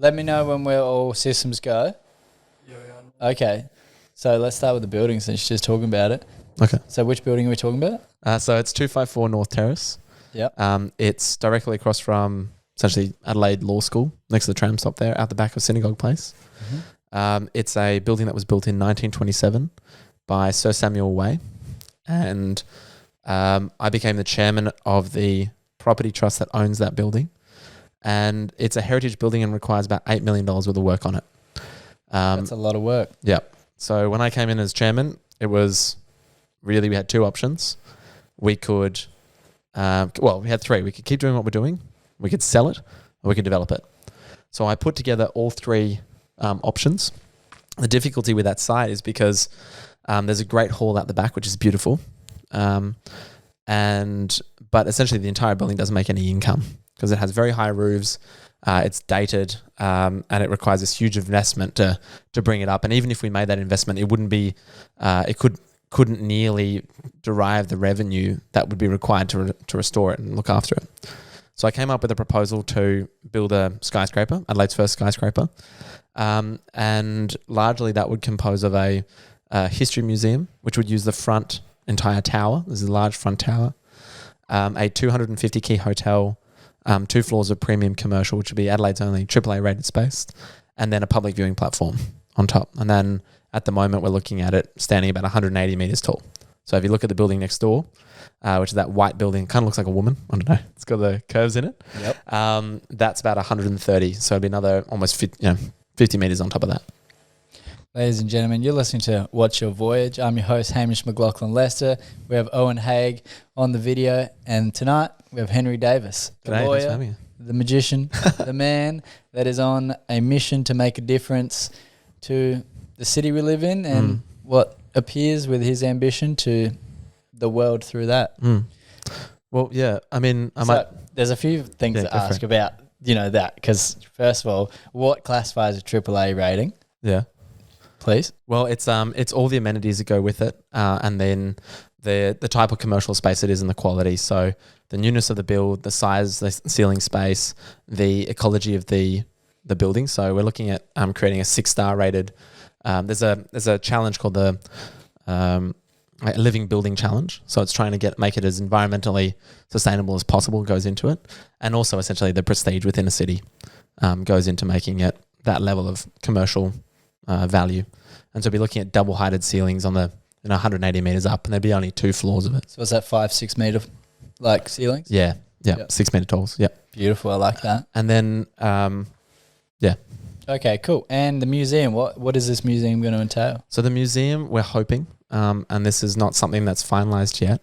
Let me know when we're all systems go. Yeah. Okay. So let's start with the building since you're just talking about it. Okay. So which building are we talking about? So it's 254 North Terrace. Yep. It's directly across from essentially Adelaide Law School, next to the tram stop there, out the back of Synagogue Place. Mm-hmm. It's a building that was built in 1927 by Sir Samuel Way. And I became the chairman of the property trust that owns that building. And it's a heritage building and requires about $8 million worth of work on it. That's a lot of work. Yeah. So when I came in as chairman, it was really, we had two options. We could, we had three. We could keep doing what we're doing, we could sell it, or we could develop it. So I put together all three options. The difficulty with that site is because there's a great hall out the back, which is beautiful. But essentially the entire building doesn't make any income because it has very high roofs. It's dated, and it requires this huge investment to bring it up. And even if we made that investment, it wouldn't be, couldn't nearly derive the revenue that would be required to restore it and look after it. So I came up with a proposal to build a skyscraper, Adelaide's first skyscraper, and largely that would compose of a history museum, which would use the front entire tower. This is a large front tower, a 250 key hotel. 2 floors of premium commercial, which would be Adelaide's only AAA rated space, and then a public viewing platform on top. And then at the moment, we're looking at it standing about 180 metres tall. So if you look at the building next door, which is that white building, kind of looks like a woman. I don't know. It's got the curves in it. Yep. That's about 130. So it'd be another almost 50 metres on top of that. Ladies and gentlemen, you're listening to What's Your Voyage. I'm your host, Hamish McLaughlin-Lester. We have Owen Haig on the video, and tonight we have Henry Davis, the G'day, lawyer, thanks for having me. the magician, the man that is on a mission to make a difference to the city we live in and what appears with his ambition to the world through that. Well, yeah, I mean, there's a few things to ask about, that, because first of all, what classifies a AAA rating? Yeah. Please. Well, it's all the amenities that go with it, and then the type of commercial space it is and the quality. So the newness of the build, the size, the ceiling space, the ecology of the building. So we're looking at creating a 6-star rated. There's a challenge called the Living Building Challenge. So it's trying to make it as environmentally sustainable as possible goes into it, and also essentially the prestige within a city goes into making it that level of commercial value. And so we'll be looking at double-heighted ceilings on the 180 metres up, and there'd be only 2 floors of it. So is that 5-6 metre ceilings? Yeah, yep. 6 metre talls, yep. Beautiful, I like that. And then, Okay, cool. And the museum, what is this museum going to entail? So the museum, we're hoping, and this is not something that's finalised yet,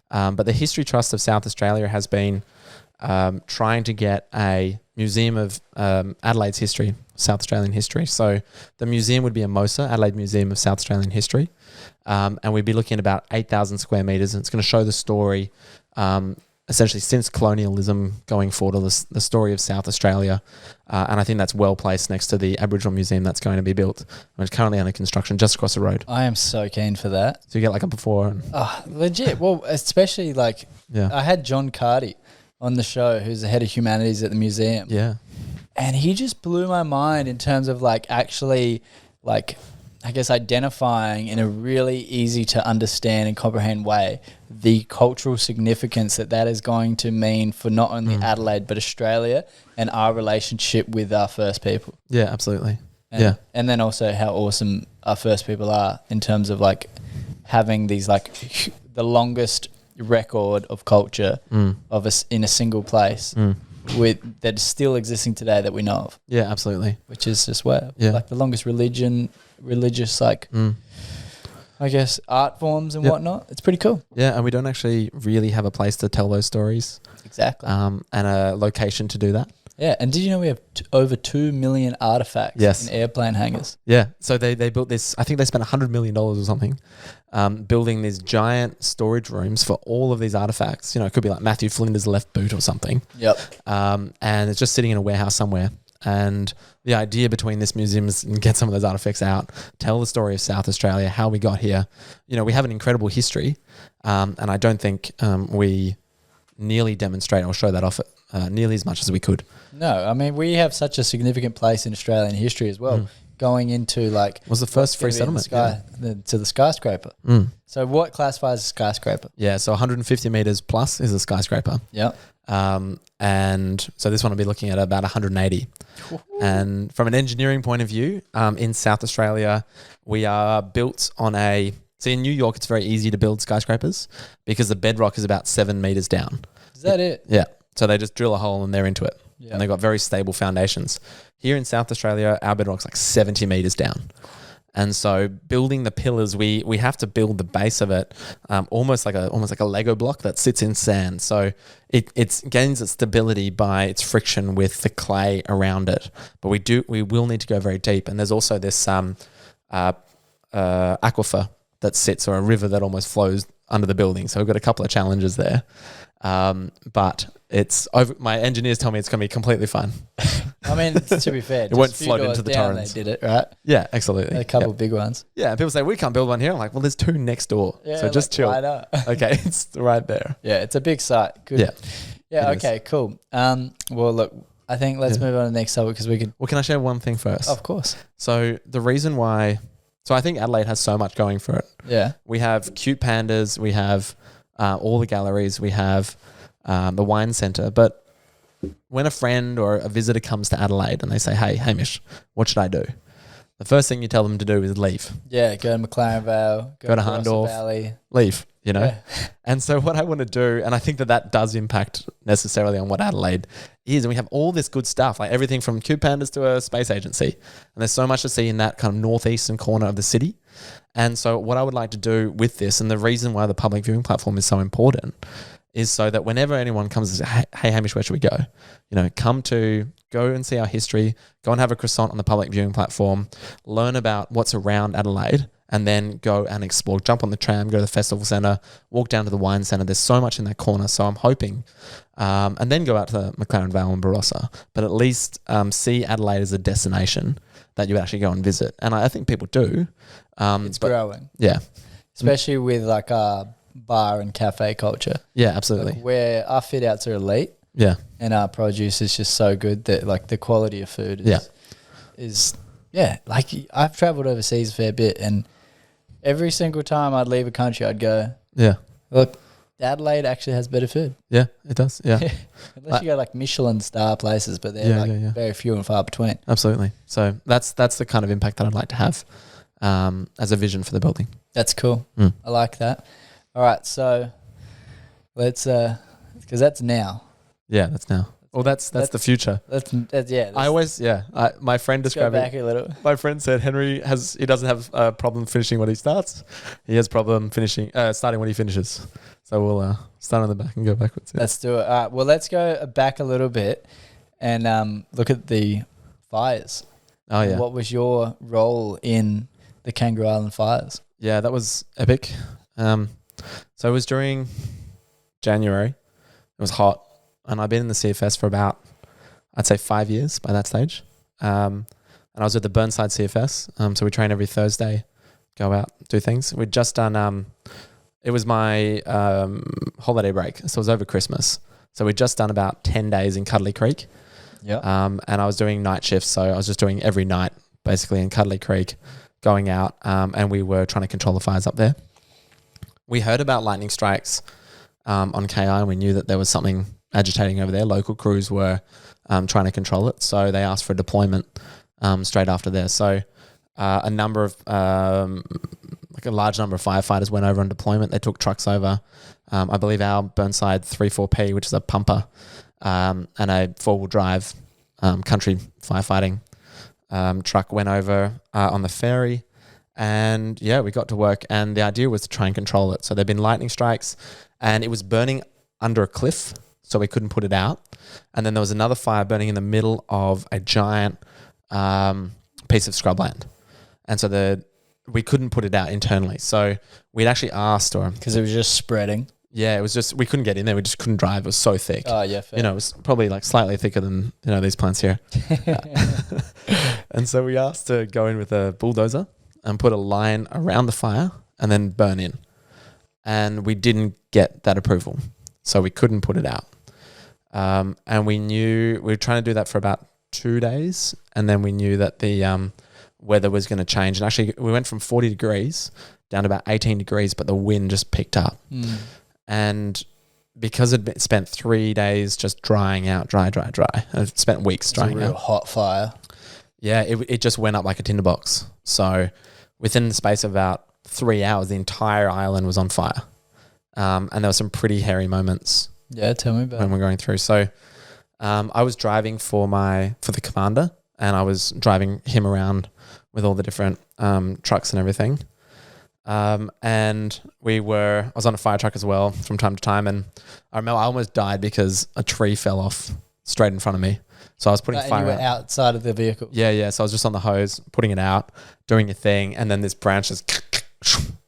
but the History Trust of South Australia has been trying to get a museum of Adelaide's history, South Australian history. So the museum would be a MOSA, Adelaide Museum of South Australian History, and we'd be looking at about 8,000 square metres, and it's going to show the story essentially since colonialism going forward, or the story of South Australia, and I think that's well placed next to the Aboriginal Museum that's going to be built, and it's currently under construction just across the road. I am so keen for that. So you get like a before. Legit. Well, especially I had John Carty on the show, who's the head of humanities at the museum. Yeah. And he just blew my mind in terms of actually I guess identifying in a really easy to understand and comprehend way the cultural significance that is going to mean for not only Adelaide but Australia and our relationship with our First People. Yeah, absolutely. And then also how awesome our First People are in terms of having these the longest record of culture of us in a single place with that is still existing today that we know of. Yeah, absolutely. Which is just the longest religious I guess art forms and whatnot. It's pretty cool. Yeah, and we don't actually really have a place to tell those stories. Exactly. And a location to do that. Yeah, and did you know we have over 2 million artifacts in airplane hangars? Yeah, so they built this, I think they spent $100 million or something, building these giant storage rooms for all of these artifacts. It could be like Matthew Flinders' left boot or something. Yep. And it's just sitting in a warehouse somewhere. And the idea between this museum is to get some of those artifacts out, tell the story of South Australia, how we got here. We have an incredible history, and I don't think we nearly demonstrate or show that off nearly as much as we could. No, I mean, we have such a significant place in Australian history as well, going into like Was the first free settlement to the skyscraper. So what classifies as a skyscraper? Yeah, so 150 meters plus is a skyscraper. Yeah. And so this one will be looking at about 180. And from an engineering point of view, in South Australia, we are built on see in New York, it's very easy to build skyscrapers because the bedrock is about 7 meters down. Is that it? Yeah. So they just drill a hole and they're into it. Yeah. And they've got very stable foundations. Here in South Australia, our bedrock's like 70 meters down. And so building the pillars, we have to build the base of it almost like a Lego block that sits in sand. So it gains its stability by its friction with the clay around it. But we will need to go very deep. And there's also this aquifer that sits, or a river that almost flows under the building. So we've got a couple of challenges there. But it's over. My engineers tell me it's going to be completely fine. I mean, to be fair, it won't float into the torrents. They did it, right? Yeah, absolutely. A couple of big ones. Yeah, and people say, we can't build one here. I'm like, well, there's 2 next door. Yeah, so just chill. Why not? Okay, it's right there. Yeah, it's a big site. Good. Yeah. Yeah, okay, cool. Well, look, I think let's move on to the next topic because we can... Well, can I share one thing first? Of course. So the reason why... So I think Adelaide has so much going for it. Yeah. We have cute pandas. We have all the galleries. We have the wine centre. But when a friend or a visitor comes to Adelaide and they say, hey, Hamish, what should I do? The first thing you tell them to do is leave. Yeah, go to McLaren Vale. Go to Hahndorf. Valley. Leave, you know? Yeah. And so what I want to do, and I think that does impact necessarily on what Adelaide is, and we have all this good stuff, like everything from cute pandas to a space agency. And there's so much to see in that kind of northeastern corner of the city. And so what I would like to do with this, and the reason why the public viewing platform is so important, is so that whenever anyone comes and says, hey, Hamish, where should we go? You know, go and see our history, go and have a croissant on the public viewing platform, learn about what's around Adelaide, and then go and explore, jump on the tram, go to the festival centre, walk down to the wine centre. There's so much in that corner. So I'm hoping, and then go out to McLaren Vale and Barossa, but at least see Adelaide as a destination that you actually go and visit. And I think people do. It's growing. Yeah. Especially with like our bar and cafe culture. Yeah, absolutely. Like where our fit outs are elite. Yeah. And our produce is just so good that like the quality of food is like I've travelled overseas a fair bit, and every single time I'd leave a country I'd go, yeah, look, Adelaide actually has better food. Yeah, it does. Yeah. Unless you go like Michelin star places, but they're very few and far between. Absolutely. So that's the kind of impact that I'd like to have as a vision for the building. That's cool. I like that. All right, so let's because that's now. Yeah, that's now. Well, that's the future. That's my friend described go back a little. My friend said he doesn't have a problem finishing what he starts. He has problem starting when he finishes. So we'll start on the back and go backwards. Yeah. Let's do it. All right. Well, let's go back a little bit and look at the fires. Oh yeah. What was your role in the Kangaroo Island fires? Yeah, that was epic. So it was during January. It was hot. And I've been in the CFS for about, I'd say 5 years by that stage. And I was at the Burnside CFS. So we train every Thursday, go out, do things. We'd just done, it was my holiday break. So it was over Christmas. So we'd just done about 10 days in Cuddly Creek. Yeah. And I was doing night shifts. So I was just doing every night basically in Cuddly Creek, going out. And we were trying to control the fires up there. We heard about lightning strikes on KI, and we knew that there was something agitating over there. Local crews were trying to control it, so they asked for a deployment straight after there. So a number of like a large number of firefighters went over on deployment. They took trucks over. I believe our Burnside 34P, which is a pumper, and a four-wheel drive country firefighting truck went over on the ferry. And yeah, we got to work, and the idea was to try and control it. So there'd been lightning strikes, and it was burning under a cliff, so we couldn't put it out. And then there was another fire burning in the middle of a giant piece of scrubland. And so we couldn't put it out internally. So we'd actually asked, or because it was just spreading. Yeah, it was just, we couldn't get in there. We just couldn't drive. It was so thick. Oh yeah, fair. You know, it was probably like slightly thicker than, these plants here. And so we asked to go in with a bulldozer and put a line around the fire and then burn in. And we didn't get that approval. So we couldn't put it out. And we were trying to do that for about 2 days, and then we knew that the weather was going to change. And actually, we went from 40 degrees down to about 18 degrees, but the wind just picked up. And because it spent 3 days just drying out, dry, and it spent weeks drying out. It's a real hot fire. Yeah, it just went up like a tinderbox. So within the space of about 3 hours, the entire island was on fire. And there were some pretty hairy moments. Yeah, tell me about when we're going through. So I was driving for the commander, and I was driving him around with all the different trucks and everything. And I was on a fire truck as well from time to time, and I remember I almost died because a tree fell off straight in front of me. So I was putting fire out. And you were outside of the vehicle? Yeah. So I was just on the hose, putting it out, doing a thing, and then this branch just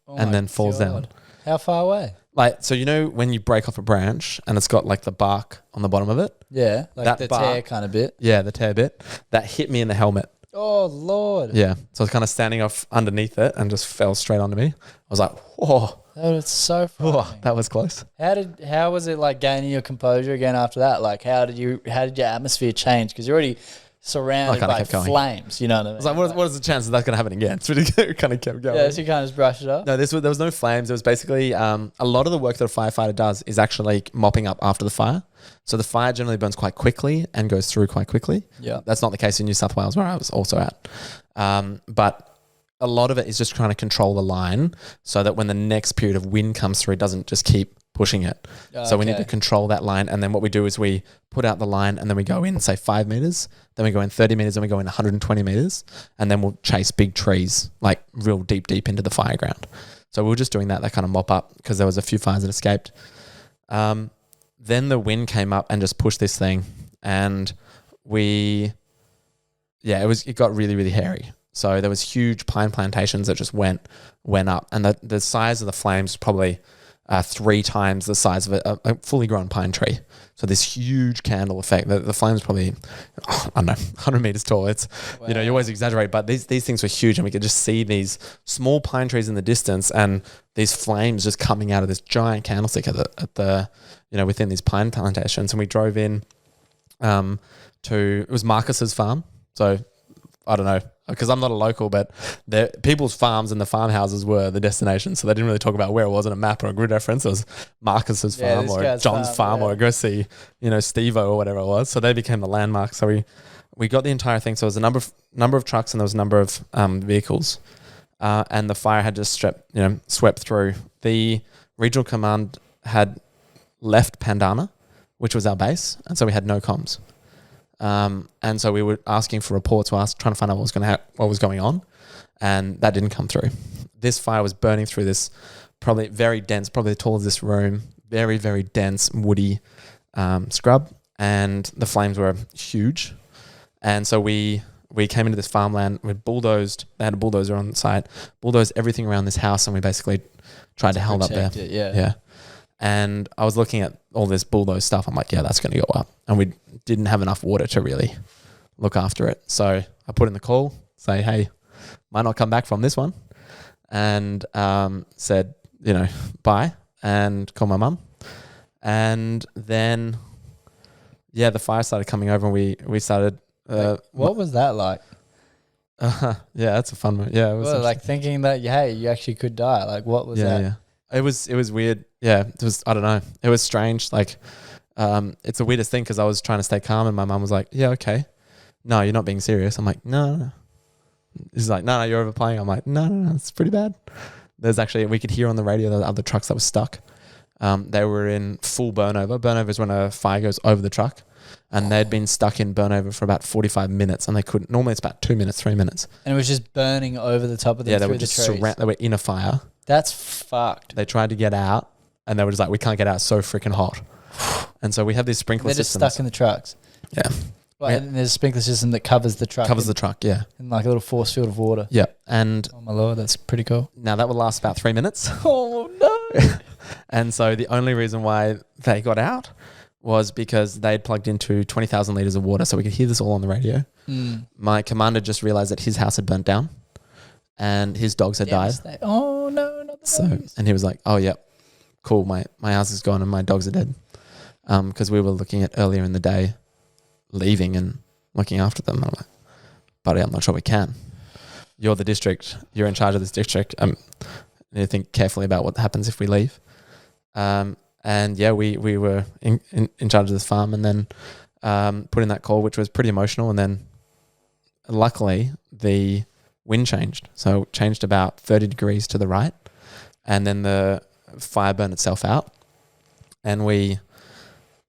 and then falls down. How far away? Like, so you know when you break off a branch and it's got like the bark on the bottom of it? Yeah, like that the tear kind of bit. Yeah, the tear bit. That hit me in the helmet. Oh, Lord. Yeah. So I was kind of standing off underneath it and just fell straight onto me. I was like, whoa. Oh, it's so funny. Oh, that was close. How was it like gaining your composure again after that? Like, how did your atmosphere change? Because you're already surrounded by flames, you know what I mean? I was like, what is the chance that that's going to happen again? So it kind of kept going. Yeah, so you kind of just brush it up? No, there was no flames. It was basically a lot of the work that a firefighter does is actually mopping up after the fire. So the fire generally burns quite quickly and goes through quite quickly. Yeah. That's not the case in New South Wales, where I was also at. But a lot of it is just trying to control the line so that when the next period of wind comes through, it doesn't just keep pushing it. So we need to control that line. And then what we do is we put out the line, and then we go in, say 5 meters, then we go in 30 meters, and we go in 120 meters, and then we'll chase big trees, like real deep into the fire ground. So we were just doing that kind of mop up, because there was a few fires that escaped. Then the wind came up and just pushed this thing, and it got really, really hairy. So there was huge pine plantations that just went up, and the size of the flames was probably 3 times the size of a fully grown pine tree. So this huge candle effect. The flames probably, I don't know, 100 meters tall. It's, you always exaggerate, but these things were huge, and we could just see these small pine trees in the distance, and these flames just coming out of this giant candlestick at the within these pine plantations. And we drove in it was Marcus's farm. So I don't know, because I'm not a local, but people's farms and the farmhouses were the destination. So they didn't really talk about where it was on a map or a grid reference. It was Marcus's farm or John's farm or go see, Steve-O or whatever it was. So they became the landmark. So we got the entire thing. So it was a number of trucks, and there was a number of vehicles. And the fire had just swept through. The regional command had left Pandana, which was our base. And so we had no comms. And so we were asking for reports, trying to find out what was going on, and that didn't come through. This fire was burning through this probably very dense, probably the tall of this room, very, very dense, woody scrub, and the flames were huge. And so we came into this farmland, we bulldozed, they had a bulldozer on site, bulldozed everything around this house, and we basically tried to hold up there. Yeah. And I was looking at all this bulldoze stuff. I'm like, yeah, that's going to go up. And we didn't have enough water to really look after it. So I put in the call, say, hey, might not come back from this one. And said, bye, and call my mum. And then, the fire started coming over, and we started... what was that like? Yeah, that's a fun one. Yeah, it was like thinking that, hey, you actually could die. Like, what was that? Yeah. It was weird. Yeah, it was, I don't know. It was strange. Like, it's the weirdest thing, because I was trying to stay calm, and my mum was like, yeah, okay. No, you're not being serious. I'm like, no. He's like, no, you're overplaying. I'm like, no, it's pretty bad. There's actually, we could hear on the radio the other trucks that were stuck. They were in full burnover. Burnover is when a fire goes over the truck, and they'd been stuck in burnover for about 45 minutes, and they couldn't. Normally it's about 2 minutes, 3 minutes. And it was just burning over the top of them. Yeah, they were just they were in a fire. That's fucked. They tried to get out, and they were just like, we can't get out. It's so freaking hot. And so we have these sprinkler systems. They're just stuck in the trucks. Yeah. Well, and there's a sprinkler system that covers the truck. Yeah. And like a little force field of water. Yeah. And oh my Lord, that's pretty cool. Now that will last about 3 minutes. Oh no. And so the only reason why they got out was because they'd plugged into 20,000 litres of water, so we could hear this all on the radio. My commander just realised that his house had burnt down, and his dogs had died. Oh no, not the dogs. And he was like, oh yeah, cool, my house is gone and my dogs are dead. because we were looking at earlier in the day leaving and looking after them. And I'm like, buddy, I'm not sure we can. You're the district. You're in charge of this district. You need to think carefully about what happens if we leave. And yeah, we were in charge of this farm, and then put in that call, which was pretty emotional. And then luckily the wind changed. So it changed about 30 degrees to the right, and then the fire burned itself out, and we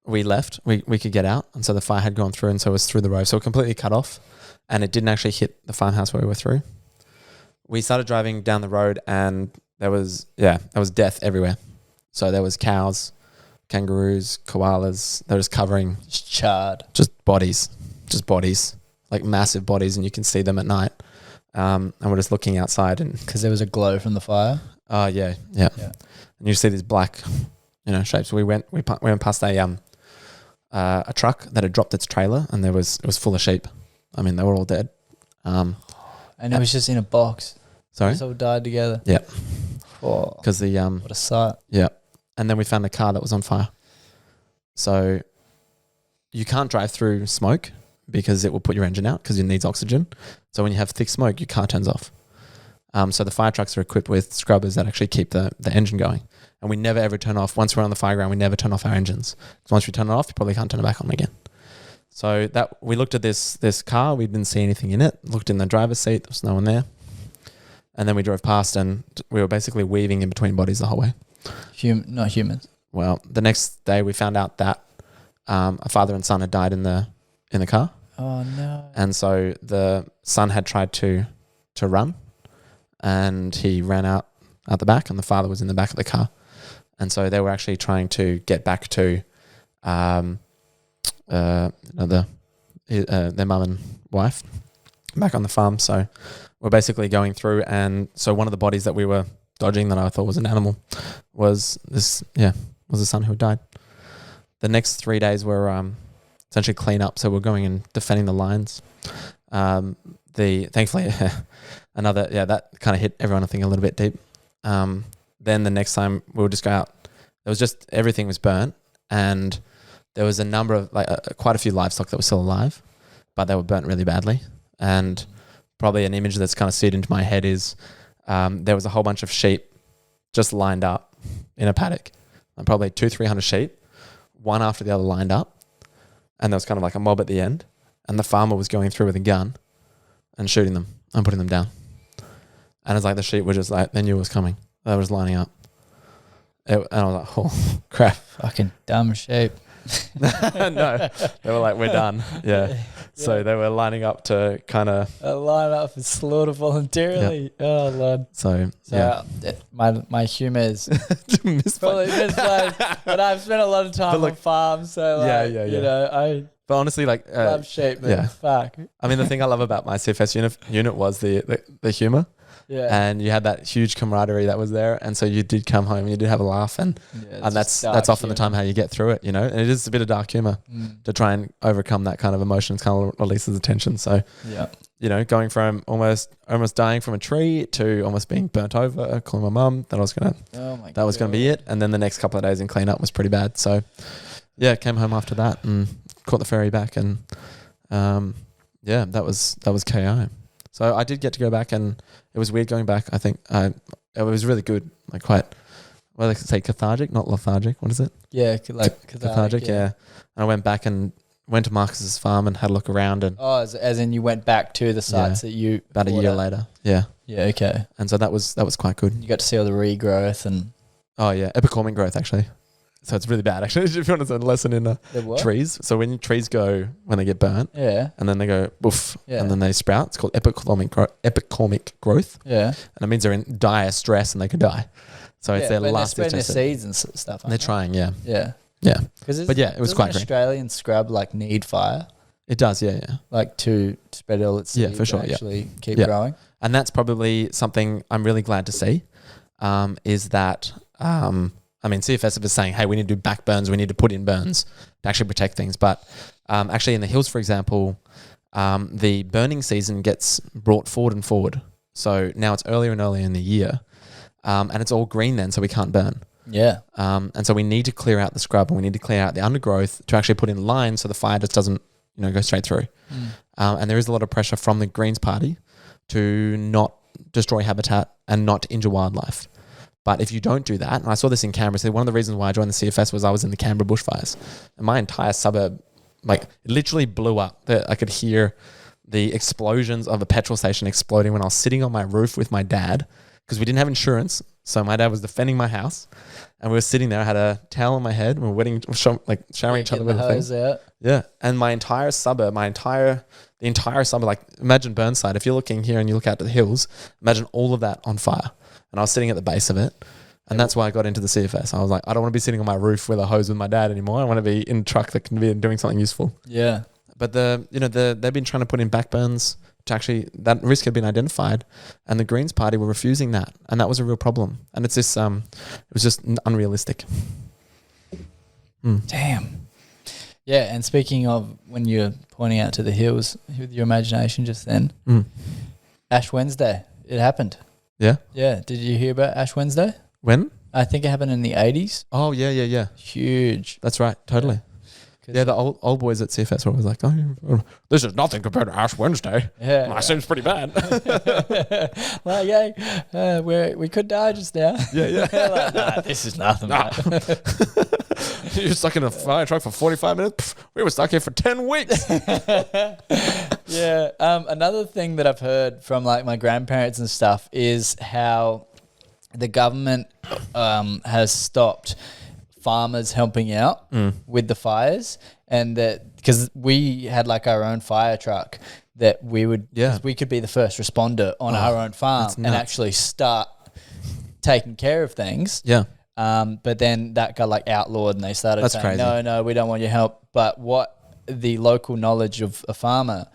left. We could get out, and so the fire had gone through, and so it was through the road. So it completely cut off, and it didn't actually hit the farmhouse where we were through. We started driving down the road, and there was death everywhere. So there was cows, kangaroos, koalas. They're just covering, Just charred. just bodies, like massive bodies, and you can see them at night. And we're just looking outside, and Because there was a glow from the fire. yeah. And you see these black, shapes. We went past a truck that had dropped its trailer, and it was full of sheep. I mean, they were all dead. And it was just in a box. Sorry, They all died together. Yeah. Oh, because the what a sight. yeah, and then we found a car that was on fire. So you can't drive through smoke because it will put your engine out because it needs oxygen. So when you have thick smoke, your car turns off. So the fire trucks are equipped with scrubbers that actually keep the engine going. And we never ever turn off. Once we're on the fire ground, we never turn off our engines. So once we turn it off, you probably can't turn it back on again. So that we looked at this car. We didn't see anything in it. Looked in the driver's seat. There was no one there. And then we drove past, and we were basically weaving in between bodies the whole way. Not humans. Well, the next day we found out that a father and son had died in the car. Oh, no. And so the son had tried to run, and he ran out the back, and the father was in the back of the car. And so they were actually trying to get back to their mum and wife back on the farm. So we're basically going through, and so one of the bodies that we were dodging that I thought was an animal was the son who had died. The next 3 days were essentially clean up, so we're going and defending the lines. Thankfully that kind of hit everyone, I think, a little bit deep. Then the next time we would just go out, there was just everything was burnt, and there was a number of quite a few livestock that were still alive, but they were burnt really badly. And probably an image that's kind of seared into my head is there was a whole bunch of sheep just lined up in a paddock, and probably 200-300 sheep, one after the other lined up, and there was kind of like a mob at the end, and the farmer was going through with a gun and shooting them and putting them down. And it's like the sheep were just like, they knew it was coming. They were just lining up. And I was like, oh, crap. Fucking dumb shape. No, they were like, we're done. Yeah. So they were lining up to kind of line up and slaughter voluntarily. Yep. Oh, Lord. So my humour is probably misplaced, but I've spent a lot of time on farms, so I but honestly, love shape, man. Yeah. Fuck. I mean, the thing I love about my CFS unit was the humour. Yeah. And you had that huge camaraderie that was there, and so you did come home and you did have a laugh, and that's often the time how you get through it, and it is a bit of dark humour to try and overcome that kind of emotion. It kind of releases the tension. So going from almost dying from a tree to almost being burnt over, calling my mum that was gonna be it, and then the next couple of days in cleanup was pretty bad. So came home after that and caught the ferry back, and that was KI. So I did get to go back, and it was weird going back. I think it was really good, like quite, well, I could say cathartic, not lethargic. What is it? Yeah, like cathartic. Yeah. And I went back and went to Marcus's farm and had a look around. And as in you went back to the sites that you about a year later. Yeah. Yeah. Okay. And so that was quite good. You got to see all the regrowth and. Oh yeah, epicormic growth actually. So it's really bad actually. If you want to learn a lesson in trees. So when trees when they get burnt, and then they go boof, and then they sprout. It's called epicormic growth. Yeah, and it means they're in dire stress and they could die. So it's their last. They're spreading their seeds and stuff. They're trying, yeah. But it was quite great. Australian scrub need fire. It does, yeah. Like to spread all its seeds. Yeah, for sure. Actually keep growing. And that's probably something I'm really glad to see. Is that CFS is saying, hey, we need to do back burns, we need to put in burns to actually protect things. But actually in the hills, for example, the burning season gets brought forward and forward. So now it's earlier and earlier in the year, and it's all green then, so we can't burn. Yeah. And so we need to clear out the scrub and we need to clear out the undergrowth to actually put in lines so the fire just doesn't, go straight through. And there is a lot of pressure from the Greens Party to not destroy habitat and not injure wildlife. But if you don't do that, and I saw this in Canberra, so one of the reasons why I joined the CFS was I was in the Canberra bushfires. And my entire suburb, it literally blew up. I could hear the explosions of a petrol station exploding when I was sitting on my roof with my dad because we didn't have insurance. So my dad was defending my house and we were sitting there. I had a towel on my head. We were showering each other with the things. Yeah. And my entire suburb, the entire suburb, imagine Burnside. If you're looking here and you look out to the hills, imagine all of that on fire. And I was sitting at the base of it. And that's why I got into the CFS. I was like, I don't want to be sitting on my roof with a hose with my dad anymore. I want to be in a truck that can be doing something useful. Yeah. But they've been trying to put in backburns to actually, that risk had been identified, and the Greens Party were refusing that, and that was a real problem. And it's this, it was just unrealistic. Damn. Yeah, and speaking of when you're pointing out to the hills with your imagination just then, Ash Wednesday, it happened. Yeah? Yeah. Did you hear about Ash Wednesday? When? I think it happened in the 80s. Oh, yeah. Huge. That's right, totally. Yeah, the old boys at CFS were always like, oh, this is nothing compared to Ash Wednesday. Yeah. That seems pretty bad. We could die just now. Yeah. Nah, this is nothing, mate. You're stuck in a fire truck for 45 minutes? We were stuck here for 10 weeks. Yeah. Another thing that I've heard from my grandparents and stuff is how the government has stopped farmers helping out with the fires, and that because we had our own fire truck that we would, we could be the first responder on our own farm and actually start taking care of things. Yeah. But then that got outlawed and they started saying, no, we don't want your help. But what the local knowledge of a farmer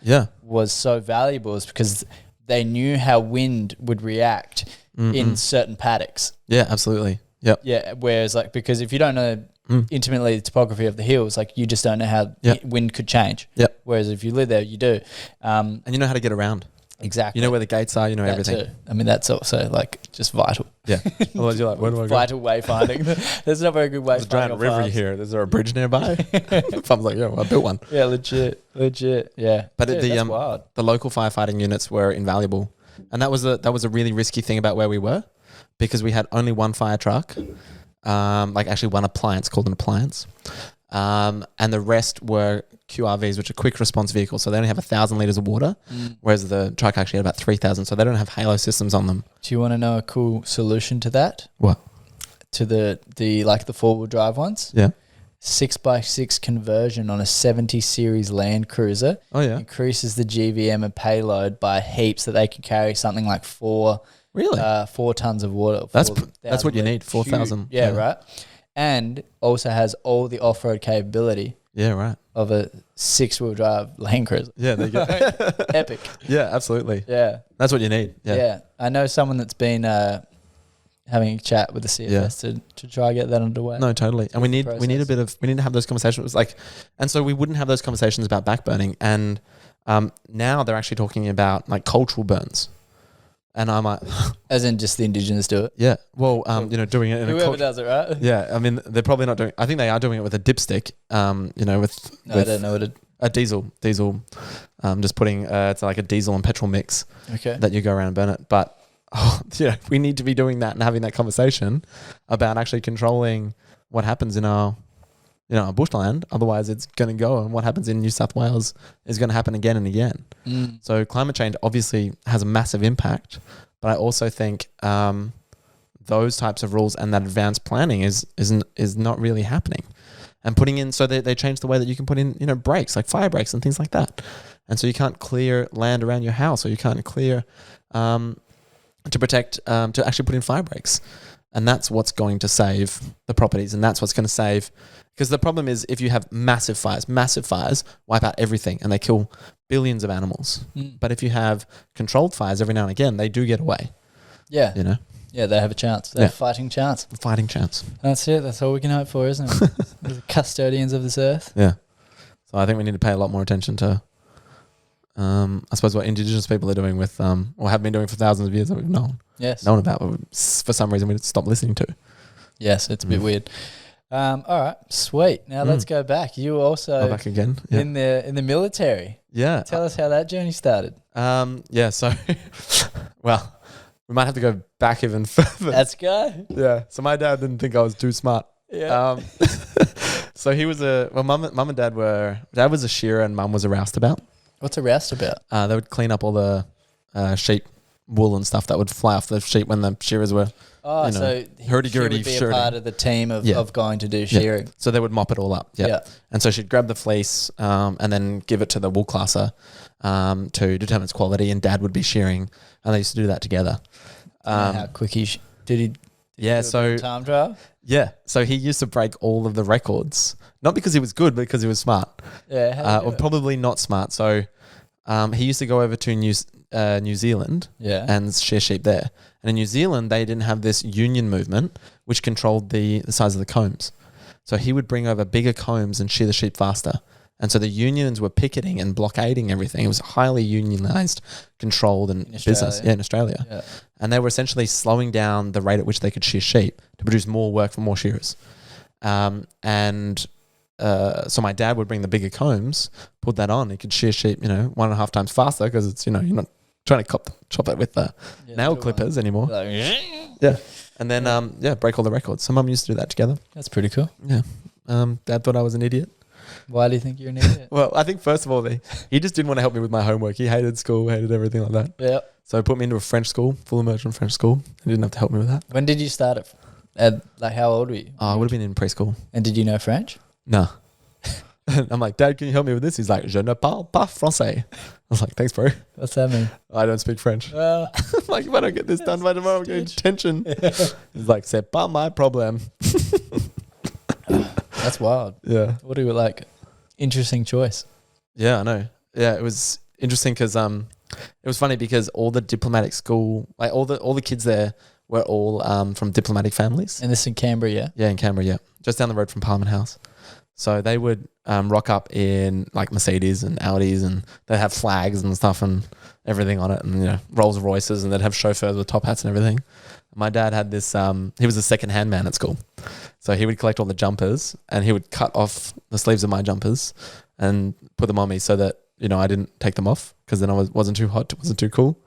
was so valuable is because they knew how wind would react in certain paddocks. Yeah, absolutely. Yep. Yeah, whereas because if you don't know intimately the topography of the hills, you just don't know how wind could change. Yep. Whereas if you live there, you do. And you know how to get around. Exactly. You know where the gates are, you know that everything. Too. I mean, that's also just vital. Yeah. Otherwise you're where do I go? Vital wayfinding. There's not very good wayfinding. There's a giant river here. Is there a bridge nearby? Farm's like, I built one. Yeah, legit. Yeah. But that's wild. The local firefighting units were invaluable. And that was a really risky thing about where we were, because we had only one fire truck, actually one appliance called an appliance, and the rest were QRVs, which are quick response vehicles. So they only have 1,000 litres of water, whereas the truck actually had about 3,000. So they don't have halo systems on them. Do you want to know a cool solution to that? What? To the 4-wheel drive ones? Yeah. 6x6 conversion on a 70 series Land Cruiser. Oh yeah. Increases the GVM and payload by heaps, that they can carry something like 4 tons of water. That's what you need. 4,000. Yeah, right. And also has all the off-road capability. Yeah, right. Of a 6-wheel drive Land Cruiser. Yeah, there you go. Epic. Yeah, absolutely. Yeah. That's what you need. Yeah. I know someone that's been having a chat with the CFS to try get that underway. No, totally. And we need to have those conversations. And so we wouldn't have those conversations about backburning. And now they're actually talking about cultural burns. And I'm like, as in just the Indigenous do it. Yeah. Well, doing it in whoever does it, right? Yeah. I mean, they're probably not doing. I think they are doing it with a dipstick. I don't know what a diesel. Just putting it's like a diesel and petrol mix. Okay. That you go around and burn it, but we need to be doing that and having that conversation about actually controlling what happens in our bushland. Otherwise, it's going to go, and what happens in New South Wales is going to happen again and again. So climate change obviously has a massive impact, but I also think those types of rules and that advanced planning is not really happening. And putting in, so they changed the way that you can put in breaks, like fire breaks and things like that. And so you can't clear land around your house, or you can't clear to protect, to actually put in fire breaks. And that's what's going to save the properties, and that's what's going to save. Because the problem is, if you have massive fires wipe out everything and they kill billions of animals. But if you have controlled fires every now and again, they do get away. Yeah. Yeah, they have a chance. They have a fighting chance. That's it. That's all we can hope for, isn't it? We're the custodians of this earth. Yeah. So I think we need to pay a lot more attention to, I suppose, what Indigenous people are doing with, or have been doing for thousands of years that we've known. Yes. Known about, but for some reason we stopped listening to. Yes, it's a bit weird. All right, sweet. Now let's go back. You were also back again. Yeah. in the military. Yeah. Tell us how that journey started. Yeah. So, well, we might have to go back even further. Let's go. Yeah. So my dad didn't think I was too smart. Yeah. So he was mum and dad was a shearer and mum was a roustabout. What's a roustabout? They would clean up all the sheep wool and stuff that would fly off the sheep when the shearers were. Oh, so hurdy-gurdy she would be shirting. a part of the team of going to do shearing. So they would mop it all up. Yeah. And so she'd grab the fleece and then give it to the wool classer to determine its quality, and dad would be shearing, and they used to do that together. How quick did he? Yeah. So time trial. yeah. So he used to break all of the records, not because he was good, but because he was smart. Yeah. Or probably not smart. So he used to go over to New Zealand and shear sheep there. And in New Zealand, they didn't have this union movement which controlled the size of the combs. So he would bring over bigger combs and shear the sheep faster. And so the unions were picketing and blockading everything. It was highly unionized, controlled and business in Australia. Yeah. And they were essentially slowing down the rate at which they could shear sheep to produce more work for more shearers. So my dad would bring the bigger combs, put that on. He could shear sheep, 1.5 times faster because it's, you're not trying to chop it with the nail clippers anymore. Like, yeah. And then, break all the records. So mum used to do that together. That's pretty cool. Yeah. Dad thought I was an idiot. Why do you think you're an idiot? Well, I think first of all, he just didn't want to help me with my homework. He hated school, hated everything like that. Yeah. So he put me into a French school, full immersion French school. He didn't have to help me with that. When did you start it? Like, how old were you? I would have been in preschool. And did you know French? No. I'm like, Dad, can you help me with this? He's like, je ne parle pas français. I was like, thanks, bro. What's that mean? I don't speak French. I'm like, if I don't get this done by tomorrow, I'm getting detention. He's like, c'est pas my problem. That's wild. Yeah. What do you like? Interesting choice. Yeah, I know. Yeah, it was interesting because it was funny because all the diplomatic school, like all the kids there were all from diplomatic families. And this in Canberra, yeah? Yeah, in Canberra, yeah. Just down the road from Parliament House. So they would rock up in like Mercedes and Audis, and they'd have flags and stuff and everything on it, and Rolls Royces, and they'd have chauffeurs with top hats and everything. My dad had this, he was a second-hand man at school. So he would collect all the jumpers and he would cut off the sleeves of my jumpers and put them on me so that, I didn't take them off because then I wasn't too hot, wasn't too cool.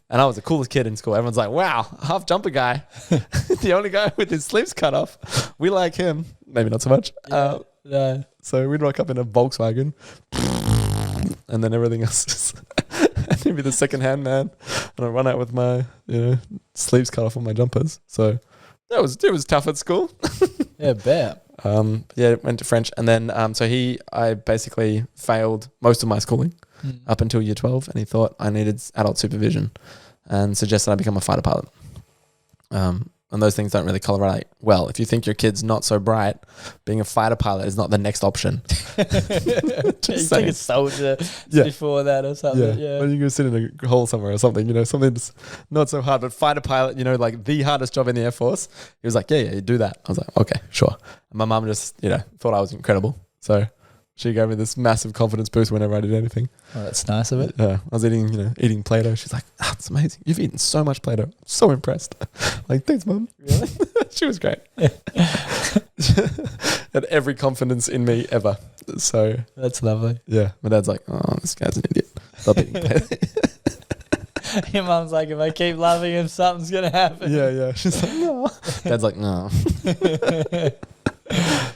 And I was the coolest kid in school. Everyone's like, wow, half jumper guy. The only guy with his sleeves cut off. We like him. Maybe not so much. No. So we'd rock up in a Volkswagen and then everything else. And he'd be the second-hand man. And I'd run out with my, sleeves cut off on my jumpers. So it was tough at school. Yeah, bet. Went to French. And then I basically failed most of my schooling up until year 12. And he thought I needed adult supervision and suggested I become a fighter pilot. And those things don't really correlate well. If you think your kid's not so bright, being a fighter pilot is not the next option. Just think a soldier before that or something. Yeah. Or you go sit in a hole somewhere or something, something that's not so hard. But fighter pilot, like the hardest job in the Air Force. He was like, yeah, you do that. I was like, okay, sure. And my mum just, thought I was incredible. So she gave me this massive confidence boost whenever I did anything. Oh, that's nice of it. Yeah, I was eating Play-Doh. She's like, it's amazing. You've eaten so much Play-Doh. So impressed. Like, thanks, Mum. Really? She was great. Had every confidence in me ever. So that's lovely. Yeah, my dad's like, oh, this guy's an idiot. Stop eating Play-Doh. Your mum's like, if I keep loving him, something's gonna happen. Yeah. She's like, no. Dad's like, no.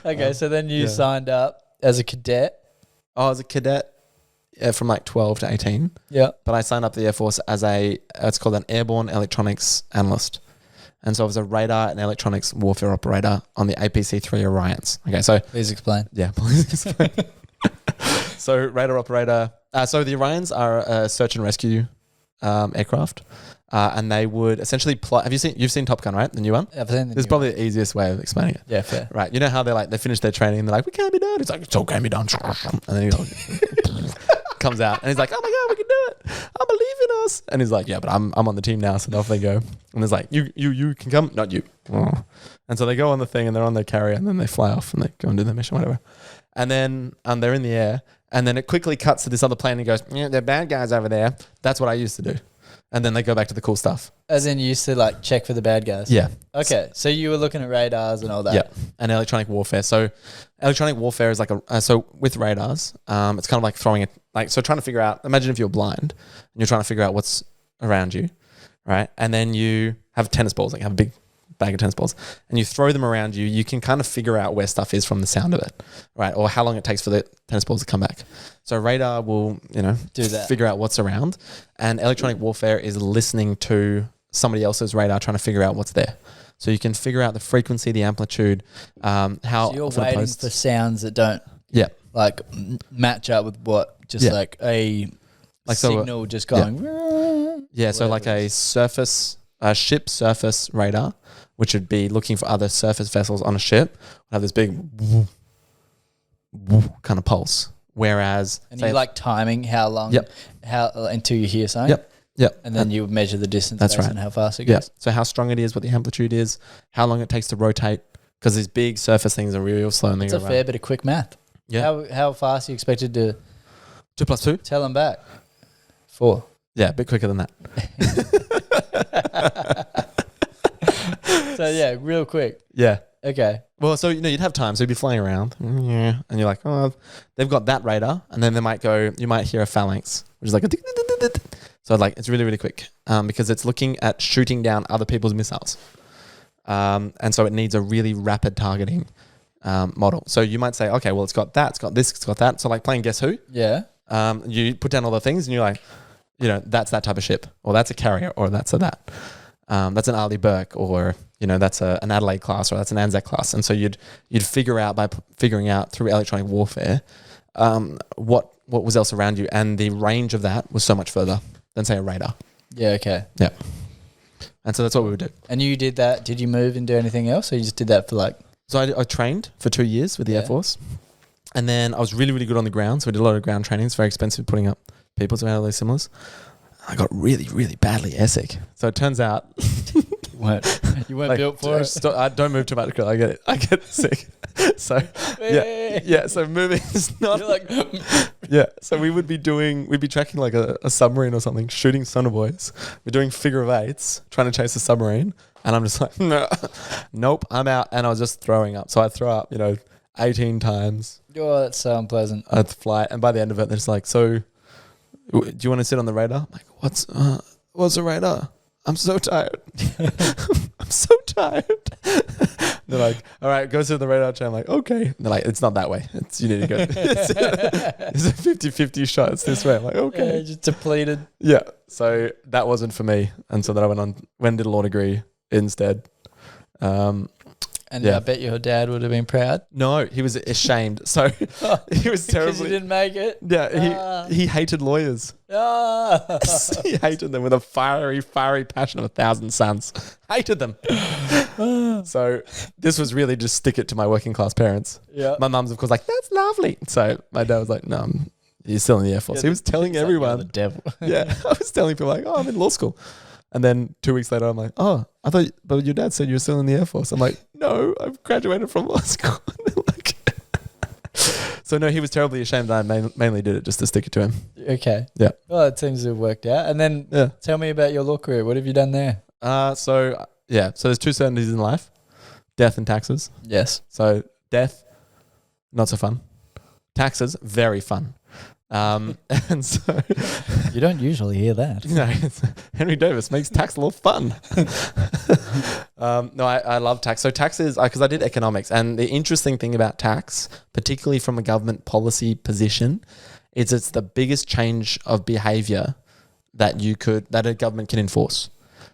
Okay, so then you signed up as a cadet. Oh, I was a cadet from like 12 to 18. Yeah. But I signed up to the Air Force as it's called an airborne electronics analyst. And so I was a radar and electronics warfare operator on the APC-3 Orions. Okay, so... Please explain. Yeah, please explain. So radar operator... so the Orions are a search and rescue aircraft. And they would essentially plot... You've seen Top Gun, right? The new one? I've seen the This is probably the easiest way of explaining it. Yeah, fair. Right. You know how they finish their training and they're like, we can't be done. It's like, it all can be done. And then he comes out and he's like, oh my God, we can do it. I believe in us. And he's like, yeah, but I'm on the team now. So off they go. And there's like, you can come. Not you. And so they go on the thing and they're on their carrier and then they fly off and they go and do their mission, whatever. And then they're in the air and then it quickly cuts to this other plane and goes, yeah, they're bad guys over there. That's what I used to do. And then they go back to the cool stuff. As in you used to like check for the bad guys? Yeah. Okay. So you were looking at radars and all that? Yeah. And electronic warfare. So electronic warfare is like so with radars, it's kind of like throwing it, like, so trying to figure out, imagine if you're blind and you're trying to figure out what's around you, right? And then you have tennis balls, like you have a big bag of tennis balls and you throw them around you, you can kind of figure out where stuff is from the sound of it, right? Or how long it takes for the tennis balls to come back. So radar will, do that, figure out what's around, and electronic warfare is listening to somebody else's radar, trying to figure out what's there. So you can figure out the frequency, the amplitude, how so you're waiting for sounds that don't like match up with what like a signal just going. So like a ship surface radar, which would be looking for other surface vessels on a ship, would have this big woo, woo kind of pulse. Whereas, and you like timing how long, how until you hear something. Yep. And then you measure the distance based on how fast it goes. Yeah. So how strong it is, what the amplitude is, how long it takes to rotate, because these big surface things are real slow and they go around. It's a fair bit of quick math. Yeah. How fast are you expected to 2 + 2? tell them back? 4. Yeah, a bit quicker than that. So yeah, real quick. Yeah. Okay. Well, so you'd have time, so you'd be flying around, and you're like, oh, they've got that radar, and then you might hear a phalanx, which is like a so like it's really, really quick, because it's looking at shooting down other people's missiles, and so it needs a really rapid targeting model. So you might say, okay, well, it's got that, it's got this, it's got that. So like playing Guess Who? Yeah. You put down all the things, and you're like, that's that type of ship, or that's a carrier, or that's that. That's an Arleigh Burke, or that's an Adelaide class, or that's an Anzac class. And so you'd figure out by figuring out through electronic warfare what was else around you, and the range of that was so much further than say a radar. Yeah. Okay. Yeah. And so that's what we would do. And you did that. Did you move and do anything else, or you just did that for like? So I trained for 2 years with the Air Force, and then I was really, really good on the ground. So we did a lot of ground training. It's very expensive putting up people to handle those similars. I got really, really badly airsick. So it turns out you weren't built for it. I don't move too much because I get sick. So yeah. So moving is not. You're like So we'd be tracking like a submarine or something, shooting sonobuoys. We're doing figure of eights, trying to chase a submarine, and I'm just like, nope, I'm out, and I was just throwing up. So I throw up, 18 times. Oh, that's so unpleasant. I'd fly, and by the end of it, it's like, so. Do you want to sit on the radar? I'm like, what's a radar? I'm so tired. I'm so tired. They're like, all right, go sit on the radar chair. I'm like, okay. And they're like, it's not that way. You need to go. It's a 50-50 shot. It's this way. I'm like, okay. Yeah, just depleted. Yeah. So that wasn't for me. And so then I went and did a law degree instead. And I bet your dad would have been proud. No, he was ashamed. So he was terribly. Because you didn't make it? Yeah, he hated lawyers. He hated them with a fiery passion of 1,000 suns. Hated them. So this was really just stick it to my working class parents. Yeah. My mum's of course like, that's lovely. So my dad was like, no, he's still in the Air Force. He was telling everyone. Like the devil. Yeah, I was telling people like, oh, I'm in law school. And then 2 weeks later, I'm like, oh, I thought, but your dad said you were still in the Air Force. I'm like, no, I've graduated from law school. So no, he was terribly ashamed that I mainly did it just to stick it to him. Okay. Yeah. Well, it seems to have worked out. And then tell me about your law career. What have you done there? So there's 2 certainties in life, death and taxes. Yes. So death, not so fun. Taxes, very fun. And so you don't usually hear that. Henry Davis makes tax law fun. No, I love tax. So tax is because I did economics, and the interesting thing about tax, particularly from a government policy position, is it's the biggest change of behavior that a government can enforce.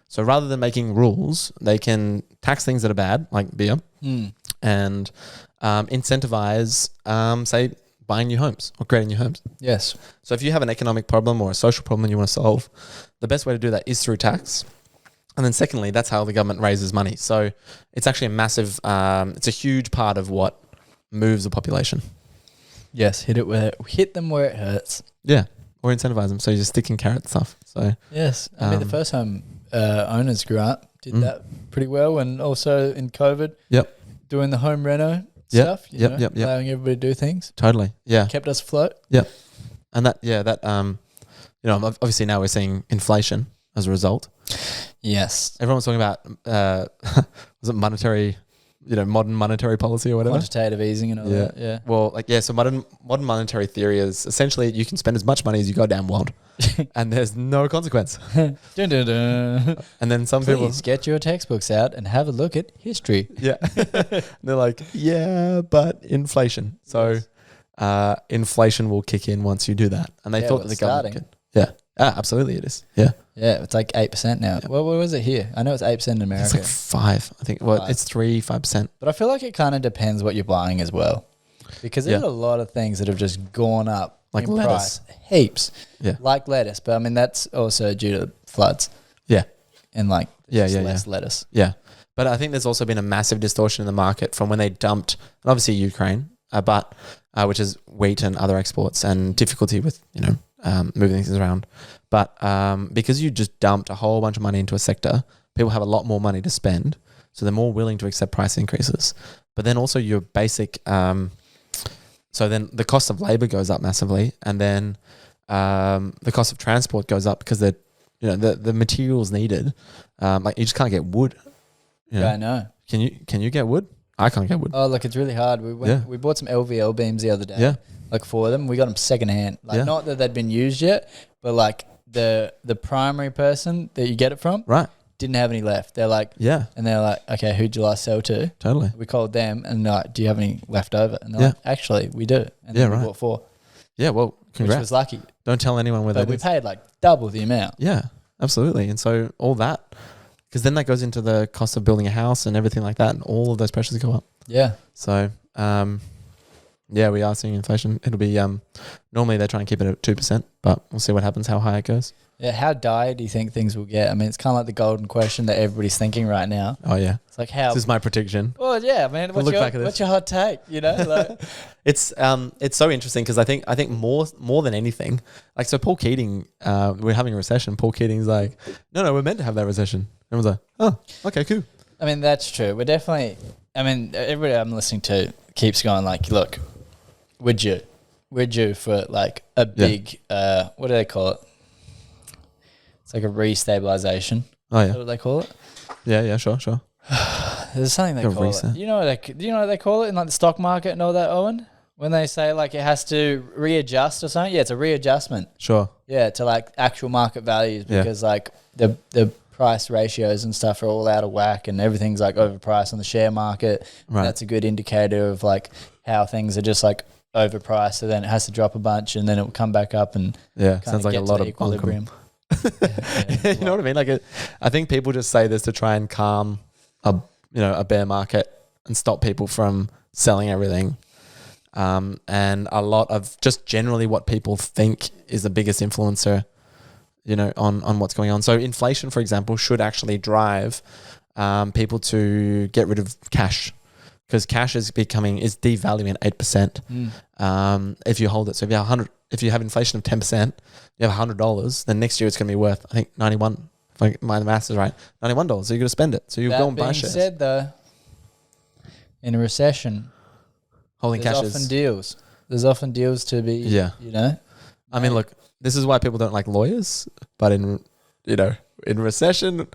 So rather than making rules, they can tax things that are bad, like beer, and incentivize, say, buying new homes or creating new homes. Yes. So if you have an economic problem or a social problem you want to solve, the best way to do that is through tax. And then secondly, that's how the government raises money. So it's actually a massive, it's a huge part of what moves a population. Yes, hit them where it hurts. Yeah, or incentivize them. So you just stick in carrot stuff. So yes, I mean the first home owners grant did that pretty well, and also in COVID, doing the home reno stuff, allowing everybody to do things. Totally, yeah. Kept us afloat. Yeah, and obviously now we're seeing inflation. as a result. Yes. Everyone was talking about was it monetary, modern monetary policy or whatever. Quantitative easing and all that. Yeah. Well, so modern monetary theory is essentially you can spend as much money as you goddamn want, and there's no consequence. Dun, dun, dun. And then some people get your textbooks out and have a look at history. Yeah. They're like, yeah, but inflation. So inflation will kick in once you do that. And they thought that the government could. Yeah. Absolutely it is. Yeah. Yeah, it's like 8% now. Yeah. Well, what was it here? I know it's 8% in America. It's like 5. I think. Well, it's 5%. But I feel like it kind of depends what you're buying as well. Because there's a lot of things that have just gone up like in lettuce. price. Heaps. Yeah. Like lettuce. But I mean, that's also due to floods. Yeah. And like less lettuce. Yeah. But I think there's also been a massive distortion in the market from when they dumped, obviously Ukraine, but which is wheat and other exports and difficulty with, moving things around. But because you just dumped a whole bunch of money into a sector, people have a lot more money to spend. So they're more willing to accept price increases. But then also your basic, so then the cost of labor goes up massively. And then the cost of transport goes up because the materials needed, you just can't get wood. Yeah, I know. Can you get wood? I can't get wood. Oh, look, it's really hard. We bought some LVL beams the other day. Yeah. Like 4 of them. We got them secondhand. Not that they'd been used yet, but like the primary person that you get it from didn't have any left. They're like, and they're like, okay, who'd you last sell to? Totally. We called them and they're like, do you have any left over? And they're like, actually, we do. And then we bought 4. Yeah, well, congrats. Which was lucky. Don't tell anyone where we paid like double the amount. Yeah, absolutely. And so all that, because then that goes into the cost of building a house and everything like that, and all of those pressures go up. Yeah. So, we are seeing inflation. It'll be normally they try and keep it at 2%, but we'll see what happens, how high it goes. Yeah, how dire do you think things will get? I mean, it's kind of like the golden question that everybody's thinking right now. Oh yeah, it's like how. This is my prediction. Well, yeah, man. What's your hot take? Like it's so interesting because I think more than anything, like so Paul Keating, we're having a recession. Paul Keating's like, no, we're meant to have that recession. Everyone's like, oh, okay, cool. I mean, that's true. We're definitely. I mean, everybody I'm listening to keeps going like, look, we're due for like a big. What do they call it? It's like a restabilization. Oh yeah. Is that what they call it? Yeah, sure. There's something they call it. Do you know what they call it in like the stock market and all that, Owen? When they say like it has to readjust or something? Yeah, it's a readjustment. Sure. Yeah, to like actual market values because like the price ratios and stuff are all out of whack and everything's like overpriced on the share market. Right. That's a good indicator of like how things are just like overpriced. So then it has to drop a bunch and then it will come back up and sounds like a lot of equilibrium. You know what I mean? Like, I think people just say this to try and calm a bear market and stop people from selling everything. And a lot of just generally what people think is the biggest influencer, on what's going on. So inflation, for example, should actually drive people to get rid of cash because cash is devaluing at 8%. If you hold it, so if you have inflation of 10%, you have $100, then next year it's going to be worth, I think, 91. If my math is right, $91. So you're going to spend it. So you go and buy shares. That being said, though, in a recession, holding cash there's often deals to be, I mean, look, this is why people don't like lawyers, but in recession,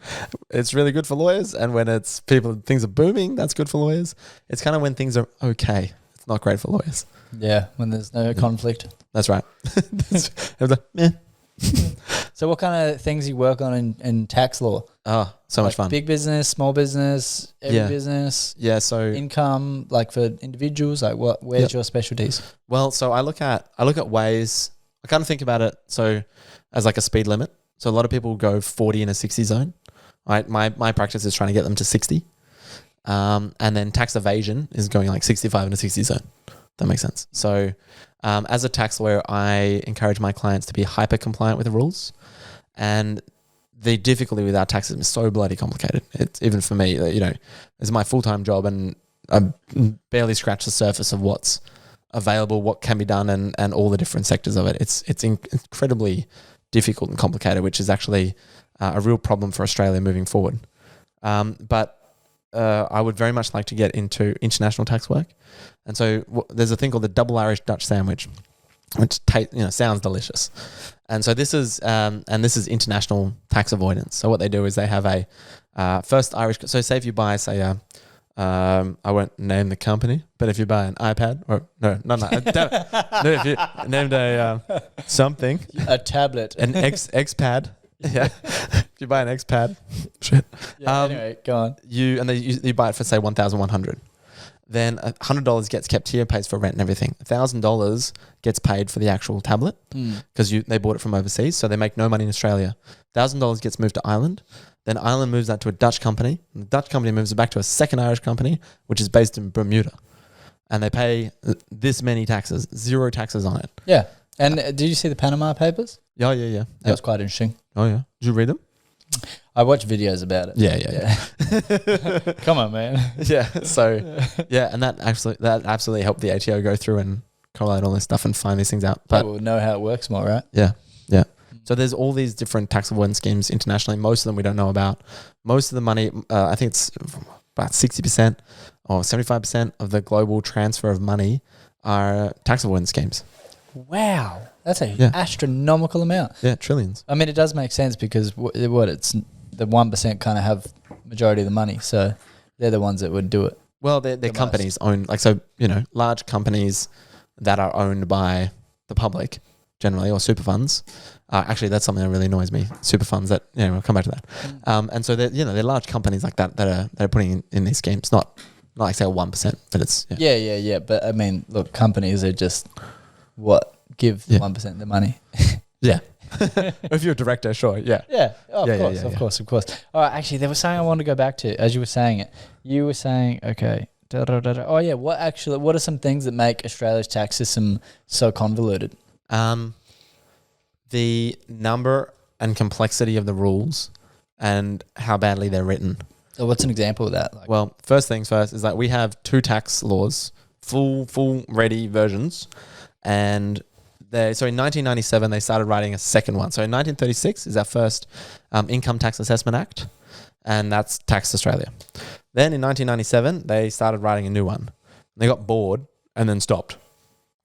it's really good for lawyers. And when things are booming, that's good for lawyers. It's kind of when things are okay. It's not great for lawyers. Yeah, when there's no conflict. That's right. So what kind of things you work on in tax law? Oh, so much fun. Big business, small business, every business. Yeah, so income, like for individuals, like where's your specialties? Well, so I look at ways. I kind of think about it so as like a speed limit. So a lot of people go 40 in a 60 zone. Right? My practice is trying to get them to 60. And then tax evasion is going like 65 in a 60 zone. That makes sense. So as a tax lawyer, I encourage my clients to be hyper compliant with the rules. And the difficulty with our tax system is so bloody complicated. It's even for me, it's my full-time job and I barely scratch the surface of what's available, what can be done and all the different sectors of it. It's incredibly difficult and complicated, which is actually a real problem for Australia moving forward. But I would very much like to get into international tax work. And so there's a thing called the double Irish Dutch sandwich. which sounds delicious. And so this is international tax avoidance. So what they do is they have a first Irish. So say if you buy, say, I won't name the company, but if you buy an iPad or if you named a something, a tablet, an XPad, yeah. If you buy an XPad, shit. Yeah, anyway, go on. You buy it for say $1,100. Then $100 gets kept here, pays for rent and everything. $1,000 gets paid for the actual tablet because they bought it from overseas, so they make no money in Australia. $1,000 gets moved to Ireland. Then Ireland moves that to a Dutch company. And the Dutch company moves it back to a second Irish company, which is based in Bermuda. And they pay this many taxes, 0 taxes on it. Yeah. And did you see the Panama Papers? Yeah. That was quite interesting. Oh, yeah. Did you read them? I watched videos about it. Yeah. Come on, man. Yeah. So, yeah. And that absolutely helped the ATO go through and correlate all this stuff and find these things out. But we'll know how it works more, right? Yeah. So there's all these different tax avoidance schemes internationally. Most of them we don't know about. Most of the money, I think it's about 60% or 75% of the global transfer of money are tax avoidance schemes. Wow. That's astronomical amount. Yeah, trillions. I mean, it does make sense because it's the 1% kind of have majority of the money. So they're the ones that would do it. Well, they're companies owned, large companies that are owned by the public generally, or super funds. Actually, that's something that really annoys me. Super funds that, we'll come back to that. And so they're large companies like that are putting in these schemes, not like say 1%, but it's yeah. But I mean, look, companies are just give the 1% the money. Yeah. If you're a director, sure. Yeah. Yeah. Of course. All right. Actually, there was something I wanted to go back to as you were saying it. You were saying, okay. Oh yeah. What are some things that make Australia's tax system so convoluted? The number and complexity of the rules and how badly they're written. So what's an example of that? Well, first things first is that we have 2 tax laws, full ready versions. And in 1997, they started writing a second one. So in 1936 is our first Income Tax Assessment Act, and that's Tax Australia. Then in 1997, they started writing a new one. They got bored and then stopped.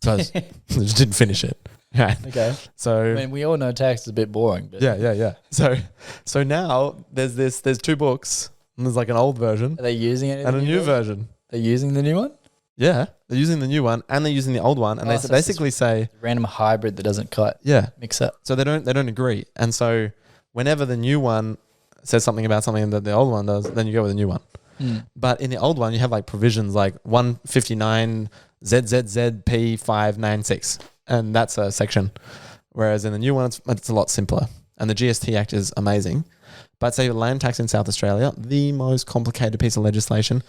So they just didn't finish it. Right. Okay. So I mean, we all know tax is a bit boring. But yeah. So now there's 2 books, and there's like an old version. Are they using it? And a new version. They're using the new one? Yeah, they're using the new one and they're using the old one, and they basically say random hybrid that doesn't mix up. So they don't agree, and so whenever the new one says something about something that the old one does, then you go with the new one. But in the old one, you have like provisions like 159 ZZZP 596, and that's a section. Whereas in the new one, it's a lot simpler, and the GST Act is amazing. But say land tax in South Australia, the most complicated piece of legislation,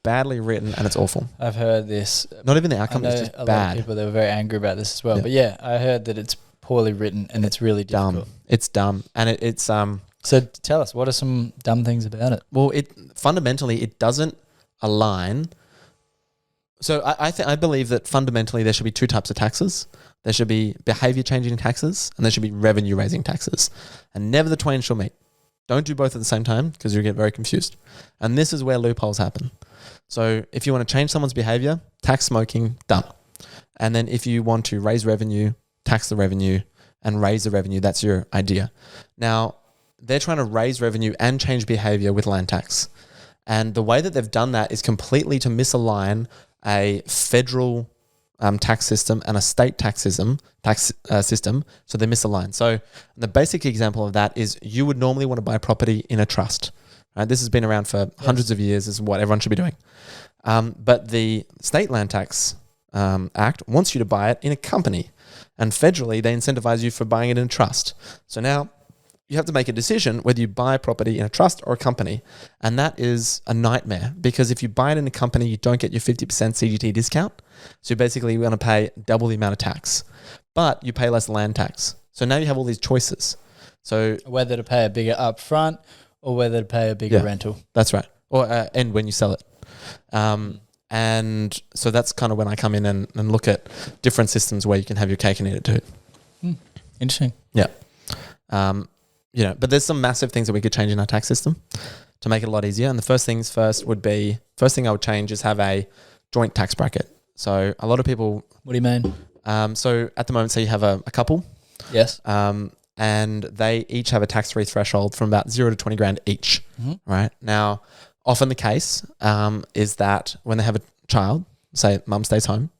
badly written, and it's awful. I've heard this. Not even the outcome, it's just a bad. lot of people that were very angry about this as well. Yeah. But I heard that it's poorly written and it's really difficult. Dumb. It's dumb. And it's So tell us, what are some dumb things about it? Well, fundamentally, it doesn't align. So I believe that fundamentally there should be 2 types of taxes. There should be behaviour changing taxes and there should be revenue raising taxes. And never the twain shall meet. Don't do both at the same time because you'll get very confused. And this is where loopholes happen. So if you want to change someone's behaviour, tax smoking, done. And then if you want to raise revenue, tax the revenue and raise the revenue, that's your idea. Now, they're trying to raise revenue and change behaviour with land tax. And the way that they've done that is completely to misalign a federal tax system and a state tax system, so they're misaligned. So the basic example of that is you would normally want to buy property in a trust. Right? This has been around for hundreds of years. This is what everyone should be doing. But the State Land Tax Act wants you to buy it in a company. And federally, they incentivize you for buying it in a trust. So now you have to make a decision whether you buy property in a trust or a company. And that is a nightmare because if you buy it in a company, you don't get your 50% CGT discount. So basically you're going to pay double the amount of tax, but you pay less land tax. So now you have all these choices. So whether to pay a bigger upfront or whether to pay a bigger rental. That's right. Or and when you sell it. And so that's kind of when I come in and look at different systems where you can have your cake and eat it too. Interesting. Yeah. But there's some massive things that we could change in our tax system to make it a lot easier. And the first thing I would change is have a joint tax bracket. So a lot of people... What do you mean? So at the moment, say you have a couple, Yes. and they each have a tax-free threshold from about 0 to 20 grand each, right? Now, often the case is that when they have a child, say mum stays home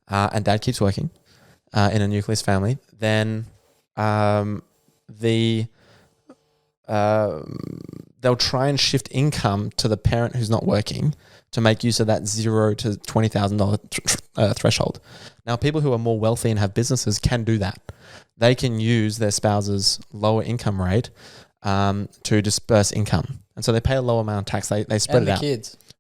and dad keeps working in a nucleus family, then they'll try and shift income to the parent who's not working to make use of that $0 to $20,000 threshold. Now, people who are more wealthy and have businesses can do that. They can use their spouse's lower income rate to disperse income. And so they pay a lower amount of tax. They spread it out.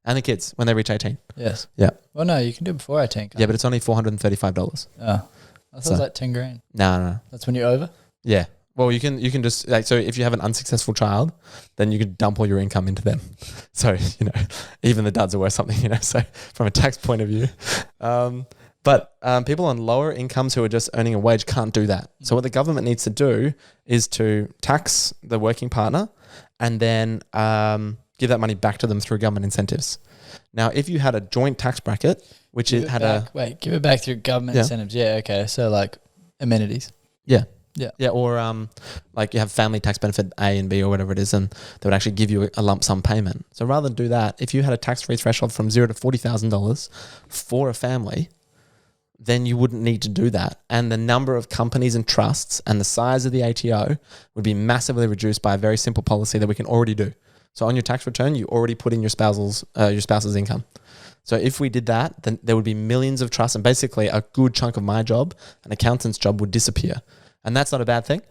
And the kids when they reach 18. Yes. Yeah. Well, no, you can do it before 18. Yeah, but it's only $435. Oh, I thought it was like 10 grand. No. That's when you're over? Yeah. Well, you can just like, so if you have an unsuccessful child, then you could dump all your income into them. So, even the dads are worth something, so from a tax point of view. But people on lower incomes who are just earning a wage can't do that. So what the government needs to do is to tax the working partner and then give that money back to them through government incentives. Now, if you had a joint tax bracket, which give it back through government incentives. Yeah, okay. So like amenities. Yeah. Yeah. Yeah, or like you have family tax benefit A and B or whatever it is, and they would actually give you a lump sum payment. So rather than do that, if you had a tax-free threshold from $0 to $40,000 for a family, then you wouldn't need to do that. And the number of companies and trusts and the size of the ATO would be massively reduced by a very simple policy that we can already do. So on your tax return, you already put in your spouse's income. So if we did that, then there would be millions of trusts, and basically a good chunk of my job, an accountant's job, would disappear. And that's not a bad thing,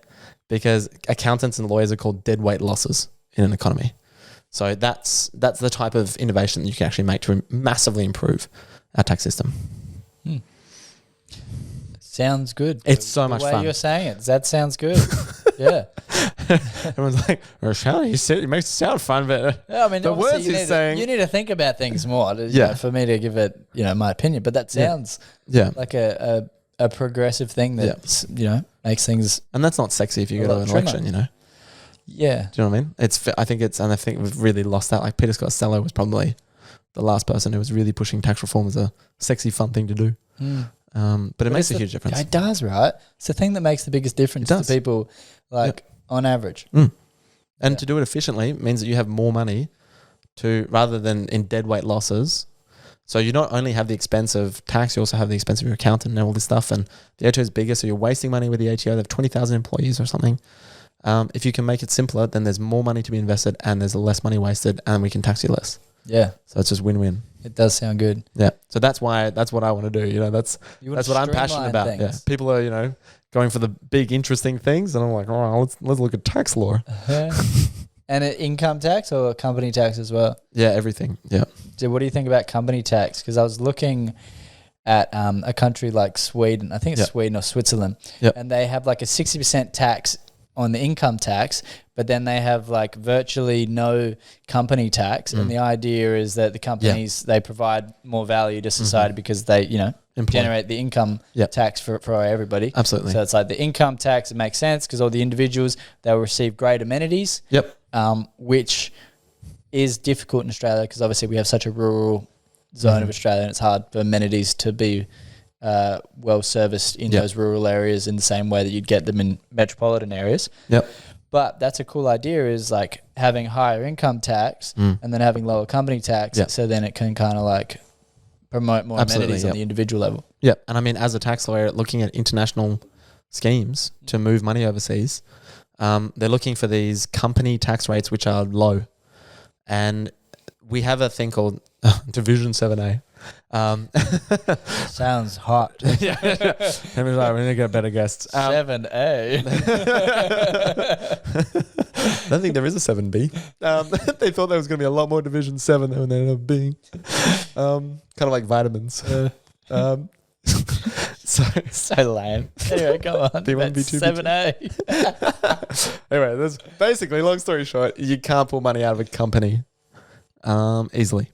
because accountants and lawyers are called deadweight losses in an economy. So that's the type of innovation that you can actually make to massively improve our tax system. Sounds good. It's so much fun. The way you're saying it, that sounds good. Yeah. Everyone's like, Rochelle, you make it sound fun, but yeah, I mean, the words he's saying. You need to think about things more for me to give it, my opinion. But that sounds like a progressive thing that, makes things. And that's not sexy if you go to an election, Yeah. Do you know what I mean? I think we've really lost that. Like Peter Costello was probably the last person who was really pushing tax reform as a sexy, fun thing to do. But it makes a huge difference. It does, right? It's the thing that makes the biggest difference to people, on average. And to do it efficiently means that you have more money rather than in deadweight losses. So you not only have the expense of tax, you also have the expense of your accountant and all this stuff. And the ATO is bigger, so you're wasting money with the ATO. They have 20,000 employees or something. If you can make it simpler, then there's more money to be invested and there's less money wasted, and we can tax you less. Yeah. So it's just win-win. It does sound good. Yeah. So that's what I want to do. That's what I'm passionate about. Things. Yeah. People are, going for the big interesting things, and I'm like, all right, let's look at tax law. And an income tax or a company tax as well? Yeah, everything. Yeah. So what do you think about company tax? Because I was looking at a country like Sweden. I think it's Sweden or Switzerland. Yep. And they have like a 60% tax on the income tax, but then they have like virtually no company tax. And the idea is that the companies, they provide more value to society because they, generate the income tax for everybody. Absolutely. So it's like the income tax, it makes sense because all the individuals, they'll receive great amenities. Yep. Which is difficult in Australia because obviously we have such a rural zone of Australia, and it's hard for amenities to be well serviced in those rural areas in the same way that you'd get them in metropolitan areas. Yep. But that's a cool idea, is like having higher income tax and then having lower company tax. Yep. So then it can kind of like promote more amenities on the individual level. Yeah. And I mean, as a tax lawyer, looking at international schemes to move money overseas, they're looking for these company tax rates which are low. And we have a thing called Division 7A. Sounds hot. Yeah. Everyone's like, we need to get better guests. 7A. I don't think there is a 7B. They thought there was going to be a lot more Division 7 than there ended up being. Kind of like vitamins. So lame. Anyway, go on. Do you want to be 7A? Anyway, there's basically, long story short, you can't pull money out of a company easily.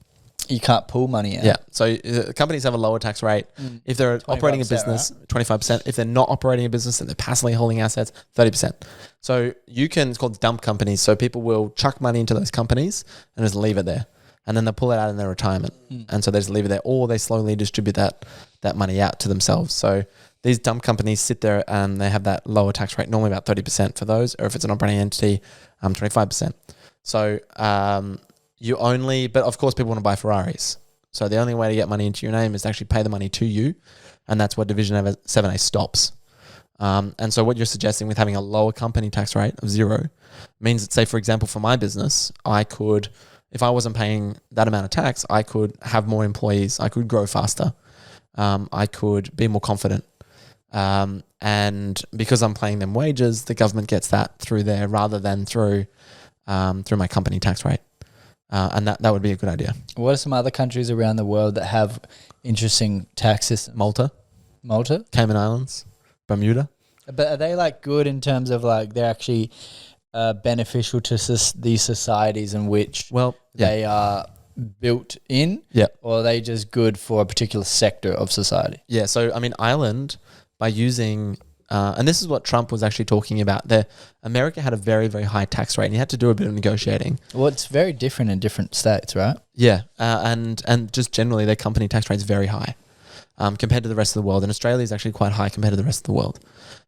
You can't pull money out. Yeah. So companies have a lower tax rate. If they're operating a business, right? 25%. If they're not operating a business and they're passively holding assets, 30%. So it's called dump companies. So people will chuck money into those companies and just leave it there. And then they'll pull it out in their retirement. And so they just leave it there, or they slowly distribute that money out to themselves. So these dump companies sit there and they have that lower tax rate, normally about 30% for those, or if it's an operating entity, 25%. So but of course people want to buy Ferraris. So the only way to get money into your name is to actually pay the money to you. And that's what Division 7A stops. And so what you're suggesting with having a lower company tax rate of 0 means that, say, for example, for my business, I could, if I wasn't paying that amount of tax, I could have more employees. I could grow faster. I could be more confident. And because I'm paying them wages, the government gets that through there rather than through my company tax rate. And that would be a good idea. What are some other countries around the world that have interesting tax systems? Malta? Cayman Islands, Bermuda. But are they like good in terms of like they're actually beneficial to these societies in which they are built in? Yeah. Or are they just good for a particular sector of society? Yeah. So, I mean, Ireland, by using... and this is what Trump was actually talking about. America had a very, very high tax rate and you had to do a bit of negotiating. Well, it's very different in different states, right? Yeah. And just generally their company tax rate is very high compared to the rest of the world. And Australia is actually quite high compared to the rest of the world.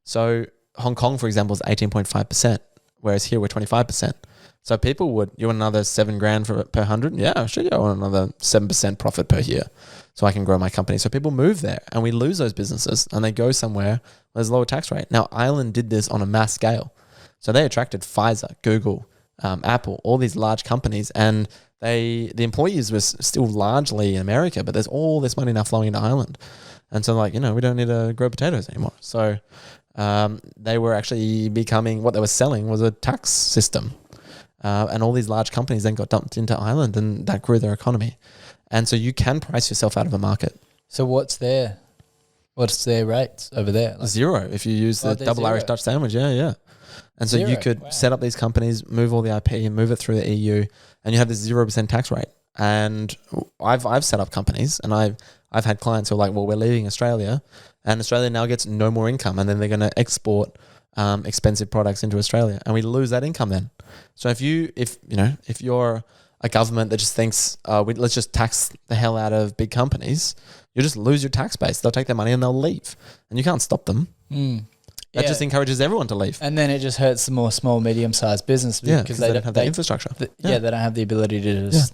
So Hong Kong, for example, is 18.5%, whereas here we're 25%. So people you want another $7,000 per 100? Yeah, sure. I want another 7% profit per year so I can grow my company. So people move there and we lose those businesses and they go somewhere where there's a lower tax rate. Now, Ireland did this on a mass scale. So they attracted Pfizer, Google, Apple, all these large companies, and the employees were still largely in America, but there's all this money now flowing into Ireland. And so we don't need to grow potatoes anymore. So they were actually what they were selling was a tax system. And all these large companies then got dumped into Ireland and that grew their economy. And so you can price yourself out of a market. So what's their rates over there? Like 0 if you use the double 0. Irish Dutch sandwich. Yeah. And so 0. you could set up these companies, move all the IP and move it through the EU, and you have this 0% tax rate. And I've set up companies and I've had clients who are like, well, we're leaving Australia and Australia now gets no more income and then they're going to export expensive products into Australia and we lose that income then. So if you're a government that just thinks let's just tax the hell out of big companies, you just lose your tax base. They'll take their money and they'll leave and you can't stop them. That just encourages everyone to leave. And then it just hurts the more small, medium-sized business because they don't have the infrastructure. They don't have the ability to just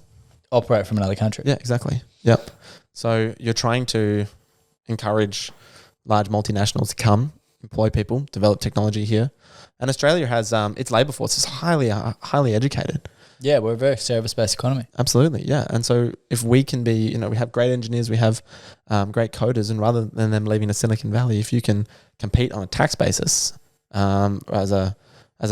operate from another country. Yeah, exactly. Yep. So you're trying to encourage large multinationals to come, employ people, develop technology here. And Australia has its labour force is highly educated. Yeah, we're a very service-based economy. Absolutely, yeah. And so if we can be, we have great engineers, we have great coders, and rather than them leaving to Silicon Valley, if you can compete on a tax basis as a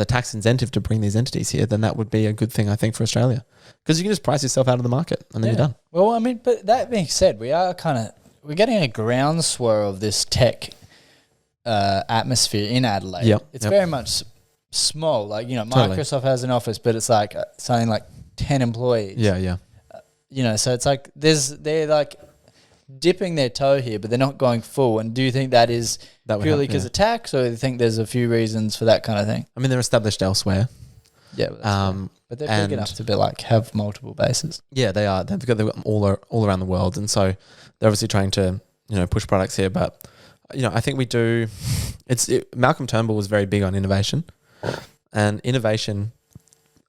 tax incentive to bring these entities here, then that would be a good thing, I think, for Australia. Because you can just price yourself out of the market and then you're done. Well, I mean, but that being said, we're getting a groundswell of this tech atmosphere in Adelaide. Yep. It's very much small. Like, Microsoft has an office, but it's like something like 10 employees. Yeah. So it's like they're like dipping their toe here, but they're not going full. And do you think that is purely because of tax, or do you think there's a few reasons for that kind of thing? I mean, they're established elsewhere. Yeah, but they're big enough to have multiple bases. Yeah, they are. They've got them all around the world, and so they're obviously trying to push products here. But I think we do. Malcolm Turnbull was very big on innovation, and innovation.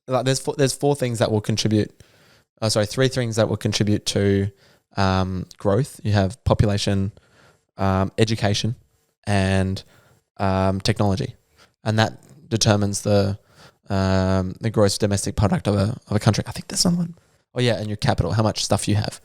Like there's four things that will contribute. Three things that will contribute to growth. You have population, education, and technology, and that determines the gross domestic product of a country. I think there's someone. Oh yeah, and your capital, how much stuff you have.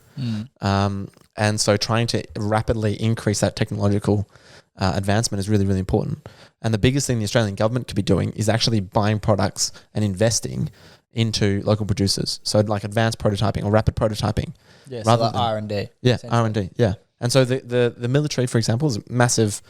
And so trying to rapidly increase that technological advancement is really, really important. And the biggest thing the Australian government could be doing is actually buying products and investing into local producers. So like advanced prototyping or rapid prototyping. Yeah, so like R&D. Yeah, R&D, yeah. And so the military, for example, is a massive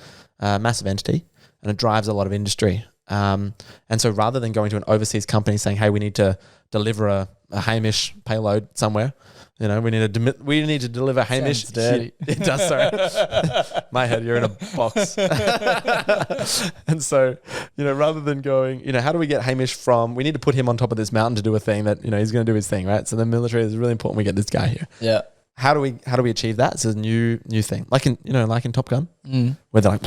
entity and it drives a lot of industry. And so rather than going to an overseas company saying, hey, we need to deliver a Hamish payload somewhere, we need to deliver Hamish. Sounds dirty. It does, sorry. My head, you're in a box. And so, rather than going, how do we get Hamish we need to put him on top of this mountain to do a thing that, he's going to do his thing, right? So the military is really important we get this guy here. Yeah. how do we achieve that? It's a new thing, like in Top Gun, where they're like,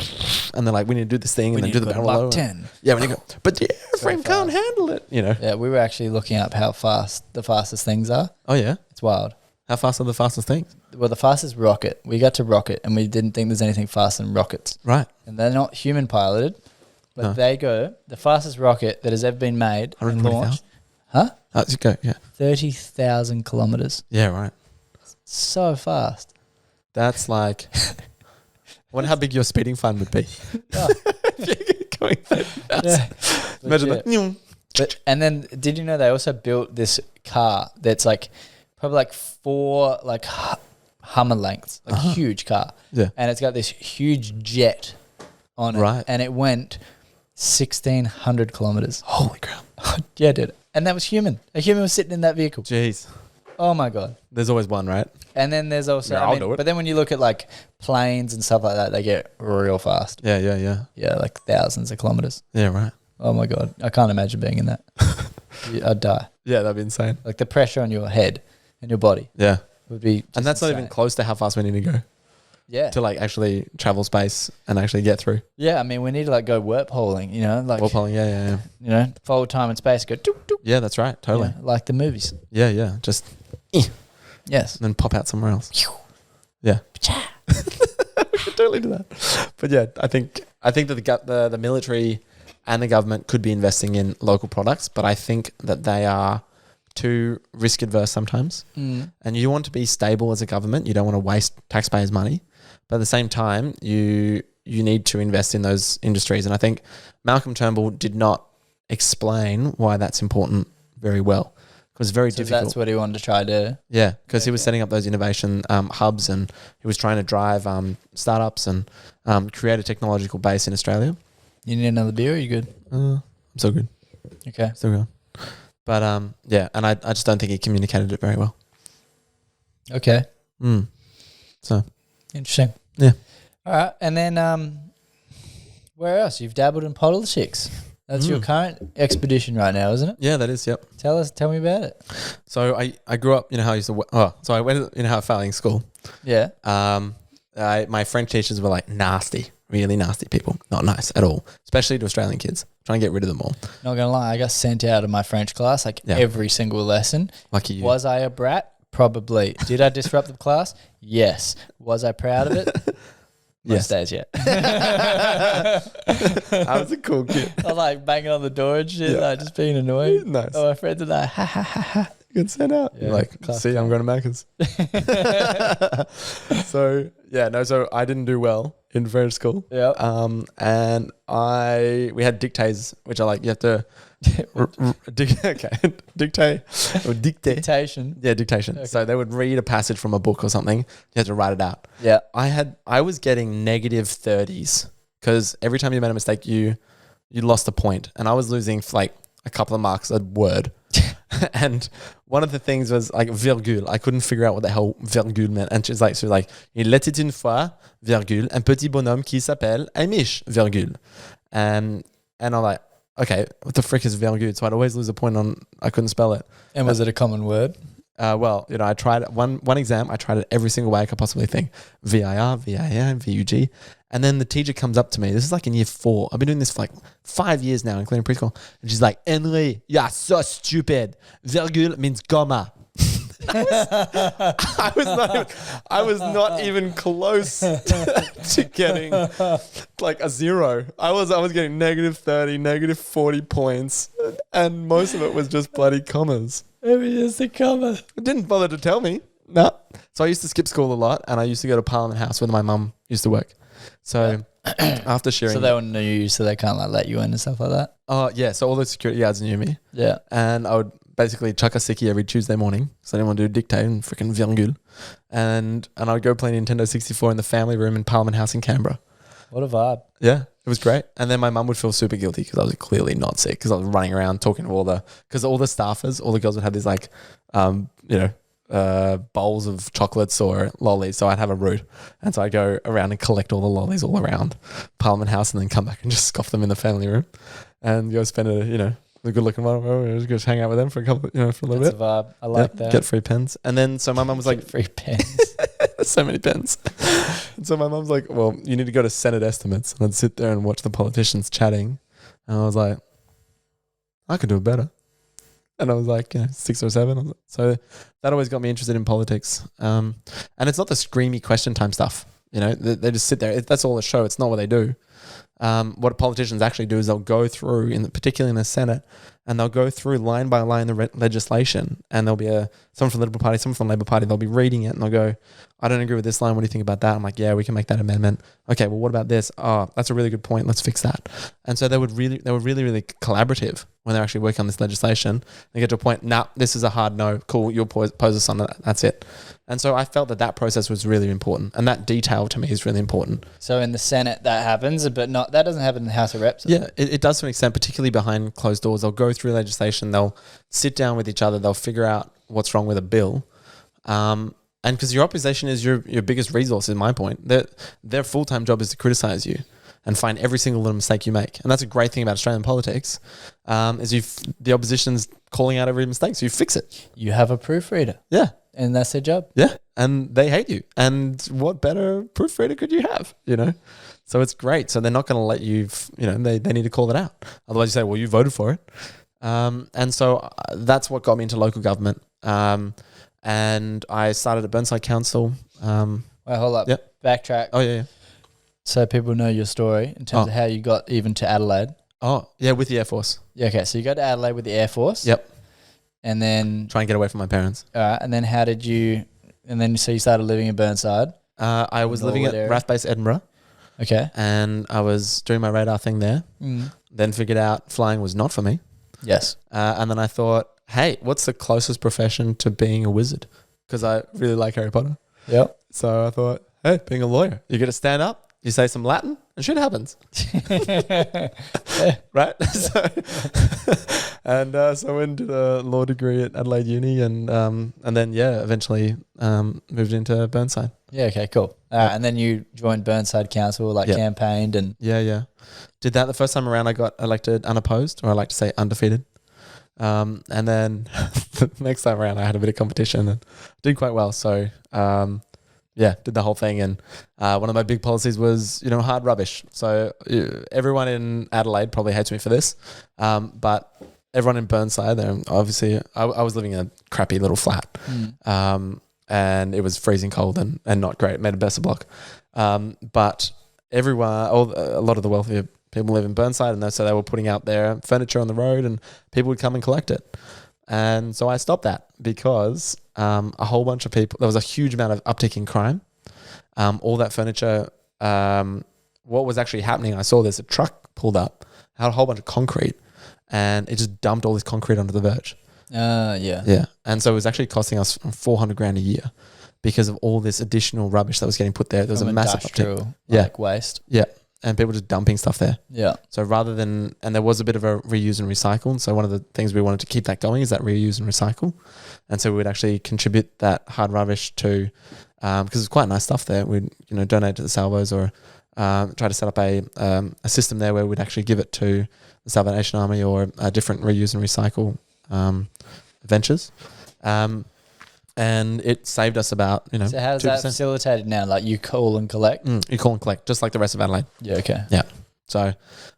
and they're like, we need to do this thing, and then do the barrel low. 10. Yeah, when you go, but the airframe can't handle it. Yeah, we were actually looking up how fast the fastest things are. Oh yeah, It's wild. how fast are the fastest things? Well, the fastest rocket. We got to rocket, and we didn't think there's anything faster than rockets. Right, And they're not human piloted, but No. they go the fastest rocket that has ever been made and 120,000? launched. Huh? just go. Yeah, 30,000 kilometers. yeah, right. So fast. That's like, I wonder how big your speeding fine would be. Oh. Going that fast. Yeah. Imagine Legit. that. But and then did you know they also built this car that's like probably like 4 like Hummer lengths, like huge car. Yeah. And it's got this huge jet on it. Right. And it went 1,600 kilometers. Holy crap. Yeah, dude. And that was human. A human was sitting in that vehicle. Jeez. Oh my God. There's always one, right? And then there's also, Yeah, I'll do it. but then when you look at like planes and stuff like that, they get real fast. Yeah. Yeah, like thousands of kilometers. Yeah, right. Oh my God. I can't imagine being in that. I'd die. Yeah, that'd be insane. Like the pressure on your head and your body Yeah. would be just And that's not even insane. close to how fast we need to go Yeah. to like actually travel space and actually get through. Yeah, I mean, we need to like go warp holing, like, Wall pulling, yeah. fold time and space, go doop, doop. Yeah, that's right. Totally. Yeah, like the movies. Yeah. Just Yes. then pop out somewhere else. Yeah. We could totally do that. But yeah, I think that the military and the government could be investing in local products, but I think that they are too risk adverse sometimes. Mm. And you want to be stable as a government. You don't want to waste taxpayers' money. But at the same time, you need to invest in those industries. And I think Malcolm Turnbull did not explain why that's important very well. It was very difficult. That's what he wanted to try to. Yeah, because he was setting up those innovation hubs, and he was trying to drive startups and create a technological base in Australia. You need another beer? Or you good? I'm so good. Okay. Still going. But yeah, and I just don't think he communicated it very well. Okay. So Interesting. Yeah. All right, and then where else? You've dabbled in politics. That's your current expedition right now, isn't it? yeah, that is. Yep. Tell me about it. So I grew up. You know how I used to. So I went. You know how I failing school. Yeah. My French teachers were like nasty, really nasty people. Not nice at all, especially to Australian kids. Trying to get rid of them all. Not gonna lie, I got sent out of my French class every single lesson. Lucky you. Was I a brat? Probably. Did I disrupt the class? Yes. Was I proud of it? Most days, yeah. I was a cool kid. I was like banging on the door and shit, like just being annoying. Nice. Oh, my friends are like, ha ha ha ha. Get sent out. Yeah, Like, class see, I'm going to Macca's. So I didn't do well in French school. Yeah. And we had dictates, which are like, you have to dictate. Dictation. Yeah, dictation. Okay. So they would read a passage from a book or something. You had to write it out. Yeah. I was getting negative 30s because every time you made a mistake, you lost a point, and I was losing like a couple of marks a word. And one of the things was like virgule. I couldn't figure out what the hell virgule meant. And she was like, il était une fois, virgule, un petit bonhomme qui s'appelle Amish, virgule. And I'm like, okay, what the frick is virgule? So I'd always lose a point on, I couldn't spell it. And was it a common word? Well, I tried it. One exam, I tried it every single way I could possibly think. VIR, VIN, VUG. And then the teacher comes up to me. This is like in year 4. I've been doing this for like 5 years now, including preschool. And she's like, Henry, you're so stupid. Virgule means comma. I was not even close to getting like a 0. I was getting negative 30, negative 40 points. And most of it was just bloody commas. It's a comma. It didn't bother to tell me. No. So I used to skip school a lot, and I used to go to Parliament House where my mum used to work. So after sharing... So they all knew you, so they can't like let you in and stuff like that? Oh, yeah. So all the security guards knew me. Yeah. And I would basically chuck a sickie every Tuesday morning, so I didn't want to do dictate and freaking virgule. And I would go play Nintendo 64 in the family room in Parliament House in Canberra. What a vibe. Yeah, it was great. And then my mum would feel super guilty because I was clearly not sick, because I was running around talking to because all the staffers, all the girls would have these like, bowls of chocolates or lollies. So I'd have a route. And so I'd go around and collect all the lollies all around Parliament House and then come back and just scoff them in the family room and go spend the good looking one. We just hang out with them for a couple, for a little That's bit. a vibe. I like that. Get free pens. And then so my mum was like, Get free pens. so many pens. And so my mum's like, well, you need to go to Senate estimates. And I'd sit there and watch the politicians chatting. And I was like, I could do it better. And I was like, 6 or 7. So that always got me interested in politics. And it's not the screamy question time stuff. They just sit there. That's all a show. It's not what they do. What politicians actually do is they'll go through, particularly in the Senate, and they'll go through line by line the legislation, and there'll be someone from the Liberal Party, someone from the Labor Party. They'll be reading it, and they'll go, "I don't agree with this line. What do you think about that?" I'm like, "Yeah, we can make that amendment." Okay, well, what about this? Oh, that's a really good point. Let's fix that. And so they were really, really collaborative when they're actually working on this legislation. They get to a point, nah, this is a hard no. Cool, you'll pose us on that. That's it. And so I felt that process was really important, and that detail to me is really important. So in the Senate that happens, but that doesn't happen in the House of Reps. Yeah, it does to an extent, particularly behind closed doors. They'll go through legislation, they'll sit down with each other, they'll figure out what's wrong with a bill. And because your opposition is your biggest resource, is my point. Their full-time job is to criticize you and find every single little mistake you make. And that's a great thing about Australian politics, is the opposition's calling out every mistake, so you fix it. You have a proofreader. Yeah. And that's their job. Yeah. And they hate you. And what better proofreader could you have, So it's great. So they're not going to let you, they need to call it out. Otherwise you say, well, you voted for it. And so that's what got me into local government. And I started at Burnside Council. Wait, hold up. Yep. Backtrack. Oh, yeah. So people know your story in terms of how you got even to Adelaide. Oh, yeah, with the Air Force. Yeah, okay. So you got to Adelaide with the Air Force. Yep. And then... Try and get away from my parents. All right. And then how did you... And then so you started living in Burnside. I was living at RAF Base Edinburgh. Okay. And I was doing my radar thing there. Then figured out flying was not for me. Yes. And then I thought, hey, what's the closest profession to being a wizard? Because I really like Harry Potter. Yep. So I thought, hey, being a lawyer, you get to stand up, you say some Latin, and shit happens. Right? So I went to the law degree at Adelaide Uni and then, eventually moved into Burnside. Yeah, okay, cool. And then you joined Burnside Council, campaigned and... Yeah. Did that the first time around. I got elected unopposed, or I like to say undefeated. And then the next time around I had a bit of competition and did quite well. So, did the whole thing. And one of my big policies was, hard rubbish. So everyone in Adelaide probably hates me for this. But everyone in Burnside, obviously I was living in a crappy little flat. And it was freezing cold and not great. It made a Besser block. But everyone, a lot of the wealthier people live in Burnside, and so they were putting out their furniture on the road and people would come and collect it. And so I stopped that because a whole bunch of people, there was a huge amount of uptick in crime. All that furniture, what was actually happening, I saw this, a truck pulled up, had a whole bunch of concrete, and it just dumped all this concrete onto the verge. Yeah. And so it was actually costing us $400,000 a year because of all this additional rubbish that was getting put there. There was a massive uptick. Waste. Yeah. And people just dumping stuff there. Yeah. So and there was a bit of a reuse and recycle. And so one of the things we wanted to keep that going is that reuse and recycle. And so we would actually contribute that hard rubbish to, because it's quite nice stuff there. We'd, donate to the Salvos or try to set up a system there where we'd actually give it to the Salvation Army or different reuse and recycle ventures. And it saved us about, So how's 2%. That facilitated now? Like you call and collect? You call and collect, just like the rest of Adelaide. Yeah, okay. Yeah. So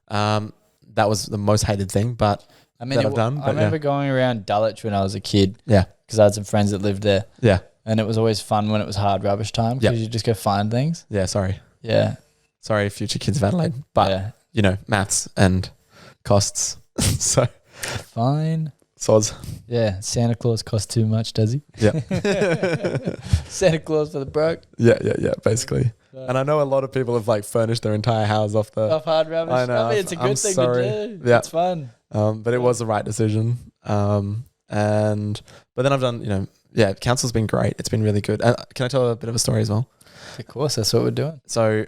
that was the most hated thing, but that I've done. I remember going around Dulwich when I was a kid. Yeah. Because I had some friends that lived there. Yeah. And it was always fun when it was hard rubbish time because you just go find things. Yeah, sorry. Yeah. Sorry, future kids of Adelaide. But, maths and costs. So. Fine. Soz. Yeah, Santa Claus costs too much, does he? Yeah. Santa Claus for the broke. Yeah, basically. And I know a lot of people have furnished their entire house off hard rubbish. I know. It's a good thing to do. Yeah. It's fun. But it was the right decision. But then I've done, council's been great. It's been really good. Can I tell a bit of a story as well? Of course, that's what we're doing. So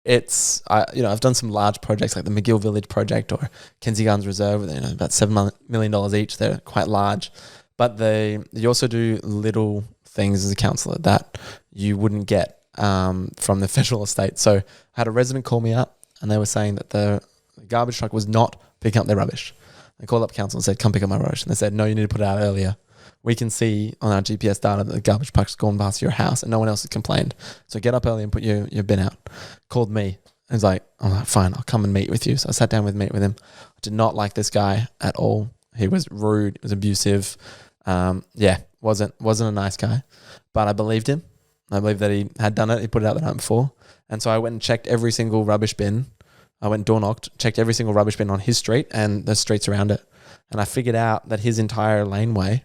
I've done some large projects like the McGill Village project or Kenzie Gardens Reserve, about $7 million each. They're quite large, but you also do little things as a councillor that you wouldn't get from the federal estate. So I had a resident call me up and they were saying that the garbage truck was not picking up their rubbish. I called up council and said, come pick up my rubbish. And they said, no, you need to put it out earlier. We can see on our GPS data that the garbage truck's gone past your house and no one else has complained. So get up early and put your bin out. Called me. And he's like, I'm like, fine, I'll come and meet with you. So I sat down meet with him. I did not like this guy at all. He was rude. He was abusive. Wasn't a nice guy. But I believed him. I believed that he had done it. He put it out the night before. And so I went and checked every single rubbish bin. I went door knocked, checked every single rubbish bin on his street and the streets around it. And I figured out that his entire laneway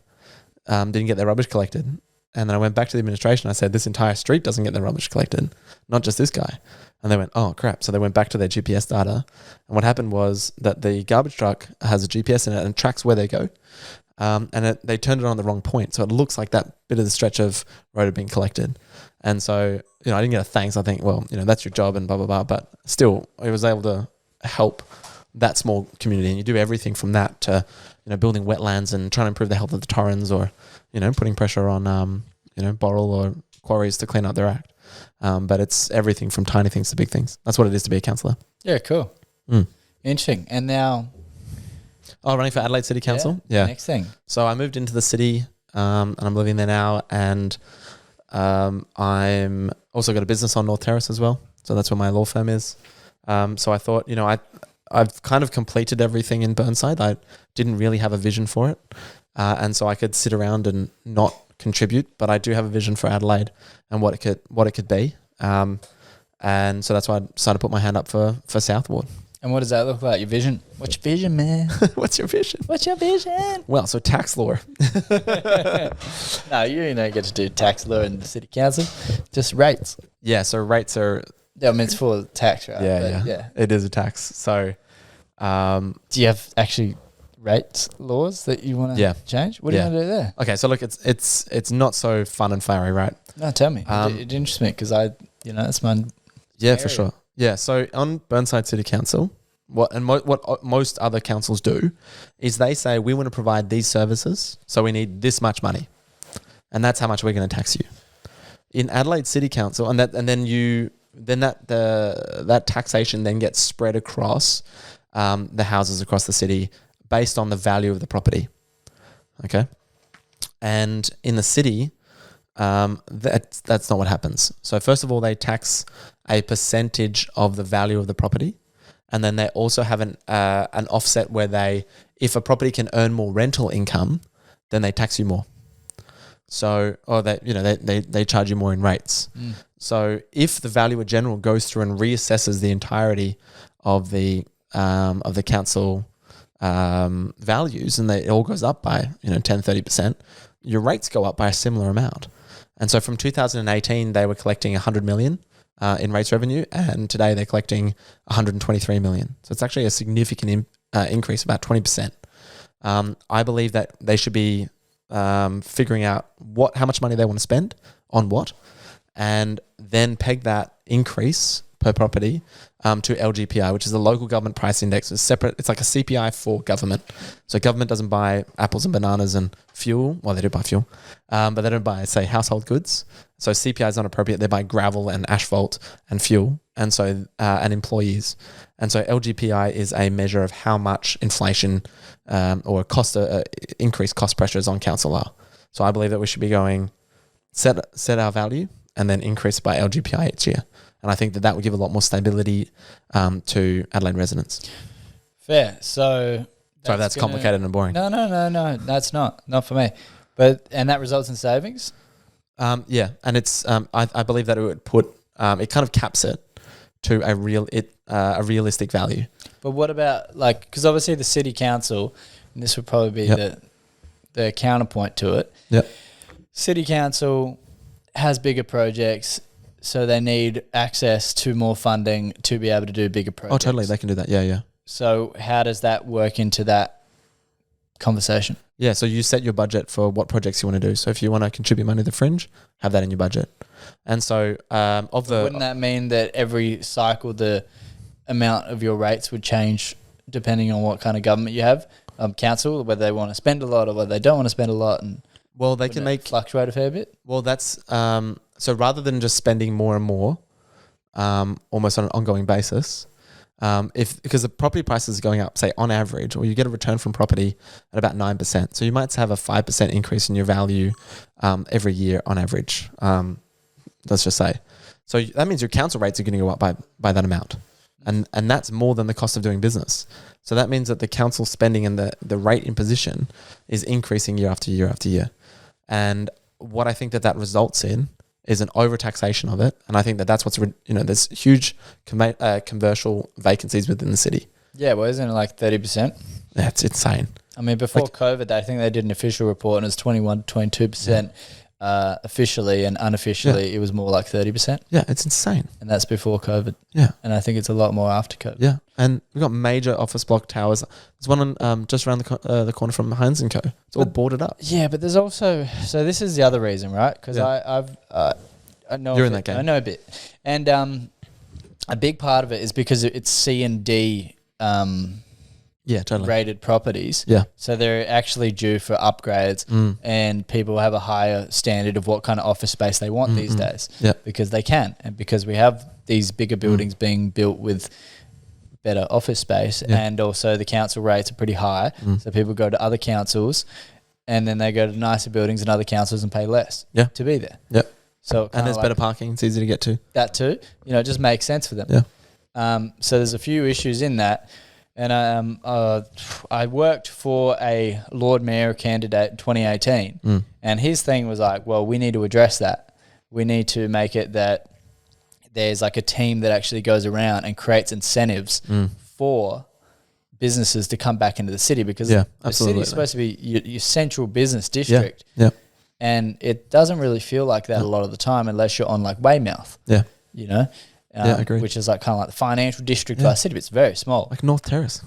didn't get their rubbish collected. And then I went back to the administration. I said, this entire street doesn't get their rubbish collected, not just this guy. And they went, oh, crap. So they went back to their GPS data. And what happened was that the garbage truck has a GPS in it and tracks where they go. They turned it on the wrong point. So it looks like that bit of the stretch of road had been collected. And so, I didn't get a thanks. I think, well, that's your job and blah, blah, blah. But still, I was able to help that small community. And you do everything from that to, building wetlands and trying to improve the health of the torrens or, putting pressure on, Boral or quarries to clean up their act. But it's everything from tiny things to big things. That's what it is to be a councillor. Yeah, cool. Interesting. And now... Oh, running for Adelaide City Council? Yeah. Next thing. So I moved into the city and I'm living there now. And I'm also got a business on North Terrace as well. So that's where my law firm is. So I thought, I've kind of completed everything in Burnside. I didn't really have a vision for it. And so I could sit around and not contribute, but I do have a vision for Adelaide and what it could be. And so that's why I decided to put my hand up for South Ward. And what does that look like? Your vision? What's your vision, man? What's your vision? What's your vision? Well, so tax law. No, you don't get to do tax law in the city council. Just rates. Yeah, so rates are... Yeah, I mean, it's for tax, right? Yeah. It is a tax. So... do you have actually rates laws that you want to change? What do you want to do there? Okay, so look, it's not so fun and fiery, right? No, tell me. It interests me because that's my... Yeah, area. for sure. Yeah, so on Burnside City Council, what most other councils do is they say we want to provide these services, so we need this much money, and that's how much we're going to tax you. In Adelaide City Council, that taxation then gets spread across the houses across the city based on the value of the property. Okay, and in the city, that's not what happens. So first of all, they tax a percentage of the value of the property, and then they also have an offset where if a property can earn more rental income, then they tax you more. So, or they charge you more in rates. So if the valuer general goes through and reassesses the entirety of the council values, and it all goes up by 10-30%, your rates go up by a similar amount. And so from 2018, they were collecting 100 million in rates revenue, and today they're collecting 123 million. So it's actually a significant increase, about 20%. I believe that they should be figuring out how much money they want to spend on what, and then peg that increase per property to LGPI, which is the local government price index. It's separate. It's like a CPI for government. So government doesn't buy apples and bananas and fuel. Well, they do buy fuel, but they don't buy, say, household goods. So CPI is not appropriate. They buy gravel and asphalt and fuel, and so and employees. And so LGPI is a measure of how much inflation or increased cost pressures on council are. So I believe that we should be going set our value and then increase by LGPI each year. And I think that would give a lot more stability to Adelaide residents. Fair. So sorry, that's complicated and boring. No. That's not for me. And that results in savings? Yeah. And it's I believe that it would put it kind of caps it to a realistic value. But what about, because obviously the city council, and this would probably be the counterpoint to it. Yep. City council has bigger projects, so they need access to more funding to be able to do bigger projects. Oh, totally. They can do that. Yeah. So how does that work into that conversation? Yeah, so you set your budget for what projects you want to do. So if you want to contribute money to the fringe, have that in your budget. And so wouldn't that mean that every cycle the amount of your rates would change depending on what kind of government you have? Council, whether they want to spend a lot or whether they don't want to spend a lot, and they can fluctuate a fair bit. Well, that's so rather than just spending more and more, almost on an ongoing basis, Because the property prices are going up, say on average, or you get a return from property at about 9%. So you might have a 5% increase in your value every year on average. Let's just say. So that means your council rates are going to go up by that amount. And that's more than the cost of doing business. So that means that the council spending and the rate imposition is increasing year after year after year. And what I think that results in is an overtaxation of it. And I think that's what's, there's huge commercial vacancies within the city. Yeah, well, isn't it like 30%? That's insane. I mean, before COVID, I think they did an official report and it was 21 to 22%. Officially and unofficially, it was more like 30%. Yeah, it's insane. And that's before COVID. Yeah. And I think it's a lot more after COVID. Yeah. And we've got major office block towers. There's one on, just around the corner from Heinz & Co. It's all boarded up. Yeah, but there's also... So this is the other reason, right? Because I know... You're in that game. I know a bit. And a big part of it is because it's C and D... yeah, totally. rated properties. Yeah. So they're actually due for upgrades and people have a higher standard of what kind of office space they want these days. Yeah. Because they can. And because we have these bigger buildings being built with better office space and also the council rates are pretty high. So people go to other councils and then they go to nicer buildings and other councils and pay less to be there. Yeah. So and there's better parking. It's easy to get to. That too. It just makes sense for them. Yeah. So there's a few issues in that. And I worked for a Lord Mayor candidate in 2018, and his thing was like, well, we need to address that. We need to make it that there's like a team that actually goes around and creates incentives for businesses to come back into the city because the city is supposed to be your central business district. Yeah. And it doesn't really feel like that a lot of the time unless you're on like Weymouth. Yeah. Agreed. Which is like kind of like the financial district of our city. But it's very small. Like North Terrace.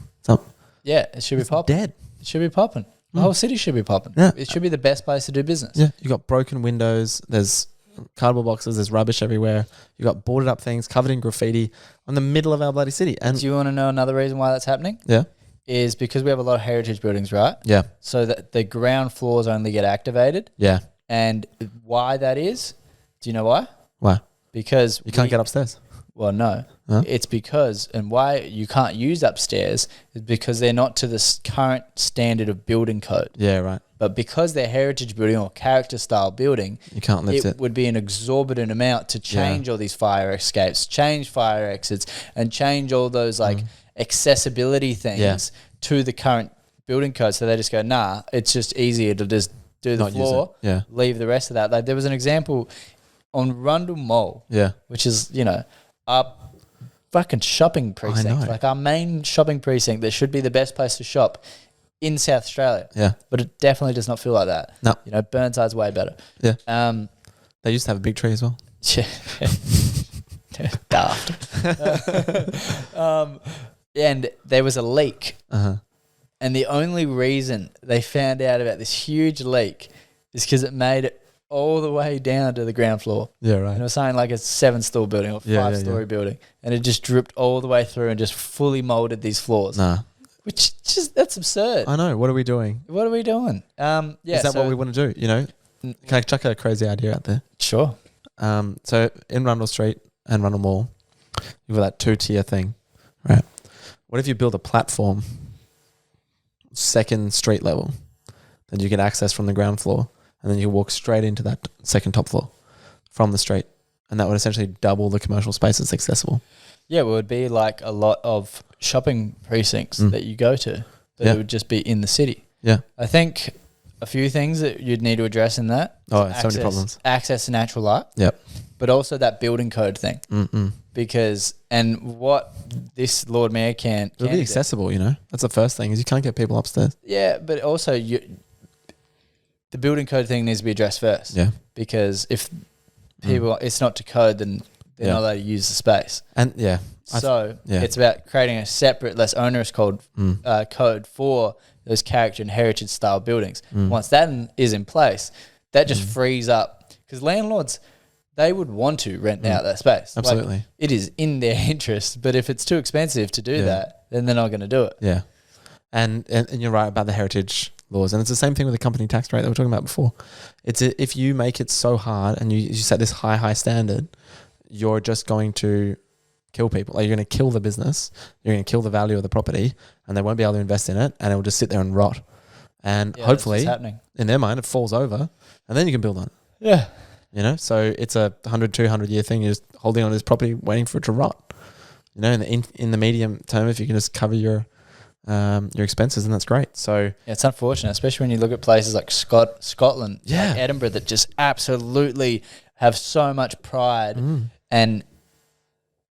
It should be popping. Dead. It should be popping. The whole city should be popping. Yeah. It should be the best place to do business. Yeah. You got broken windows. There's cardboard boxes. There's rubbish everywhere. You got boarded up things covered in graffiti in the middle of our bloody city. And do you want to know another reason why that's happening? Yeah. Is because we have a lot of heritage buildings, right? Yeah. So that the ground floors only get activated. Yeah. And why that is? Do you know why? Why? Because you can't get upstairs. Well, no. Huh? It's because, and why you can't use upstairs is because they're not to the current standard of building code. Yeah, right. But because they're heritage building or character style building, you can't lift it. It would be an exorbitant amount to change all these fire escapes, change fire exits, and change all those accessibility things to the current building code. So they just go, nah, it's just easier to just do the floor, leave the rest of that. Like there was an example on Rundle Mall, which is, our fucking shopping precinct, like our main shopping precinct that should be the best place to shop in South Australia. Yeah. But it definitely does not feel like that. No. Burnside's way better. Yeah. They used to have a big tree as well. Yeah. Daft. And there was a leak. And the only reason they found out about this huge leak is because it made it all the way down to the ground floor. Yeah, right. And it was saying like a 7-story building or 5-story building. And it just dripped all the way through and just fully molded these floors. Nah. Which that's absurd. I know. What are we doing? Is that what we want to do? Can I chuck a crazy idea out there? Sure. So in Rundle Street and Rundle Mall, you've got that 2-tier thing, right? What if you build a platform, second street level, that you can access from the ground floor, and then you walk straight into that second top floor from the street, and that would essentially double the commercial space that's accessible. Yeah, well, it would be like a lot of shopping precincts that you go to, but it would just be in the city. Yeah. I think a few things that you'd need to address in that. So many problems. Access to natural light. Yep. But also that building code thing. Because, and what this Lord Mayor it'll be accessible, That's the first thing, is you can't get people upstairs. Yeah, but also the building code thing needs to be addressed first. Yeah. Because if people, it's not to code, then they're not allowed to use the space. And it's about creating a separate, less onerous code for those character and heritage style buildings. Once that is in place, that just frees up, because landlords, they would want to rent out that space. Absolutely. Like, it is in their interest, but if it's too expensive to do that, then they're not going to do it. Yeah. And you're right about the heritage laws. And it's the same thing with the company tax rate that we were talking about before. If you make it so hard and you set this high standard, you're just going to kill people. Like, you're going to kill the business. You're going to kill the value of the property, and they won't be able to invest in it, and it will just sit there and rot. And hopefully, in their mind, it falls over, and then you can build on it. Yeah. You know, so it's a 100, 200 year thing. You're just holding on to this property, waiting for it to rot. You know, in the medium term, if you can just cover your expenses, and that's great. So yeah, it's unfortunate, especially when you look at places like Scotland, like Yeah. Edinburgh, that just absolutely have so much pride and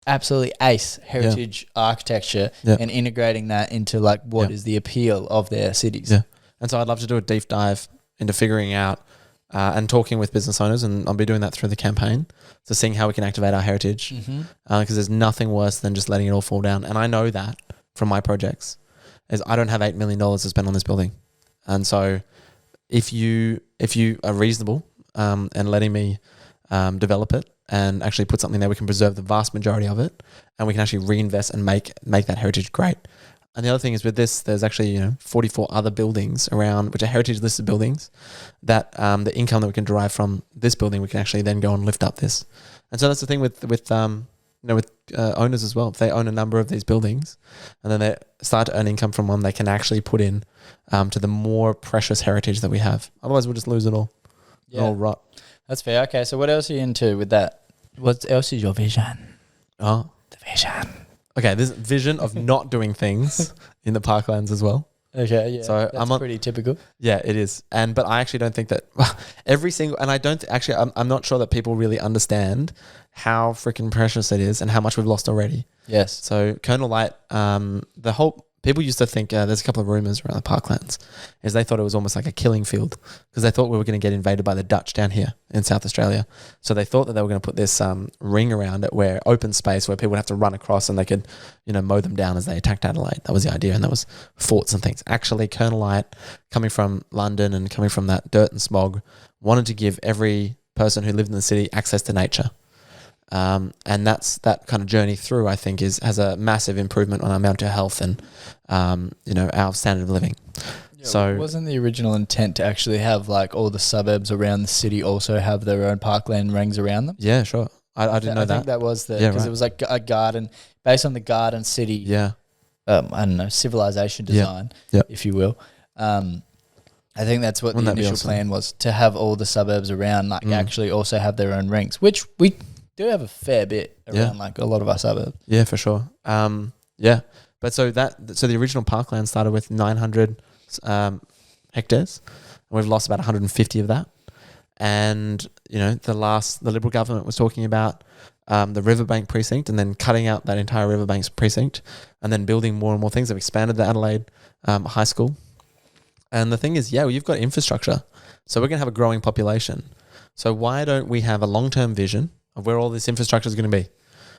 absolutely ace heritage architecture and integrating that into like what is the appeal of their cities. Yeah. And so I'd love to do a deep dive into figuring out and talking with business owners, and I'll be doing that through the campaign. So seeing how we can activate our heritage, because there's nothing worse than just letting it all fall down. And I know that from my projects, is I don't have $8 million to spend on this building. And so if you are reasonable and letting me develop it and actually put something there, we can preserve the vast majority of it, and we can actually reinvest and make that heritage great. And the other thing is with this, there's actually 44 other buildings around, which are heritage listed buildings, that the income that we can derive from this building, we can actually then go and lift up this. And so that's the thing with owners as well. If they own a number of these buildings, and then they start to earn income from one, they can actually put in to the more precious heritage that we have. Otherwise, we'll just lose it all. Yeah. It'll all rot. That's fair. Okay, so what else are you into with that? What else is your vision? Oh, The vision. okay. There's vision of not doing things in the parklands as well. Okay, yeah. So that's pretty typical. Yeah, it is. But I actually don't think that every single, and I don't actually, I'm not sure that people really understand how freaking precious it is and how much we've lost already. Yes. So Colonel Light, people used to think, there's a couple of rumors around the parklands, is they thought it was almost like a killing field, because they thought we were going to get invaded by the Dutch down here in South Australia. So they thought that they were going to put this ring around it, where open space where people would have to run across, and they could, mow them down as they attacked Adelaide. That was the idea, and there was forts and things. Actually, Colonel Light, coming from London and coming from that dirt and smog, wanted to give every person who lived in the city access to nature. And that kind of journey through, I think, has a massive improvement on our mental health and, our standard of living. Yeah, so wasn't the original intent to actually have like all the suburbs around the city also have their own parkland rings around them? Yeah, sure. I didn't know that. I think that was because it was like a garden based on the garden city. Yeah. I don't know, civilization design, if you will. I think that's what the initial plan was, to have all the suburbs around actually also have their own rings, which we do have a fair bit around like a lot of our suburbs. Yeah, for sure. But so the original parkland started with 900 hectares, and we've lost about 150 of that. And the Liberal government was talking about the riverbank precinct, and then cutting out that entire riverbanks precinct, and then building more and more things. They've expanded the Adelaide High School. And the thing is, you've got infrastructure, so we're going to have a growing population. So why don't we have a long-term vision of where all this infrastructure is going to be?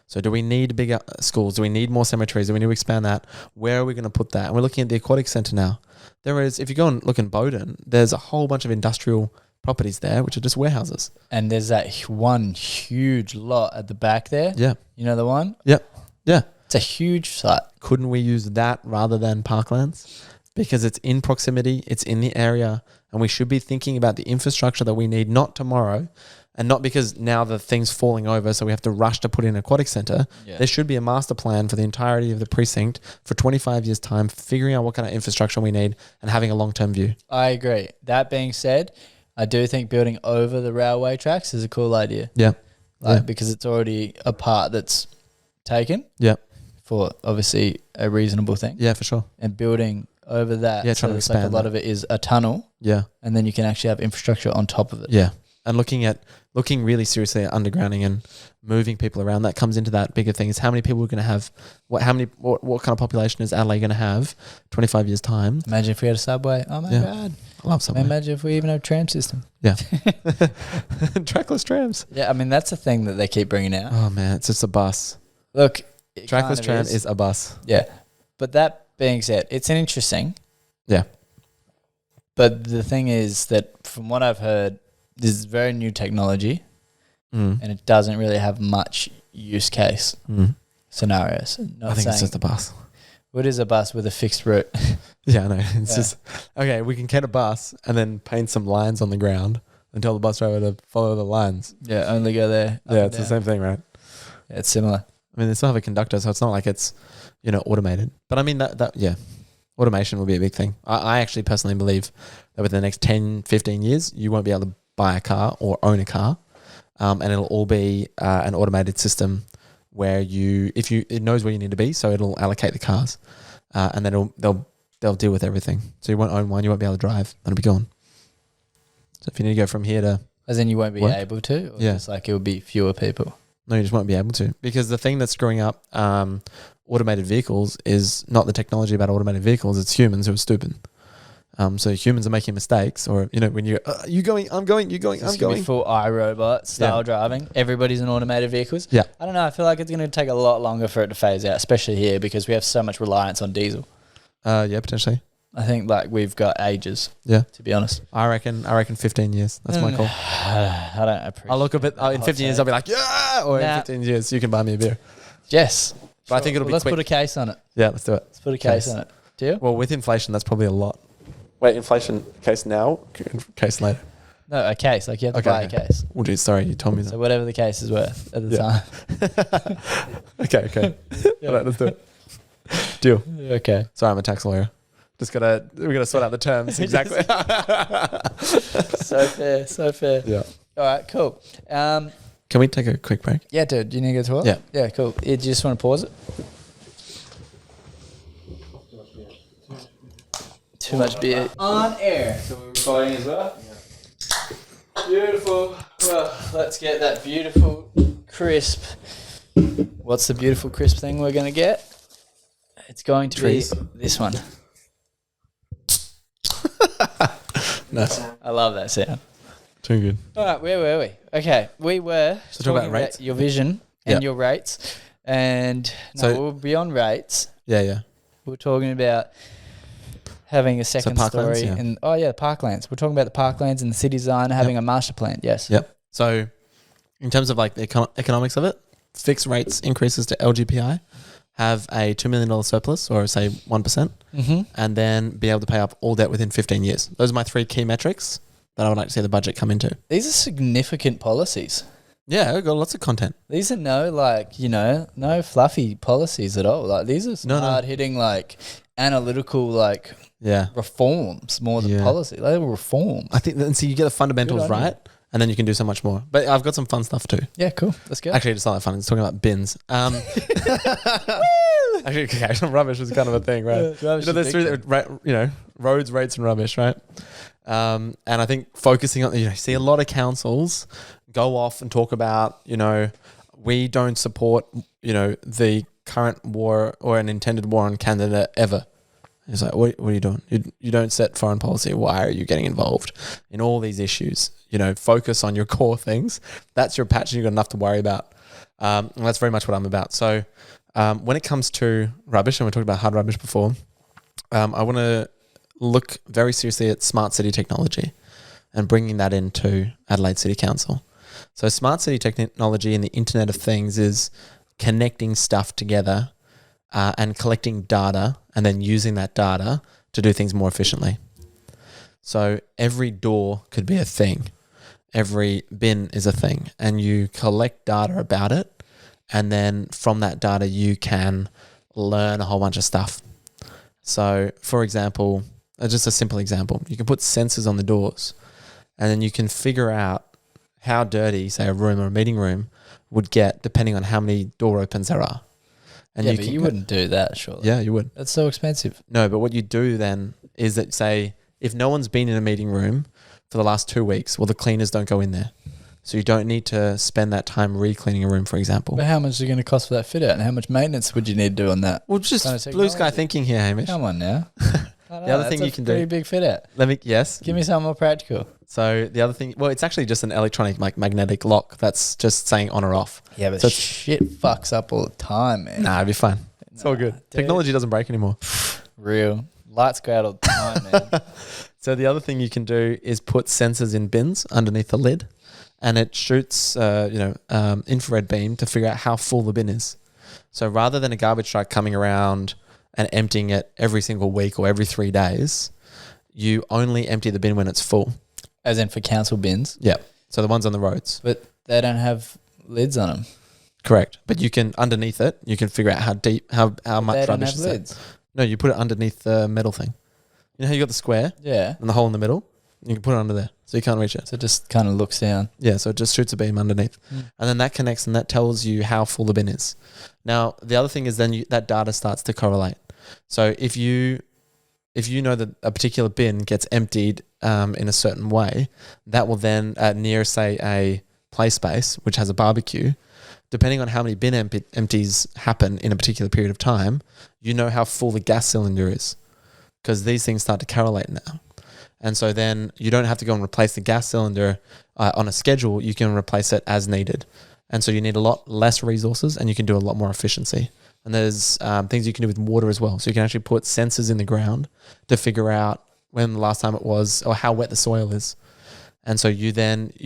So do we need bigger schools? Do we need more cemeteries? Do we need to expand that? Where are we going to put that? And we're looking at the aquatic centre now. There is, if you go and look in Bowden, there's a whole bunch of industrial properties there, which are just warehouses. And there's that one huge lot at the back there. Yeah. You know the one? Yep. Yeah. It's a huge site. Couldn't we use that rather than parklands? Because it's in proximity, it's in the area, and we should be thinking about the infrastructure that we need, not tomorrow, and not because now the thing's falling over, so we have to rush to put in an aquatic centre. Yeah. There should be a master plan for the entirety of the precinct for 25 years' time, figuring out what kind of infrastructure we need and having a long-term view. I agree. That being said, I do think building over the railway tracks is a cool idea. Yeah. Because it's already a part that's taken. Yeah. For obviously a reasonable thing. Yeah, for sure. And building over that. Yeah, trying to expand. Like a lot of it is a tunnel. Yeah. And then you can actually have infrastructure on top of it. Yeah. And looking really seriously at undergrounding and moving people around, that comes into that bigger thing, is how many people we're going to have, what kind of population is Adelaide going to have 25 years' time. Imagine if we had a subway. Oh my God. I love subway. Imagine if we even have a tram system. Yeah. Trackless trams. Yeah, I mean, that's a thing that they keep bringing out. Oh man, it's just a bus. Look. Trackless tram is a bus. Yeah. But that being said, it's an interesting. Yeah. But the thing is that from what I've heard, this is very new technology and it doesn't really have much use case scenarios. I think it's just a bus. What is a bus with a fixed route? Yeah, I know. It's just, okay, we can get a bus and then paint some lines on the ground and tell the bus driver to follow the lines. Yeah, only go there. Yeah, it's the same thing, right? Yeah, it's similar. I mean, they still have a conductor, so it's not like it's, automated. But I mean, that automation will be a big thing. I actually personally believe that within the next 10, 15 years, you won't be able to buy a car or own a car. And it'll all be an automated system where it knows where you need to be, so it'll allocate the cars. And then they'll deal with everything. So you won't own one, you won't be able to drive. That'll be gone. So if you need to go from here to... As in you won't be able to? Or Yeah. just like it will be fewer people? No, you just won't be able to. Because the thing that's screwing up automated vehicles is not the technology about automated vehicles, it's humans who are stupid. So humans are making mistakes, or when you go, you going, I'm going, you going, I'm going. Full iRobot style driving. Everybody's in automated vehicles. Yeah. I don't know. I feel like it's going to take a lot longer for it to phase out, especially here because we have so much reliance on diesel. Yeah, potentially. I think we've got ages. Yeah, to be honest. I reckon 15 years. That's my call. I don't appreciate. I'll look a bit. In 15 years, I'll be like, yeah. Or in 15 years, you can buy me a beer. Yes, but I think it'll be. Let's quick. put a case on it. Yeah, let's do it. Let's put a case on it. Deal? Well, with inflation, that's probably a lot. Wait, inflation case now, case later. No, a case. Like you have to buy a case. Oh, geez, sorry, you told me that. So whatever the case is worth at the time. Okay. All right, let's do it. Deal. Okay. Sorry, I'm a tax lawyer. We gotta sort out the terms exactly. So fair. Yeah. All right, cool. Can we take a quick break? Yeah, dude. Do you need to go to the toilet? Yeah. Yeah, cool. Do you just want to pause it? Too much beer. On air. So we're recording as well? Yeah. Beautiful. Well, let's get that beautiful, crisp. What's the beautiful, crisp thing we're going to get? It's going to be this one. Nice. I love that sound. Too good. All right, where were we? Okay, we were talking about rates? your vision and your rates. And we're beyond rates. Yeah. We're talking about having a second parklands, story. And the parklands. We're talking about the parklands and the city design, having a master plan. Yes. Yep. So in terms of like the economics of it, fixed rates increases to LGPI, have a $2 million surplus or say 1%, and then be able to pay up all debt within 15 years. Those are my three key metrics that I would like to see the budget come into. These are significant policies. Yeah, I've got lots of content. These are no fluffy policies at all. Like these are some hard-hitting, analytical, reforms more than policy. They were reforms. I think, and so you get the fundamentals right, and then you can do so much more. But I've got some fun stuff too. Yeah, cool. Let's go. Actually, it's not that fun. It's talking about bins. Actually, rubbish is kind of a thing, right? There's three, roads, rates, and rubbish, right? And I think focusing on, see a lot of councils go off and talk about, we don't support, the current war or an intended war on Canada ever. It's like, what are you doing? You don't set foreign policy. Why are you getting involved in all these issues? Focus on your core things. That's your patch and you've got enough to worry about. And that's very much what I'm about. So when it comes to rubbish, and we talked about hard rubbish before, I want to look very seriously at smart city technology and bringing that into Adelaide City Council. So smart city technology and the Internet of Things is connecting stuff together and collecting data and then using that data to do things more efficiently. So every door could be a thing. Every bin is a thing. And you collect data about it. And then from that data, you can learn a whole bunch of stuff. So, for example, just a simple example, you can put sensors on the doors and then you can figure out how dirty, say, a room or a meeting room would get depending on how many door opens there are. And you wouldn't do that, surely. Yeah, you would. That's so expensive. No, but what you do then is that, say, if no one's been in a meeting room for the last 2 weeks, well, the cleaners don't go in there. So you don't need to spend that time re-cleaning a room, for example. But how much is it going to cost for that fit out, and how much maintenance would you need to do on that? Well, just kind of blue sky thinking here, Hamish. Come on now. The other thing you can do. Pretty big fit out. Yes. Give me something more practical. So the other thing, well, it's actually just an electronic magnetic lock that's just saying on or off. Yeah, but so shit fucks up all the time, man. Nah, it'd be fine. It's all good. Dude. Technology doesn't break anymore. Real. Lights go out all the time, man. So the other thing you can do is put sensors in bins underneath the lid, and it shoots, infrared beam to figure out how full the bin is. So rather than a garbage truck coming around and emptying it every single week or every 3 days, you only empty the bin when it's full. As in for council bins? Yeah. So the ones on the roads. But they don't have lids on them. Correct. But you can, underneath it, you can figure out how deep, how much They don't rubbish have is there. lids. No, you put it underneath the metal thing. You know how you got the square Yeah. and the hole in the middle? You can put it under there so you can't reach it. So it just kind of looks down. Yeah, so it just shoots a beam underneath. And then that connects and that tells you how full the bin is. Now, the other thing is then that data starts to correlate. So if you know that a particular bin gets emptied in a certain way, that will then, near, say, a play space, which has a barbecue, depending on how many bin empties happen in a particular period of time, you know how full the gas cylinder is, because these things start to correlate now. And so then you don't have to go and replace the gas cylinder on a schedule. You can replace it as needed. And so you need a lot less resources and you can do a lot more efficiency. And there's things you can do with water as well. So you can actually put sensors in the ground to figure out when the last time it was or how wet the soil is. And so you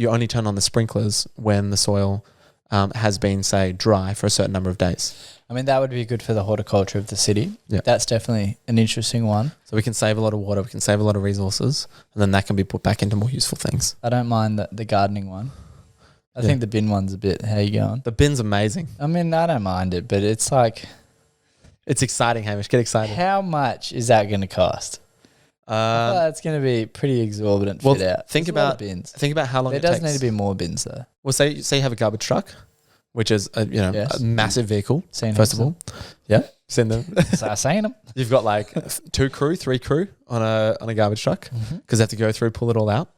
only turn on the sprinklers when the soil has been, say, dry for a certain number of days. I mean, that would be good for the horticulture of the city. Yeah. That's definitely an interesting one. So we can save a lot of water, we can save a lot of resources, and then that can be put back into more useful things. I don't mind the gardening one. I think the bin one's a bit, how you going? The bin's amazing. I mean, I don't mind it, but it's like... It's exciting, Hamish. Get excited. How much is that going to cost? It's going to be pretty exorbitant fit out. Think There's a lot of about bins. Think about how long There it takes. does need to be more bins, though. Well, say you have a garbage truck, which is a massive vehicle. Seen first of all, yeah, seen them. So I've seen them. You've got like 3 crew on a garbage truck because they have to go through, pull it all out.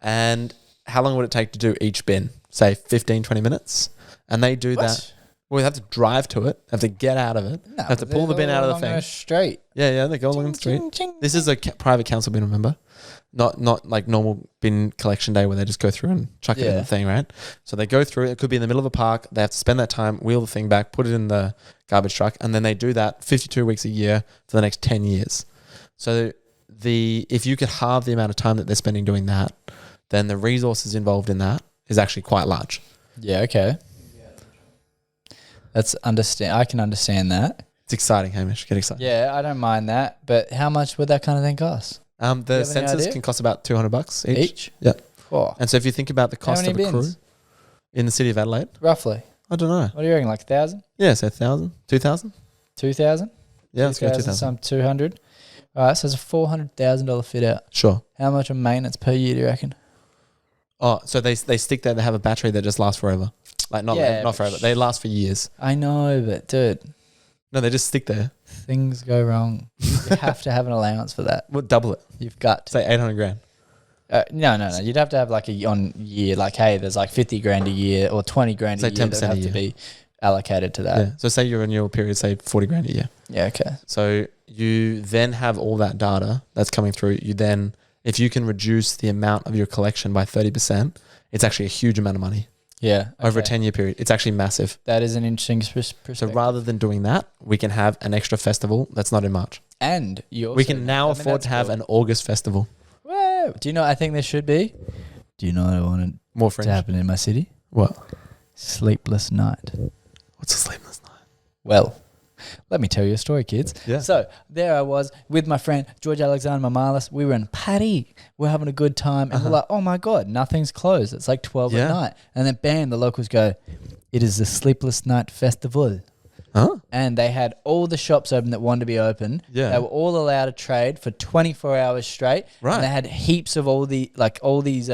And how long would it take to do each bin? Say 15, 20 minutes, and they do that. Well, they have to drive to it, have to get out of it, have to pull the bin out of the thing. Straight. Yeah, they go along the street. This is a private council bin, remember? Not like normal bin collection day where they just go through and chuck it in the thing, right? So they go through, it could be in the middle of a park, they have to spend that time, wheel the thing back, put it in the garbage truck, and then they do that 52 weeks a year for the next 10 years. So if you could halve the amount of time that they're spending doing that, then the resources involved in that is actually quite large. Yeah, okay. I can understand that. It's exciting, Hamish. Get excited. Yeah, I don't mind that. But how much would that kind of thing cost? The sensors can cost about $200 each. Yeah. Oh. And so if you think about the cost of a crew in the city of Adelaide, roughly, I don't know. What do you reckon? Like 1,000? Yeah, say 1,000, 2,000. 2,000? Yeah, let's go 2,000. Some 200. All right, so it's a $400,000 fit out. Sure. How much of maintenance per year do you reckon? Oh, so they stick there. They have a battery that just lasts forever. Like not forever. They last for years. I know, but dude, no, they just stick there. Things go wrong. You have to have an allowance for that. Well, double it. You've got to. Say 800 grand. No. You'd have to have like a on year. Like, hey, there's like 50 grand a year or 20 grand a year 10% that have to be allocated to that. Yeah. So say your renewal period, say 40 grand a year. Yeah. Okay. So you then have all that data that's coming through. You then, if you can reduce the amount of your collection by 30%, it's actually a huge amount of money. Yeah. Okay. Over a 10-year period. It's actually massive. That is an interesting perspective. So rather than doing that, we can have an extra festival that's not in March. And we can now afford to have an August festival. Whoa. Do you know, I think there should be. Do you know what I wanted more fringe to happen in my city? What? Sleepless night. What's a sleepless night? Well, let me tell you a story, kids. Yeah. So there I was with my friend George Alexander Mamalis. We were in Paris. We're having a good time. And we're like, oh my God, nothing's closed. It's like 12 at night. And then bam, the locals go, it is the Sleepless Night Festival. Huh? And they had all the shops open that wanted to be open. Yeah. They were all allowed to trade for 24 hours straight. Right. And they had heaps of all these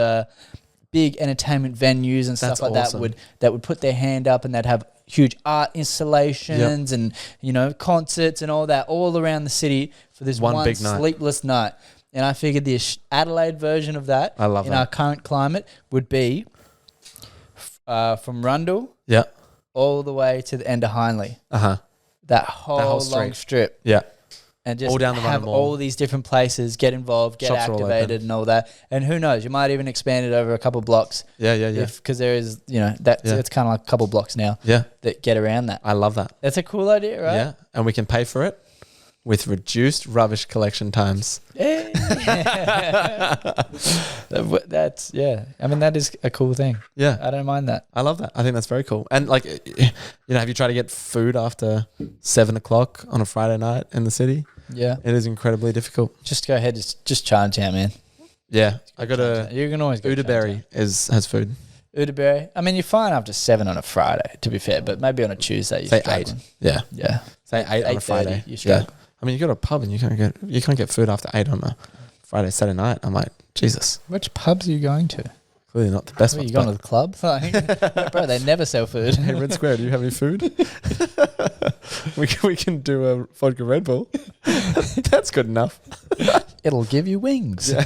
big entertainment venues and stuff like awesome. that would put their hand up, and they'd have huge art installations and, concerts and all that all around the city for this one big night. sleepless night. And I figured the Adelaide version of that in our current climate would be from Rundle all the way to the end of Hindley. That whole long strip. Yeah. And just all down the have all these different places, get involved, get Shops activated and all that. And who knows, you might even expand it over a couple of blocks. Yeah. Because there is, it's kind of like a couple of blocks now that get around that. I love that. That's a cool idea, right? Yeah. And we can pay for it with reduced rubbish collection times. That's, I mean, that is a cool thing. Yeah. I don't mind that. I love that. I think that's very cool. And have you tried to get food after 7 o'clock on a Friday night in the city? Yeah. It is incredibly difficult. Just go ahead. Just Chinatown, man. Yeah. I got You can always go to Udaberry has food. Udaberry. I mean, you're fine after 7 on a Friday, to be fair, but maybe on a Tuesday you're Say struggling. 8. Yeah. Yeah. Say 8 on a 8:30, Friday. you're struggling. Yeah. I mean, you go to a pub and you can't get food after 8 on a Friday, Saturday night. I'm like, Jesus. Which pubs are you going to? Clearly not the best Are one. you going to the club? Like, bro, they never sell food. Hey, Red Square, do you have any food? we can do a vodka Red Bull. That's good enough. It'll give you wings. Yeah.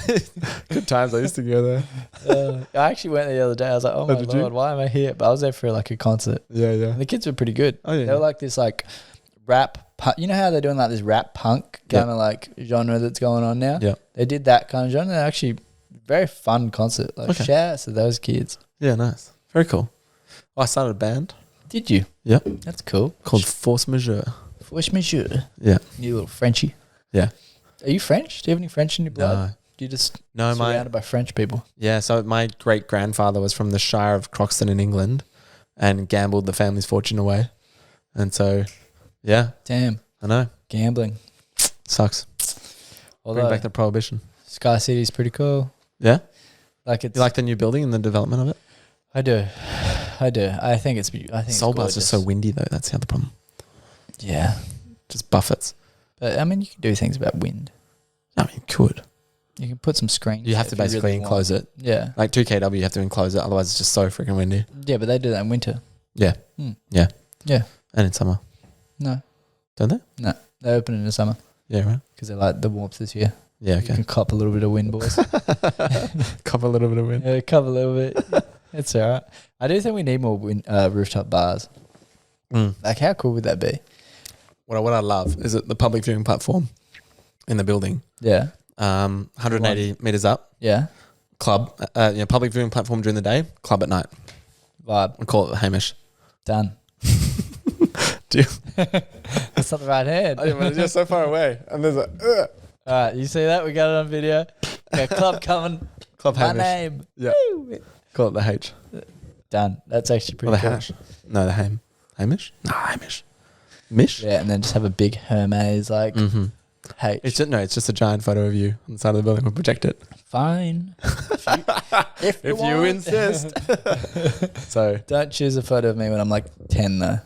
Good times. I used to go there. I actually went there the other day. I was like, oh my did Lord, you? why am I here? But I was there for like a concert. Yeah, yeah. And the kids were pretty good. Oh, yeah. They were like this like rap, you know how they're doing like this rap punk kind of like genre that's going on now? Yeah. They did that kind of genre. They're actually very fun concert. Like Okay. shout outs to those kids. Yeah, nice. Very cool. Oh, I started a band. Did you? Yep. That's cool. Called Force Majeure. Force majeure. Yeah. You little Frenchie. Yeah. Are you French? Do you have any French in your blood? No. Do you just No, surrounded by French people? Yeah, so my great-grandfather was from the Shire of Croxton in England and gambled the family's fortune away. And so, yeah, Damn. I know. Gambling. Sucks. Although Bring back the prohibition. Sky City's pretty cool. Yeah? Like it's You like the new building and the development of it? I do. I think it's Solbar's just so windy, though. That's the other problem. Yeah. Just buffets. But I mean, you can do things about wind. I mean, you could. You can put some screens. You have to basically enclose it. Yeah. Like 2KW, you have to enclose it. Otherwise, it's just so freaking windy. Yeah, but they do that in winter. Yeah. Hmm. Yeah. Yeah. And in summer. No. Don't they? No. They open in the summer Yeah, right. because they like the warmth this year. Yeah, You okay. can cop a little bit of wind, boys. Cover a little bit of wind. Yeah, cop a little bit. It's all right. I do think we need more rooftop bars. Mm. Like, how cool would that be? What I love is that the public viewing platform in the building, Yeah. 180 meters up, Yeah. club, public viewing platform during the day, club at night. Vibe. We call it Hamish. Done. Do you? That's not the right hand. It's just so far away. And there's a All right, you see that? We got it on video. Got club coming. club My Hamish. name. Yeah. Woo. Call it the H. Done. That's actually Or pretty the cool. hash. No, the ham. Hamish? No, Hamish. Mish? Yeah, and then just have a big Hermes like Mm-hmm. H. It's just a giant photo of you on the side of the building. We'll project it. Fine. if If you want. insist. So, Don't choose a photo of me when I'm like 10 though.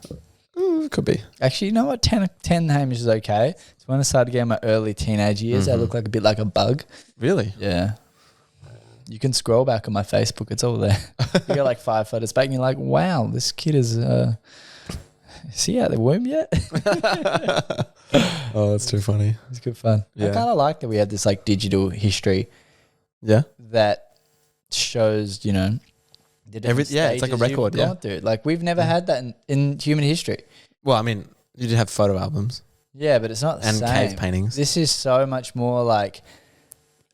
could be. Actually, you know what? 10 Hamish is okay. So when I started getting my early teenage years, I look like a bit like a bug. Really? Yeah. You can scroll back on my Facebook. It's all there. You got like 5 photos back and you're like, wow, this kid is he out the womb yet? Oh, that's too funny. It's good fun. Yeah. I kind of like that we had this like digital history Yeah. that shows, the different yeah, it's like a stages you've record, yeah. gone through. Like we've never had that in human history. Well, I mean, you did have photo albums Yeah, but it's not the and same. cave paintings. This is so much more like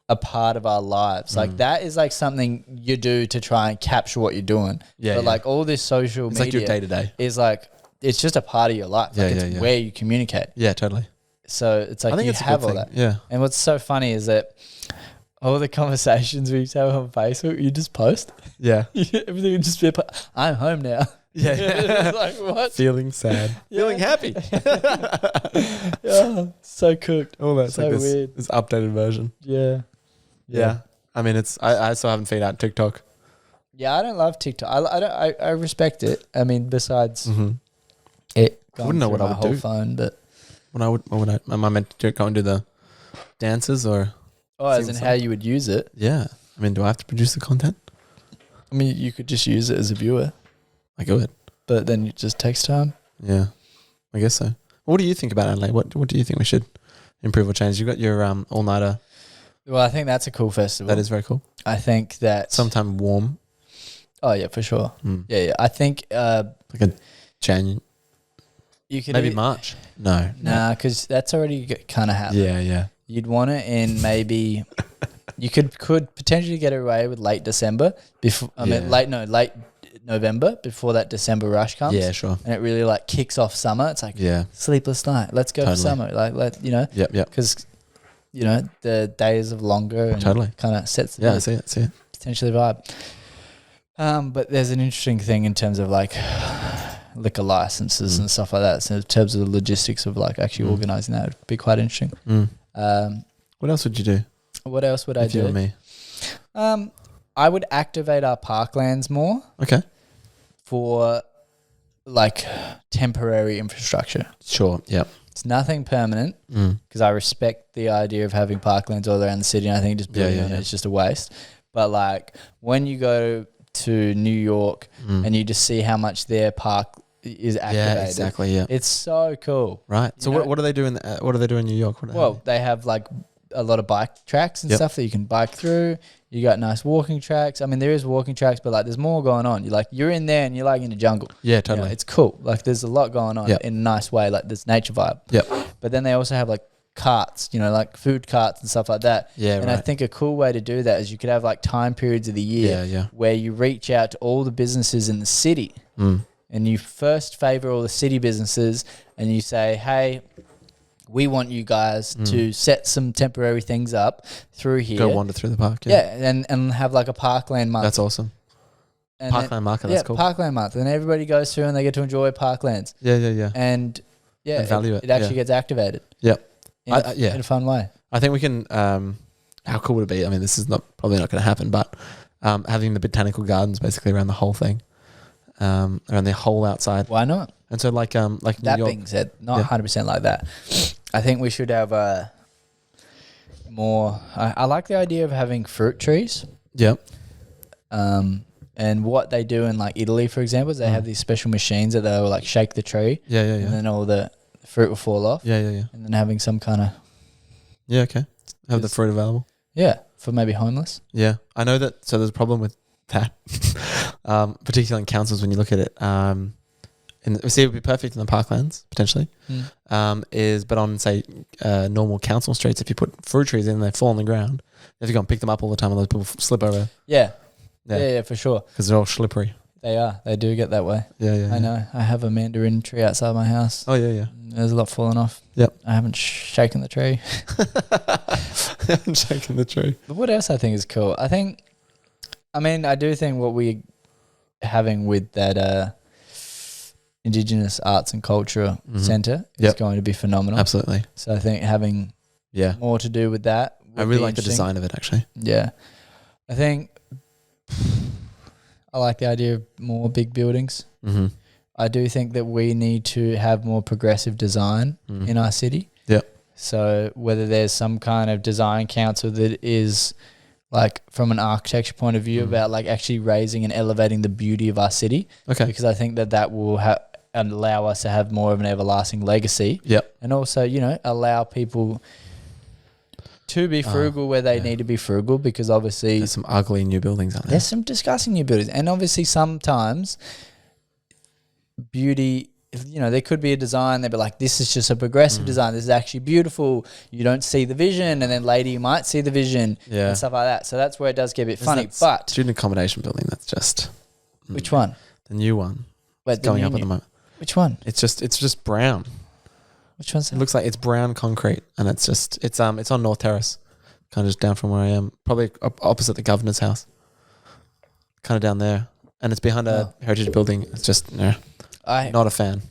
a part of our lives. Like that is like something you do to try and capture what you're doing. Yeah, But yeah. like all this social It's media like your day to day. is like, it's just a part of your life. Yeah, Like it's yeah, yeah. where you communicate. Yeah, totally. So it's like I think you it's a have good all thing. that. Yeah. And what's so funny is that all the conversations we used to have on Facebook, you just post. Yeah. Everything would just be, I'm home now. Yeah. It's like, what? Feeling sad. Feeling happy. Yeah, so cooked. Oh, that's So like this, weird. this updated version. Yeah. Yeah. I mean, I still haven't figured out TikTok. Yeah, I don't love TikTok. I respect it. I mean, besides Mm-hmm. it I going wouldn't know through what I my would whole do. phone, but What would I? Am I meant to go and do the dances or? as Sing in a how song? you would use it. Yeah. I mean, do I have to produce the content? I mean, you could just use it as a viewer, I could. but then it just takes time. Yeah. I guess so. What do you think about Adelaide? What do you think we should improve or change? You got your all nighter. Well, I think that's a cool festival. That is very cool. I think that Sometime warm. Oh yeah, for sure. Mm. Yeah. I think Like a January. you could Maybe March. No. Nah, because that's already kind of happened. Yeah. Yeah. You'd want it in maybe you could potentially get away with late December before. I mean, Yeah. late November before that December rush comes. Yeah. Sure. And it really like kicks off summer. It's like Yeah. sleepless night. Let's go Totally. for summer. Like Yep. Yep. because the days of longer and Totally. kind of sets the Yeah. I mood, see it. See it. potentially vibe. But there's an interesting thing in terms of like liquor licenses and stuff like that. So in terms of the logistics of like actually organising that, would be quite interesting. Mm. What else would you do What else would I if you do? were me? I would activate our parklands more Okay. for like temporary infrastructure. Sure. Yep. It's nothing permanent because I respect the idea of having parklands all around the city, and I think just building on it's just a waste. But like when you go to New York and you just see how much their park is activated. Yeah, exactly. Yeah. It's so cool. Right. So what do they do in New York? They have like a lot of bike tracks and stuff that you can bike through. You got nice walking tracks. I mean, there is walking tracks, but like there's more going on. You're in there and you're like in the jungle. Yeah, totally. It's cool. Like there's a lot going on in a nice way. Like there's nature vibe. Yep. But then they also have like carts, like food carts and stuff like that. Yeah, and I think a cool way to do that is you could have like time periods of the year where you reach out to all the businesses in the city and you first favor all the city businesses and you say, hey, we want you guys to set some temporary things up through here. Go wander through the park. And have like a parkland month. That's awesome. And Parkland market, that's cool. Parkland month. And everybody goes through and they get to enjoy parklands. Yeah. And value it actually gets activated. Yep. In a fun way. I think we can, how cool would it be? I mean, this is probably not going to happen, but having the botanical gardens basically around the whole thing, around the whole outside. Why not? And so like New that York, being said, not 100% like that. I think we should have more. I like the idea of having fruit trees. Yep. And what they do in like Italy, for example, is they have these special machines that they'll like shake the tree. Yeah. And then all the fruit will fall off. Yeah. And then having some kind of. Yeah. Okay. Have the fruit available. Yeah, for maybe homeless. Yeah, I know that. So there's a problem with that, particularly in councils when you look at it. It would be perfect in the parklands potentially. But on say normal council streets, if you put fruit trees in, they fall on the ground. You have to go and pick them up all the time, and those people slip over. Yeah, for sure. Because they're all slippery. They are. They do get that way. Yeah. I know. I have a mandarin tree outside my house. Oh yeah. There's a lot falling off. Yep. I haven't shaken the tree. Shaking the tree. But what else I think is cool? I do think what we're having with that Indigenous Arts and Culture Centre is going to be phenomenal. Absolutely. So I think having more to do with that. I really like the design of it actually. Yeah. I think I like the idea of more big buildings. Mm-hmm. I do think that we need to have more progressive design in our city. Yep. So whether there's some kind of design council that is like from an architecture point of view about like actually raising and elevating the beauty of our city. Okay. Because I think that will allow us to have more of an everlasting legacy. Yep. And also, allow people to be frugal where they need to be frugal, because obviously there's some ugly new buildings out there. There's some disgusting new buildings. And obviously sometimes beauty, there could be a design, they'd be like, this is just a progressive design. This is actually beautiful. You don't see the vision, and then later you might see the vision and stuff like that. So that's where it does get a bit funny. But student accommodation building, that's just... Which one? The new one. Wait, it's going up at the moment. Which one? It's just brown. Which one's that? It looks like it's brown concrete, and it's on North Terrace, kind of just down from where I am, probably opposite the governor's house, kind of down there, and it's behind a heritage building. It's just not a fan.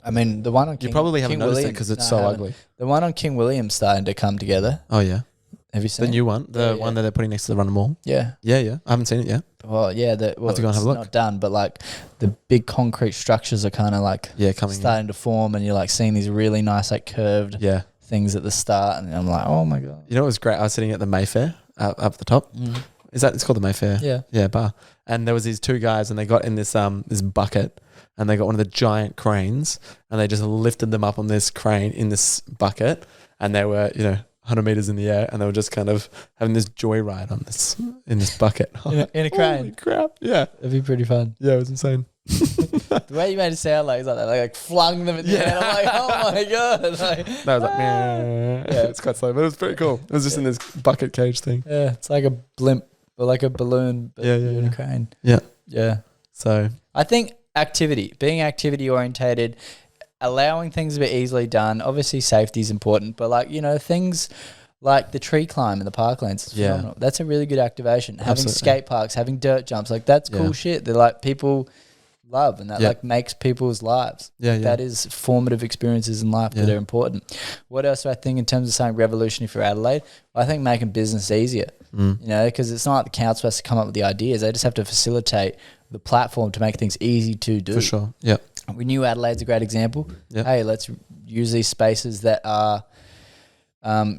I mean, the one on you probably haven't noticed it because it's so ugly. The one on King William's starting to come together. Oh yeah, have you seen the new one? The one that they're putting next to the Rundle Mall. Yeah. I haven't seen it yet. Well, yeah, have to go and have a look. Not done, but like the big concrete structures are kind of like starting to form, and you're like seeing these really nice like curved things at the start, and I'm like, oh my god. You know what was great? I was sitting at the Mayfair up the top. It's called the Mayfair? Yeah, bar. And there was these two guys, and they got in this this bucket, and they got one of the giant cranes, and they just lifted them up on this crane in this bucket, and they were 100 meters in the air, and they were just kind of having this joyride in this bucket in a crane. Holy crap! Yeah, it'd be pretty fun. Yeah, it was insane. The way you made it sound like that, like flung them in the air. I'm like, oh my god! Like, that was like, it's quite slow, but it was pretty cool. It was just in this bucket cage thing. Yeah, it's like a blimp, or like a balloon, but in a crane. Yeah. So I think being activity orientated, allowing things to be easily done. Obviously, safety is important, but things like the tree climb in the parklands. Phenomenal. That's a really good activation. Having skate parks, having dirt jumps, like that's cool shit. They're like people love, and that like makes people's lives. Yeah, yeah. That is formative experiences in life that are important. What else do I think in terms of something revolutionary for Adelaide? I think making business easier, you know, because it's not like the council has to come up with the ideas. They just have to facilitate the platform to make things easy to do. For sure. Yeah. We knew Adelaide's a great example. Yep. Hey, let's use these spaces that are,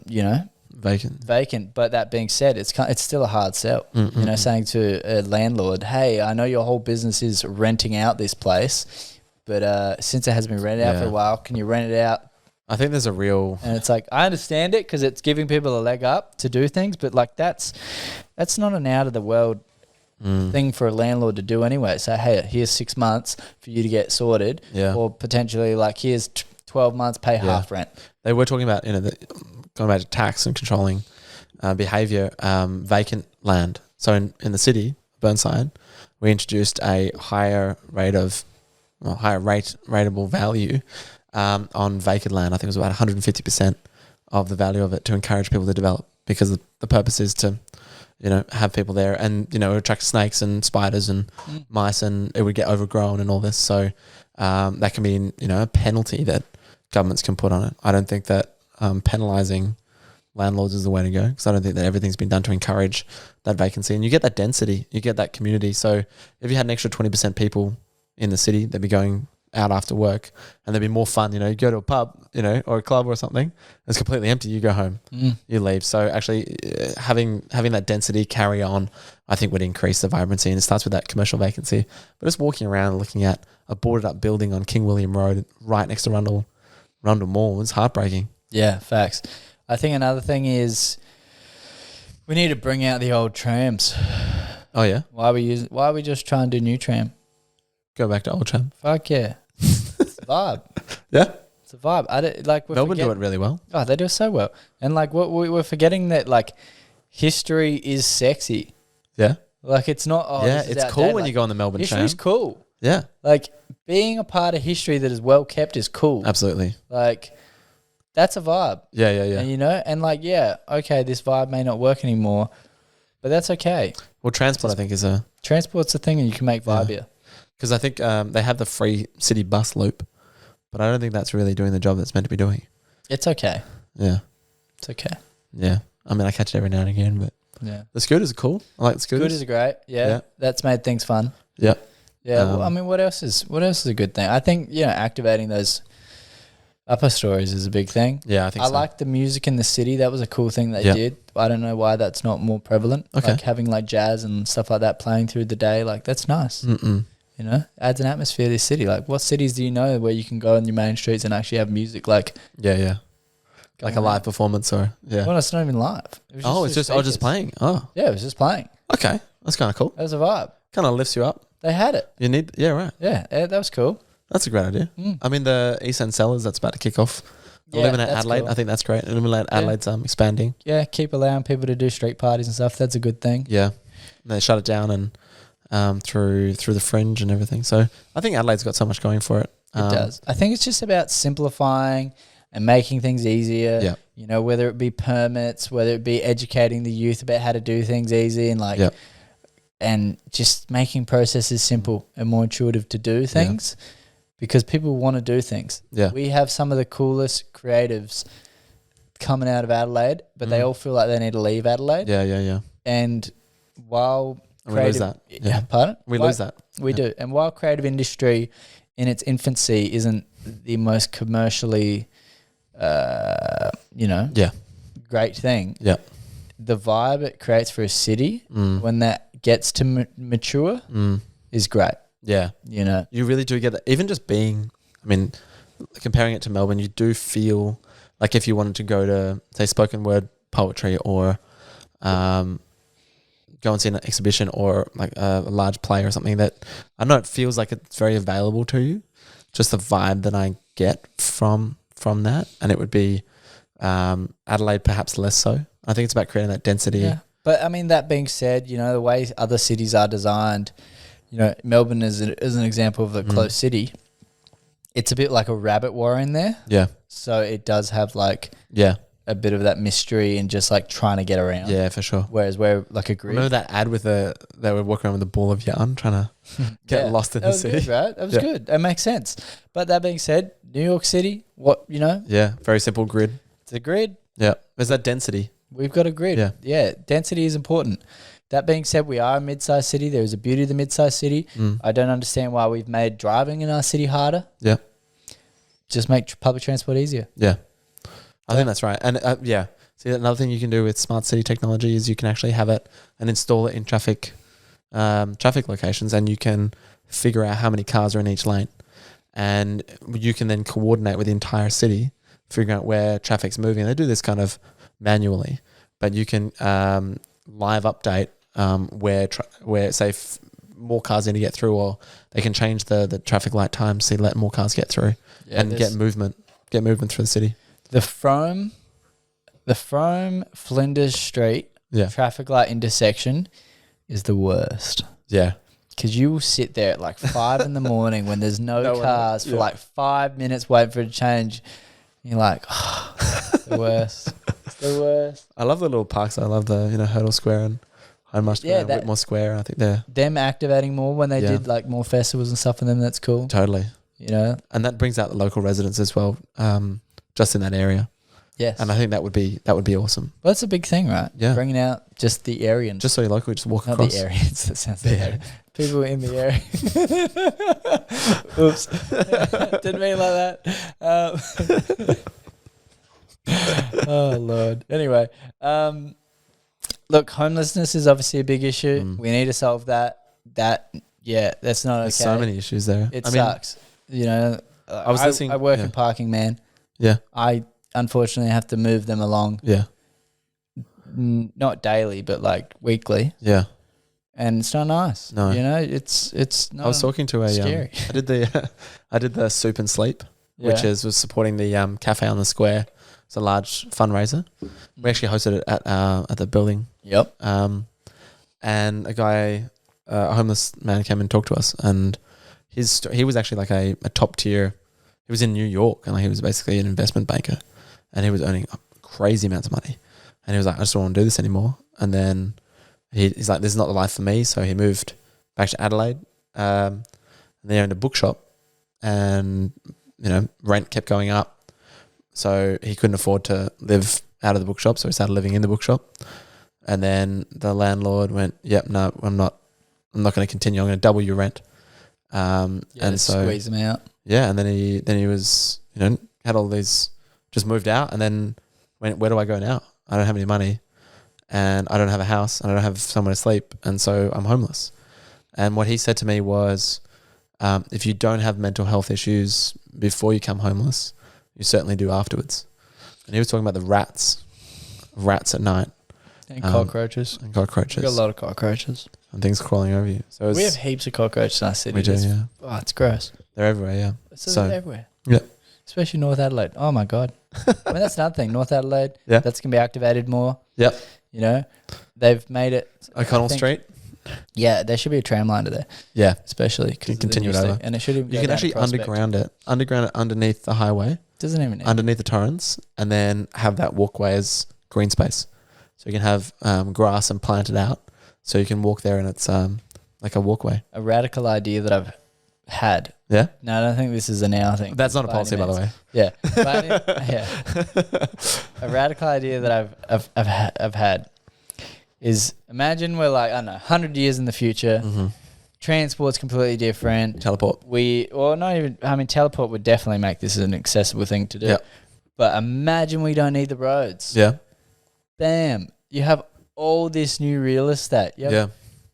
you know, vacant. But that being said, it's still a hard sell. You know, saying to a landlord, hey, I know your whole business is renting out this place, but since it has been rented out for a while, can you rent it out? I think there's a real... And it's like, I understand it because it's giving people a leg up to do things, but like that's not an out of the world thing for a landlord to do anyway. So, hey, here's 6 months for you to get sorted, or potentially like here's 12 months, pay half rent. They were talking about, you know, going back to tax and controlling behaviour, vacant land. So in the city, Burnside, we introduced a higher rateable value on vacant land. I think it was about 150% of the value of it to encourage people to develop, because the purpose is to, you know, have people there and, you know, attract snakes and spiders and mice, and it would get overgrown and all this. So that can be, you know, a penalty that governments can put on it. I don't think that penalising landlords is the way to go, because I don't think that everything's been done to encourage that vacancy. And you get that density, you get that community. So if you had an extra 20% people in the city, they'd be going out after work and there'd be more fun. You know, you go to a pub, you know, or a club or something, it's completely empty, you go home, you leave. So actually having that density carry on, I think would increase the vibrancy, and it starts with that commercial vacancy. But just walking around and looking at a boarded up building on King William Road right next to Rundle Mall, it's heartbreaking. Yeah, facts. I think another thing is we need to bring out the old trams. Oh yeah? Why are we just trying to do new tram? Go back to old tram. Fuck yeah. It's a vibe. Yeah? It's a vibe. Melbourne do it really well. Oh, they do it so well. And like we're forgetting that like history is sexy. Yeah? Like it's not, it's cool when you go on the Melbourne tram. History's cool. Yeah. Like being a part of history that is well kept is cool. Absolutely. Like that's a vibe. Yeah. And you know, and like, okay, this vibe may not work anymore, but that's okay. Well, transport, I think, transport's a thing, and you can make vibe here. Because I think they have the free city bus loop, but I don't think that's really doing the job that's meant to be doing. It's okay. Yeah. It's okay. Yeah. I mean, I catch it every now and again, but the scooters are cool. I like the scooters. Scooters are great. Yeah. That's made things fun. Yeah. Yeah. Well, I mean, what else is a good thing? I think, activating those upper stories is a big thing. Yeah, I think so. I like the music in the city. That was a cool thing they did. I don't know why that's not more prevalent. Okay. Like having like jazz and stuff like that playing through the day. Like that's nice. You know, adds an atmosphere to this city. Like what cities do you know where you can go on your main streets and actually have music like... Yeah. Like a live performance or... Yeah. Well, it's not even live. It's just playing. Oh. Yeah, it was just playing. Okay. That's kind of cool. That was a vibe. Kind of lifts you up. They had it. Right. Yeah, that was cool. That's a great idea. I mean, the East End Cellars, that's about to kick off. Eliminate Adelaide. Cool. I think that's great. Eliminate Adelaide's expanding. Yeah, keep allowing people to do street parties and stuff. That's a good thing. Yeah. And they shut it down and through the fringe and everything. So I think Adelaide's got so much going for it. It does. I think it's just about simplifying and making things easier. Yeah. You know, whether it be permits, whether it be educating the youth about how to do things easy and like... Yep. And just making processes simple and more intuitive to do things because people want to do things. Yeah. We have some of the coolest creatives coming out of Adelaide, but they all feel like they need to leave Adelaide. Yeah. And while we lose that. Yeah. Pardon? We lose that. We do. And while creative industry in its infancy isn't the most commercially, great thing. Yeah. The vibe it creates for a city when that gets to mature is great. Yeah. You know, you really do get that. Even just being, I mean, comparing it to Melbourne, you do feel like if you wanted to go to, say, spoken word poetry or go and see an exhibition or like a large play or something that, I don't know, it feels like it's very available to you. Just the vibe that I get from that. And it would be Adelaide perhaps less so. I think it's about creating that density. Yeah. But I mean, that being said, you know, the way other cities are designed, you know, Melbourne is an example of a closed city. It's a bit like a rabbit warren there. Yeah. So it does have like, a bit of that mystery and just like trying to get around. Yeah, for sure. Whereas we're like a grid. Remember that ad with they were walking around with a ball of yarn trying to get lost in the city? That was good, right? That was good. That makes sense. But that being said, New York City, Yeah, very simple grid. It's a grid. Yeah. There's that density. We've got a grid. Yeah. Density is important. That being said, we are a mid-sized city. There is a beauty of the mid-sized city. I don't understand why we've made driving in our city harder. Yeah. Just make public transport easier. Yeah. I think that's right. And see, another thing you can do with smart city technology is you can actually have it and install it in traffic locations, and you can figure out how many cars are in each lane. And you can then coordinate with the entire city, figuring out where traffic's moving. They do this kind of manually, but you can live update where say more cars need to get through, or they can change the traffic light time so you let more cars get through and get movement through the city. The Frome Flinders Street traffic light intersection is the worst. Yeah. Because you will sit there at like 5 in the morning when there's no cars for like 5 minutes waiting for it to change. You're like, it's the worst. It's the worst. I love the little parks. I love the Hurdle Square and Hindmarsh Square and Whitmore Square. I think they're... Them activating more when they did like more festivals and stuff for them, that's cool. Totally. And that brings out the local residents as well, just in that area. Yes. And I think that would be awesome. Well, that's a big thing, right? Yeah. Bringing out just the Aryans. Just so you're local, just walk Not across. the Aryans. That sounds like people in the area. Oops. Didn't mean like that. Oh, Lord. Anyway, look, homelessness is obviously a big issue. We need to solve that. That's not There's okay. so many issues there. It sucks. I work in parking, man. Yeah. I unfortunately have to move them along. Yeah. Not daily, but like weekly. Yeah. And it's not nice. No. It's not. I was talking to scary. I did the Soup and Sleep, which was supporting the cafe on the square. It's a large fundraiser. We actually hosted it at the building. Yep. And a homeless man came and talked to us, and he was actually like a top tier. He was in New York, and he was basically an investment banker, and he was earning crazy amounts of money. And he was like, I just don't want to do this anymore. And then he's like, this is not the life for me. So he moved back to Adelaide. And they owned a bookshop, and rent kept going up. So he couldn't afford to live out of the bookshop, so he started living in the bookshop. And then the landlord went, "Yep, no, I'm not going to continue. I'm going to double your rent." And so squeeze him out. Yeah, and then he was had all these, just moved out, and then went, where do I go now? I don't have any money, and I don't have a house, and I don't have somewhere to sleep, and so I'm homeless. And what he said to me was, if you don't have mental health issues before you become homeless, you certainly do afterwards. And he was talking about the rats at night. And cockroaches. And cockroaches. We've got a lot of cockroaches. And things crawling over you. So we have heaps of cockroaches in our city. We do, yeah. Oh, it's gross. They're everywhere, yeah. So they're everywhere. Yeah. Especially North Adelaide. Oh, my God. I mean, that's another thing. North Adelaide, yeah. That's going to be activated more. Yep. They've made it. O'Connell Street? Yeah, there should be a tram line to there. Yeah. Especially because continue it over. And it should even You can actually underground it underneath the highway. Doesn't even need underneath the Torrens, and then have that walkway as green space. So you can have grass and plant it out, so you can walk there, and it's like a walkway. A radical idea that I've had. Yeah? No, I don't think this is a now thing. That's not a policy, by the way. Yeah. A radical idea that I've had is, imagine we're like, I don't know, 100 years in the future. Mm-hmm. Transport's completely different. Teleport. Teleport would definitely make this an accessible thing to do. Yeah. But imagine we don't need the roads. Yeah. Bam. You have all this new real estate. Yeah.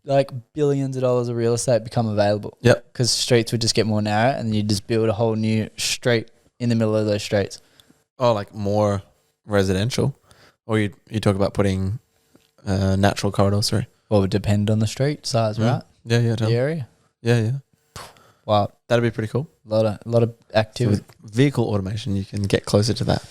Like billions of dollars of real estate become available. Yep. Because streets would just get more narrow, and then you just build a whole new street in the middle of those streets. Oh, like more residential? Or you talk about putting natural corridors through? Well, it would depend on the street size, right? Yeah, yeah. The area. Yeah. Wow. That'd be pretty cool. A lot of activity. So with vehicle automation, you can get closer to that.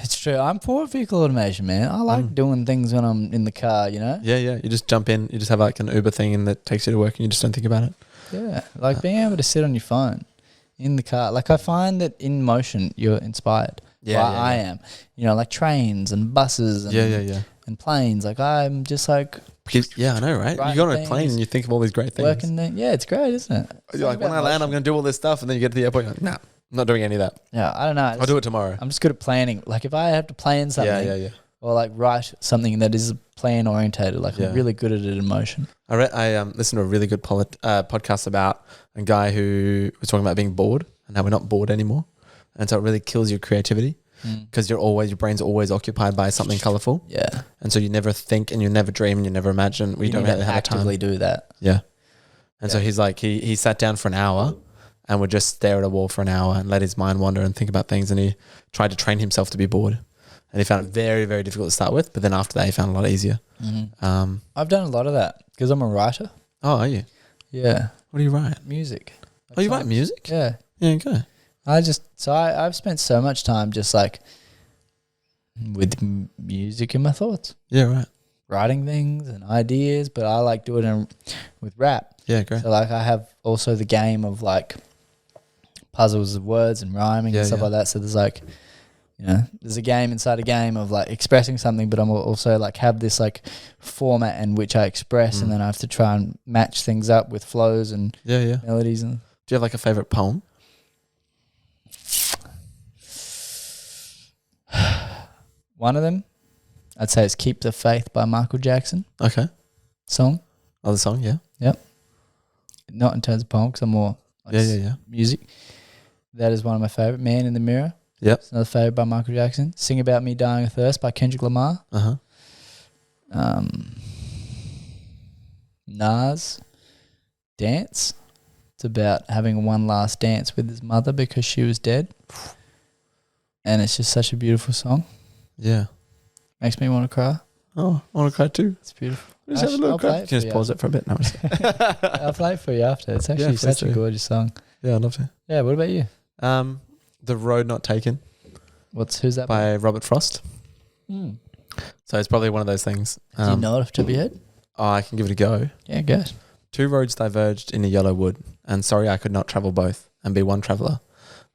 It's true. I'm for vehicle automation, man. I like doing things when I'm in the car, Yeah. You just jump in. You just have like an Uber thing and that takes you to work, and you just don't think about it. Yeah. Like being able to sit on your phone in the car. Like I find that in motion, you're inspired. I am. You know, like trains and buses and, and planes. Like I'm just like... Because, I know, right? You go on a plane and you think of all these great things. Working there. Yeah, it's great, isn't it? You're like, when I land, I'm going to do all this stuff. And then you get to the airport, you're like, nah, I'm not doing any of that. Yeah, I don't know. I'll do it tomorrow. I'm just good at planning. Like if I have to plan something or like write something that is plan orientated, like I'm really good at it in motion. I listened to a really good podcast about a guy who was talking about being bored and how we're not bored anymore. And so it really kills your creativity. Because your brain's always occupied by something colourful. Yeah. And so you never think and you never dream and you never imagine. We don't really have actively do that. Yeah. And so he's like, he sat down for an hour and would just stare at a wall for an hour and let his mind wander and think about things. And he tried to train himself to be bored. And he found it very, very difficult to start with. But then after that, he found it a lot easier. I've done a lot of that because I'm a writer. Oh, are you? Yeah. What do you write? Music. Oh, you write music? Yeah. Yeah, okay. I've spent so much time just like with music in my thoughts. Yeah, right. Writing things and ideas, but I like doing it with rap. Yeah, great. So like I have also the game of like puzzles of words and rhyming and stuff like that. So there's like, you know, there's a game inside a game of like expressing something, but I'm also like have this like format in which I express and then I have to try and match things up with flows and melodies. And do you have like a favourite poem? One of them, I'd say it's Keep the Faith by Michael Jackson. Okay. Song. Oh, the song, yeah. Yep. Not in terms of poem, because I'm more like music. That is one of my favourite. Man in the Mirror. Yep. It's another favourite by Michael Jackson. Sing About Me Dying of Thirst by Kendrick Lamar. Nas. Dance. It's about having one last dance with his mother because she was dead. And it's just such a beautiful song. Yeah. Makes me want to cry. Oh, I want to cry too. It's beautiful. Just have a little cry. Can you just pause it for a bit? No, I'll play it for you after. It's actually such a gorgeous song. Yeah, I'd love to. Yeah, what about you? The Road Not Taken. Who's that by Robert Frost. So it's probably one of those things. Do you know it off the top of your head? Oh, I can give it a go. Yeah, go. 2 roads diverged in a yellow wood, and sorry I could not travel both and be one traveller.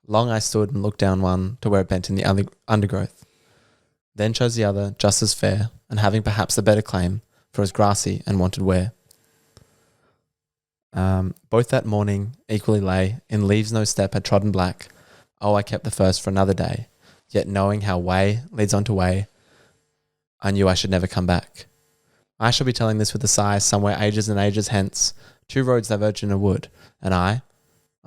Long I stood and looked down one to where it bent in the undergrowth. Then chose the other, just as fair, and having perhaps the better claim, for as grassy and wanted wear. Both that morning equally lay, in leaves no step had trodden black. Oh, I kept the first for another day, yet knowing how way leads on to way, I knew I should never come back. I shall be telling this with a sigh somewhere ages and ages hence. 2 roads diverged in a wood, and I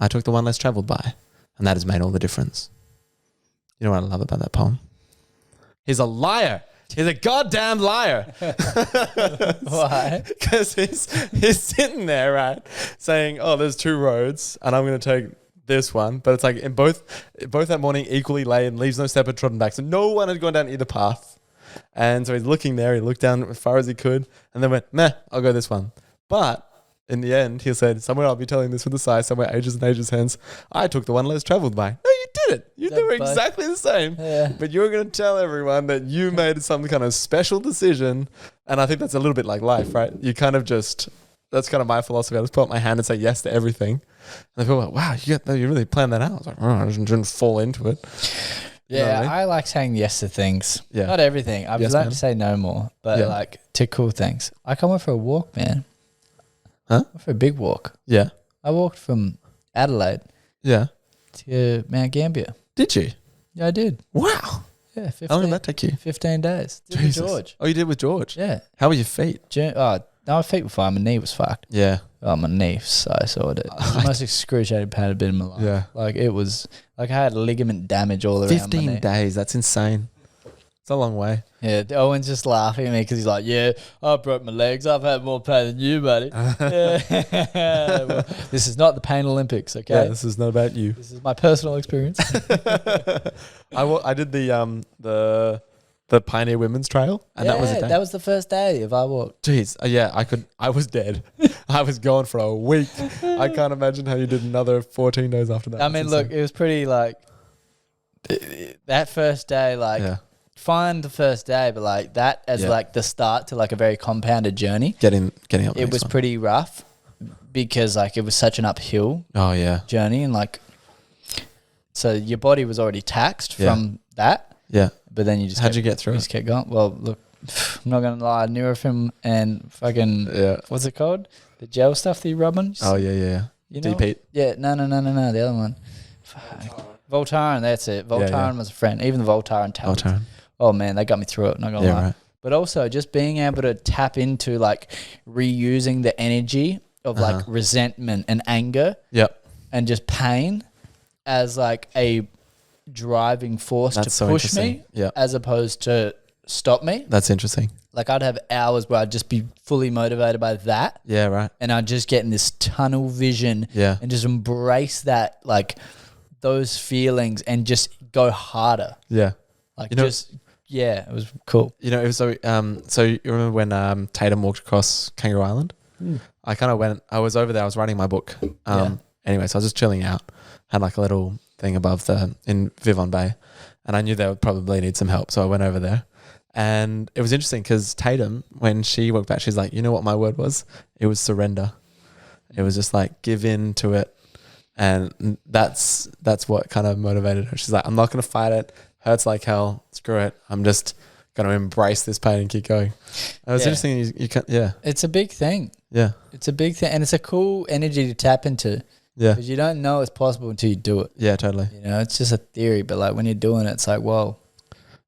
took the one less travelled by, and that has made all the difference. You know what I love about that poem? He's a liar. He's a goddamn liar. Why? Because he's sitting there, right, saying, oh, there's 2 roads, and I'm going to take this one. But it's like in both that morning equally lay and leaves no step had trodden back. So no one had gone down either path. And so he's looking there. He looked down as far as he could and then went, meh, I'll go this one. But in the end, he said, somewhere I'll be telling this with a sigh, somewhere ages and ages hence, I took the one less travelled by. No, you didn't. You were exactly the same. Yeah. But you were going to tell everyone that you made some kind of special decision. And I think that's a little bit like life, right? You kind of just, that's kind of my philosophy. I just put up my hand and say yes to everything. And people are like, wow, you really planned that out. I was like, oh, I didn't fall into it. Yeah, you know I like saying yes to things. Yeah. Not everything. I would like to say no more, but like to cool things. I went for a walk, man. Huh? I went for a big walk. Yeah. I walked from Adelaide to Mount Gambier. Did you? Yeah, I did. Wow. Yeah. 15, how long did that take you? 15 days. Did with George. Oh, you did with George? Yeah. How were your feet? No, my feet were fine. My knee was fucked. Yeah. Oh, my knee so sore. It was the most excruciating pain I've been in my life. Yeah. Like it was, like I had ligament damage all around 15 my knee. days. That's insane. It's a long way. Yeah, Owen's just laughing at me because he's like, yeah, I broke my legs. I've had more pain than you, buddy. Well, this is not the Pain Olympics, okay? Yeah, this is not about you. This is my personal experience. I did the Pioneer Women's Trail, and that was a day. That was the first day of our walk. Jeez, I was dead. I was gone for a week. I can't imagine how you did another 14 days after that. I mean, look, it was pretty like, that first day, like, fine the first day, but like that as like the start to like a very compounded journey. Getting up. It was pretty rough because like it was such an uphill journey, and like so your body was already taxed from that. Yeah. But then you just How'd you get through you it? just kept going. Well, look, I'm not gonna lie, Nurofen and fucking what's it called? The gel stuff that you rub on. Oh yeah. You know? Deep. Yeah, no, the other one. Fuck. Voltaren, that's it. Voltaren was a friend. Even the Voltaren tablets. Voltaren. Oh man, they got me through it, not gonna lie. Right. But also just being able to tap into like reusing the energy of like resentment and anger. Yep. And just pain as like a driving force to push me as opposed to stop me. That's interesting. Like I'd have hours where I'd just be fully motivated by that. Yeah, right. And I'd just get in this tunnel vision and just embrace that, like those feelings and just go harder. Yeah. Like it was cool. You know, it was so you remember when Tatum walked across Kangaroo Island? I kind of I was over there, I was writing my book. Anyway, so I was just chilling out, had like a little thing above in Vivon Bay, and I knew they would probably need some help. So I went over there, and it was interesting because Tatum, when she walked back, she's like, you know what my word was? It was surrender. It was just like, give in to it. And that's what kind of motivated her. She's like, I'm not going to fight it. Hurts like hell. Screw it. I'm just going to embrace this pain and keep going. It was interesting. You can't, It's a big thing. Yeah. It's a big thing. And it's a cool energy to tap into. Yeah. Because you don't know it's possible until you do it. Yeah, totally. You know, it's just a theory, but like when you're doing it, it's like, whoa.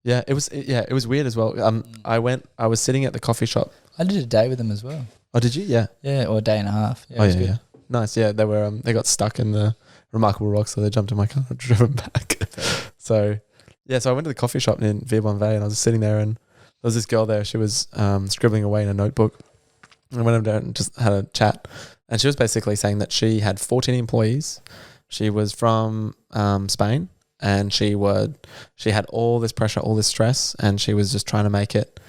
Yeah, it was weird as well. I was sitting at the coffee shop. I did a day with them as well. Oh, did you? Yeah. Yeah, or a day and a half. Yeah, yeah. Nice. Yeah, they were they got stuck in the Remarkable Rock, so they jumped in my car and drove them back. So I went to the coffee shop in Vivon Bay, and I was sitting there, and there was this girl there. She was scribbling away in a notebook. And I went over there and just had a chat, and she was basically saying that she had 14 employees. She was from Spain, and she had all this pressure, all this stress, and she was just trying to make it.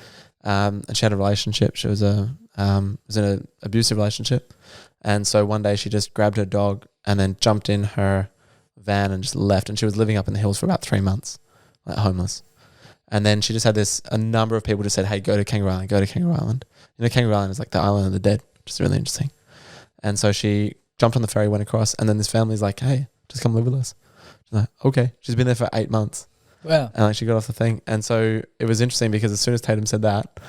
And she had a relationship. She was in an abusive relationship. And so one day she just grabbed her dog and then jumped in her van and just left. And she was living up in the hills for about 3 months, like homeless. And then she just had a number of people just said, hey, go to Kangaroo Island, go to Kangaroo Island. You know, Kangaroo Island is like the island of the dead, which is really interesting. And so she jumped on the ferry, went across, and then this family's like, hey, just come live with us. She's like, okay. She's been there for 8 months. Wow. And like she got off the thing. And so it was interesting because as soon as Tatum said that,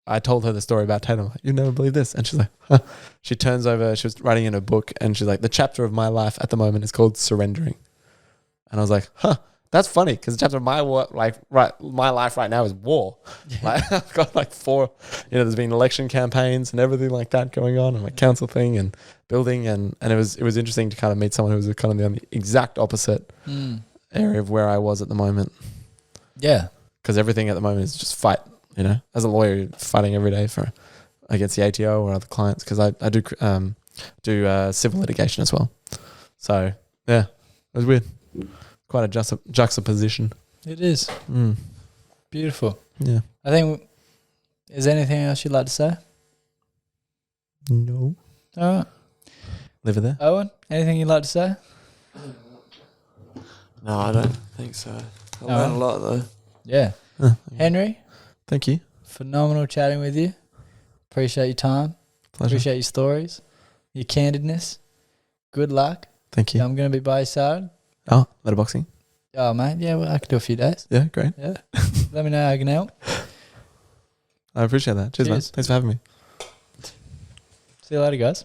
I told her the story about Tatum. Like, you never believe this. And she's like, huh. She turns over, she was writing in a book, and she's like, the chapter of my life at the moment is called Surrendering. And I was like, that's funny, because the chapter of my life right now is war. Yeah. Like, I've got like 4, there's been election campaigns and everything like that going on, and my council thing and building, and it was interesting to kind of meet someone who was kind of on the exact opposite area of where I was at the moment. Yeah. Because everything at the moment is just fight. As a lawyer, you're fighting every day against the ATO or other clients, because I do civil litigation as well. So yeah, it was weird. Quite a juxtaposition. It is. Beautiful. Yeah. I think. Is there anything else you'd like to say? No. All right. Leave it there. Owen, anything you'd like to say? No, I don't think so. I learned a lot though. Yeah. Henry. Thank you. Phenomenal chatting with you. Appreciate your time. Pleasure. Appreciate your stories, your candidness. Good luck. Thank you. I'm going to be by your side. Oh, letterboxing. Oh, mate. Yeah, well, I could do a few days. Yeah, great. Yeah. Let me know how I can help. I appreciate that. Cheers, man. Thanks for having me. See you later, guys.